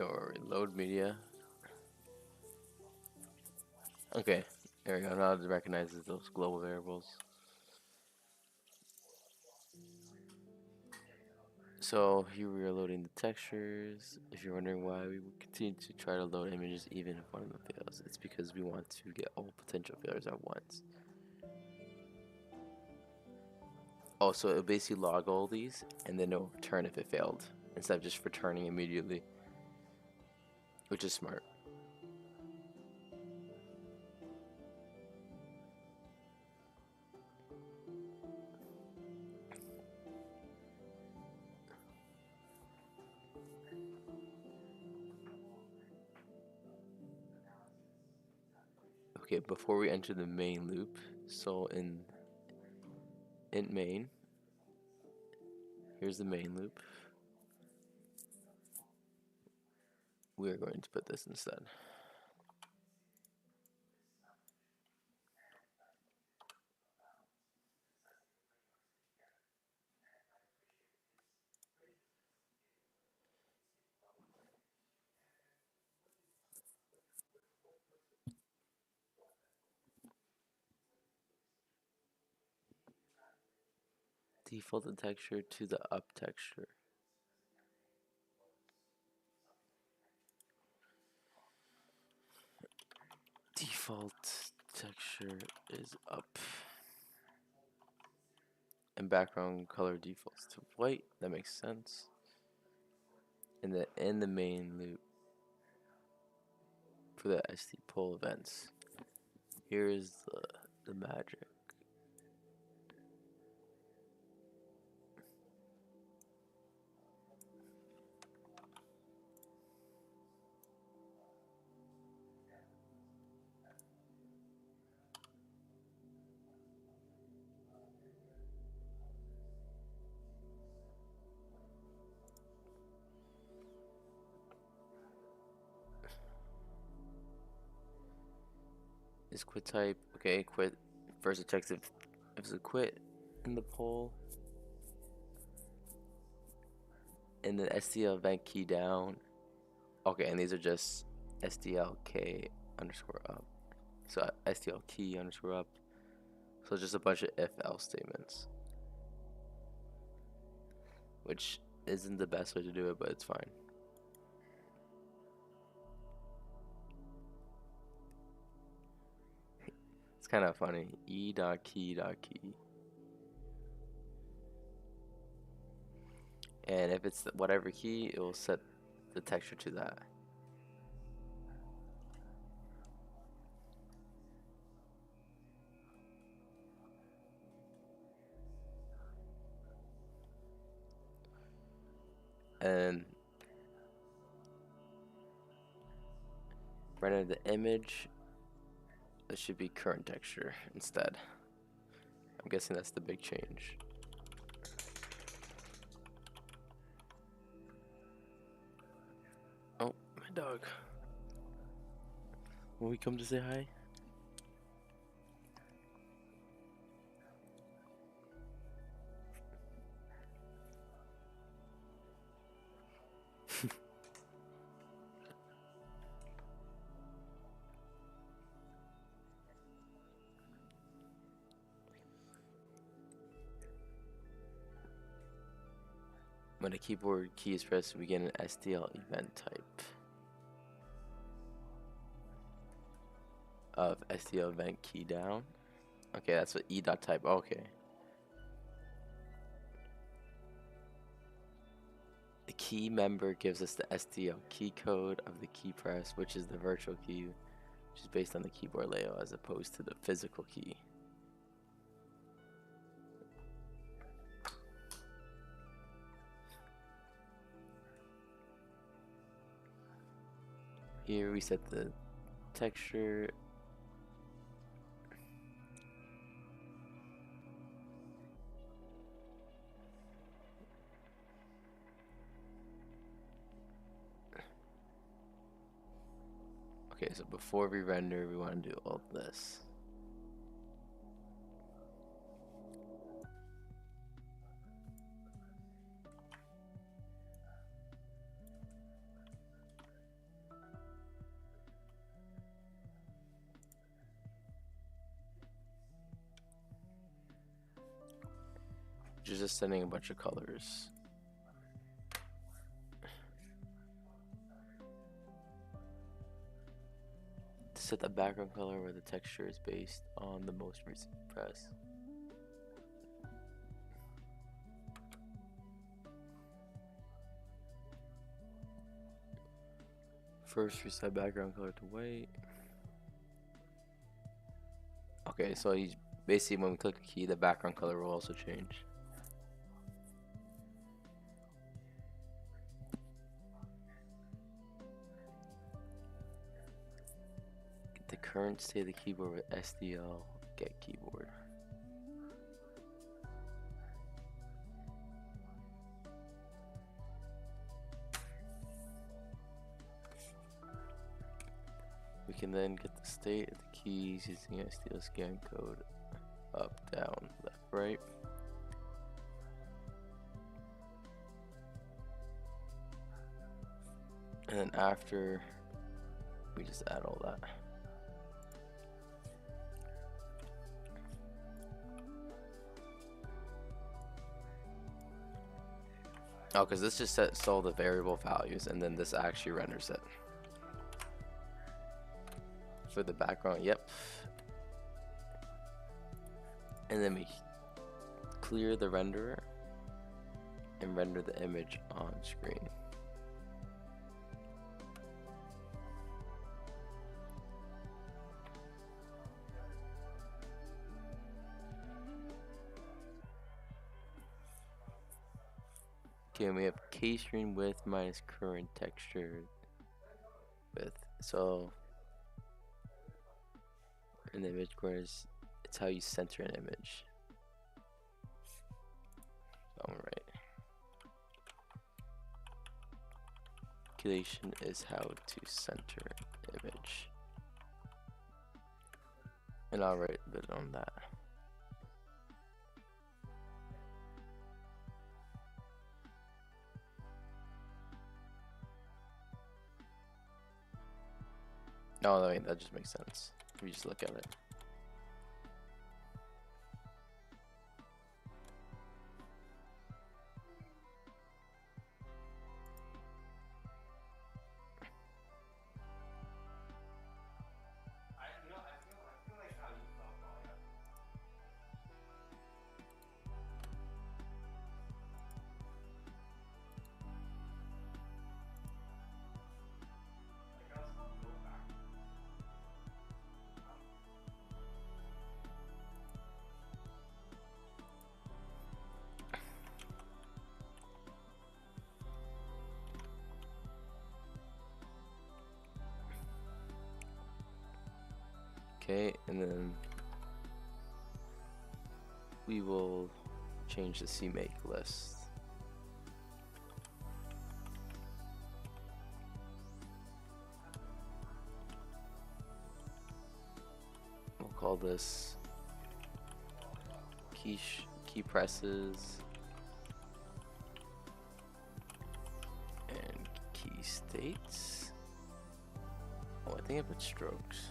Okay, where are we? Load media. Okay, there we go. Now it recognizes those global variables. So here we are loading the textures. If you're wondering why we will continue to try to load images even if one of them fails, it's because we want to get all potential failures at once. Oh, so it'll basically log all these and then it'll return if it failed instead of just returning immediately, which is smart. Okay, before we enter the main loop, so in int main, here's the main loop. We are going to put this instead. Default the texture to the up texture. Default texture is up. And background color defaults to white. That makes sense. And then in the main loop for the SD pull events, here is the magic. Is quit type. Okay, quit. First it checks if it's a quit in the poll. And then SDL event key down. Okay, and these are just SDLK underscore up. So SDL key underscore up. So just a bunch of if else statements. Which isn't the best way to do it, but it's fine. It's kind of funny. E.key.key. And if it's whatever key, it will set the texture to that. And right under the image, it should be current texture instead. I'm guessing that's the big change. Oh, my dog. Will we come to say hi? When a keyboard key is pressed, we get an SDL event type. of SDL event key down. Okay, that's what E dot type. Okay. The key member gives us the SDL key code of the key press, which is the virtual key, which is based on the keyboard layout as opposed to the physical key. Here we set the texture. Okay, so before we render, we want to do all this. Just sending a bunch of colors. To set the background color where the texture is based on the most recent press. First, we set background color to white. Okay, so you basically when we click a key, the background color will also change. Get the current state of the keyboard with SDL get keyboard. We can then get the state of the keys using SDL scan code up, down, left, right. And then after, we just add all that. Oh, because this just sets all the variable values, and then this actually renders it. For the background, yep. And then we clear the renderer and render the image on screen. Okay, and we have K-string width minus current texture width. So in the image coordinates, it's how you center an image. Alright. Calculation is how to center image. And I'll write a bit on that. No, I mean, that just makes sense. If you just look at it. Okay, and then we will change the CMake list. We'll call this key presses and key states. Oh, I think I put strokes.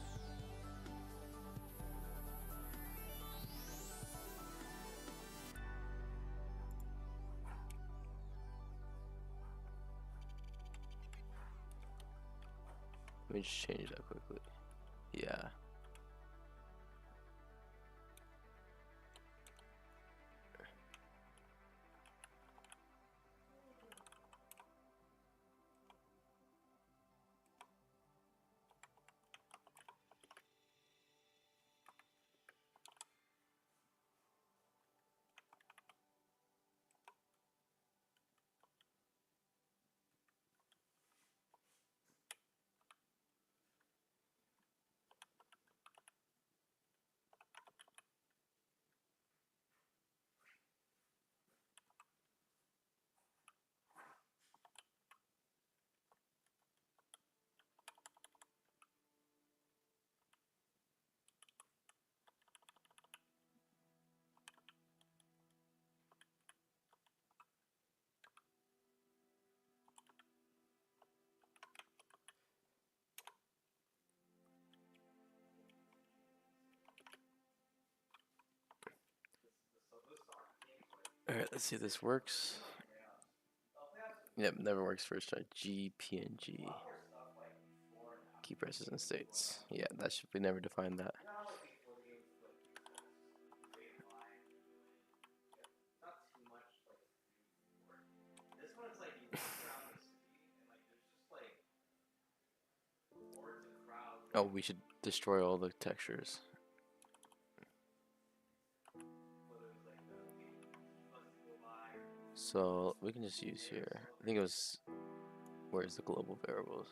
Let me just change that quickly. Yeah. Alright, let's see if this works. Yep, never works first try. GPNG. Key presses and states. Yeah, that should we never defined that. Oh, we should destroy all the textures. So we can just use here. I think it was, where's the global variables?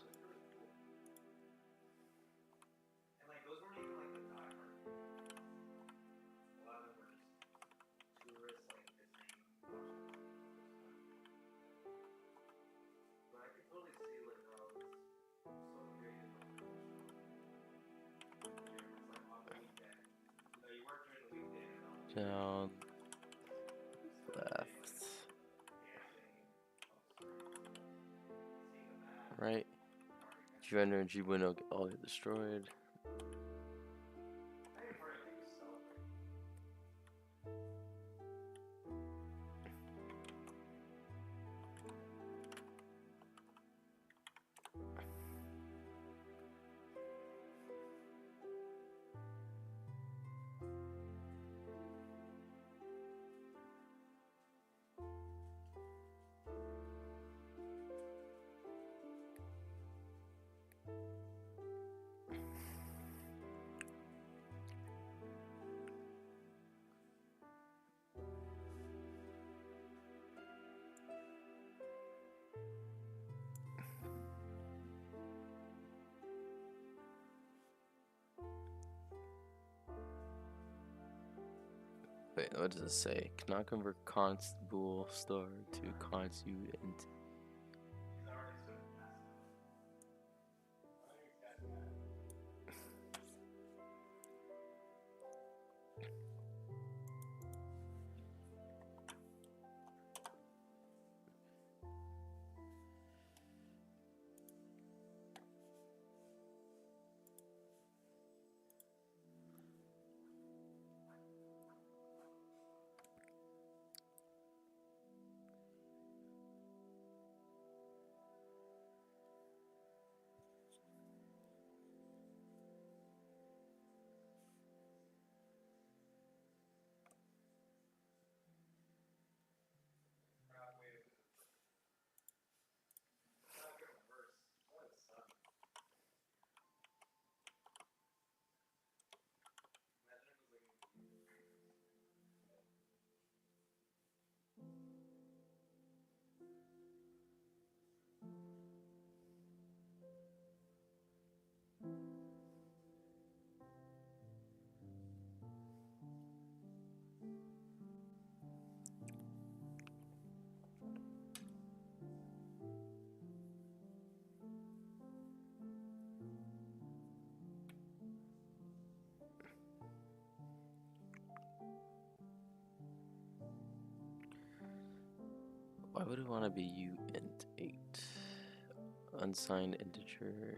Down, left, right. G render and G window all get destroyed. Wait, what does it say? Cannot convert const bool star to const int. Why would it want to be uint8? Unsigned integer.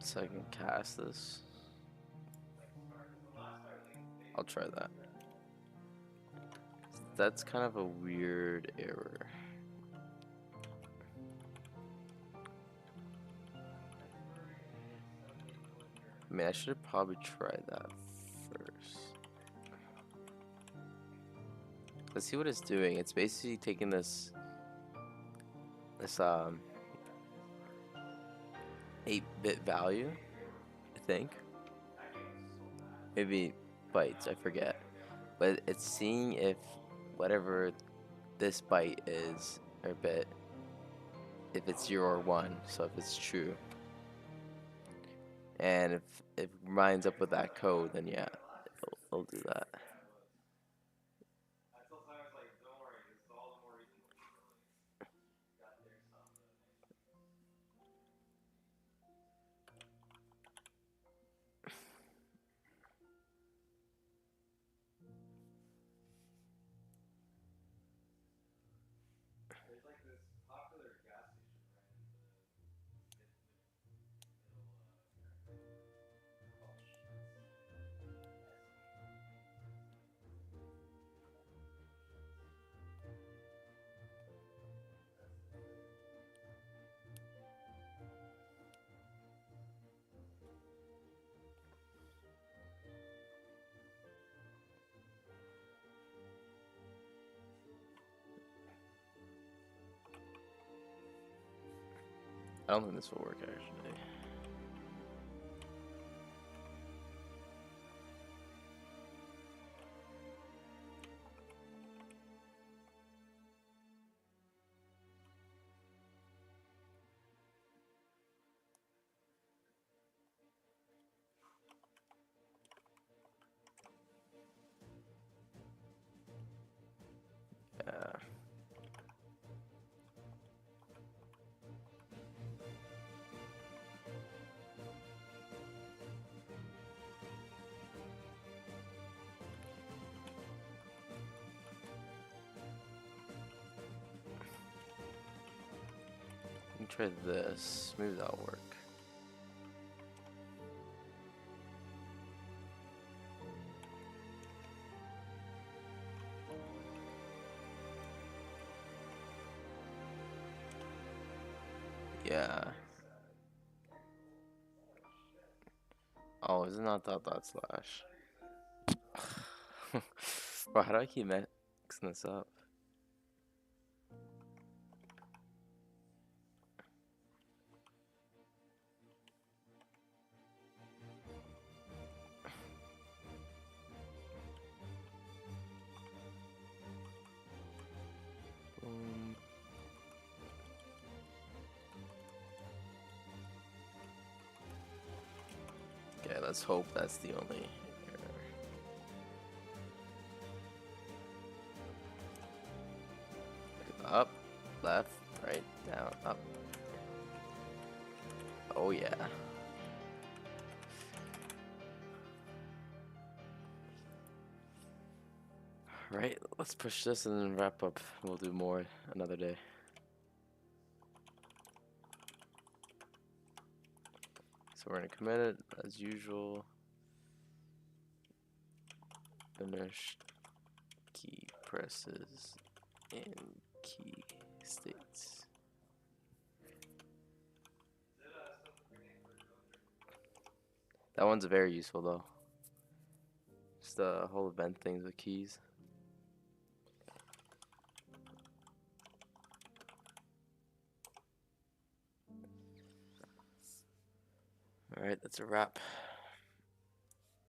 So I can cast this. I'll try that. That's kind of a weird error. I mean, I should probably try that Let's see what it's doing. It's basically taking this 8-bit value, I think. Maybe bytes, I forget. But it's seeing if whatever this byte is, or bit, if it's 0 or 1, so if it's true. And if it lines up with that code, then yeah, it'll do that. I don't think this will work actually. Yeah. Let me try this. Maybe that'll work. Yeah. Oh, is it not dot slash? Bro, how do I keep mixing this up? Boom. Okay, let's hope that's the only error. Up, left, right, down, up. Oh yeah. Right, let's push this and then wrap up. We'll do more another day. So we're gonna commit it as usual. Finish key presses and key states. That one's very useful though. Just the whole event things with keys. Alright, that's a wrap.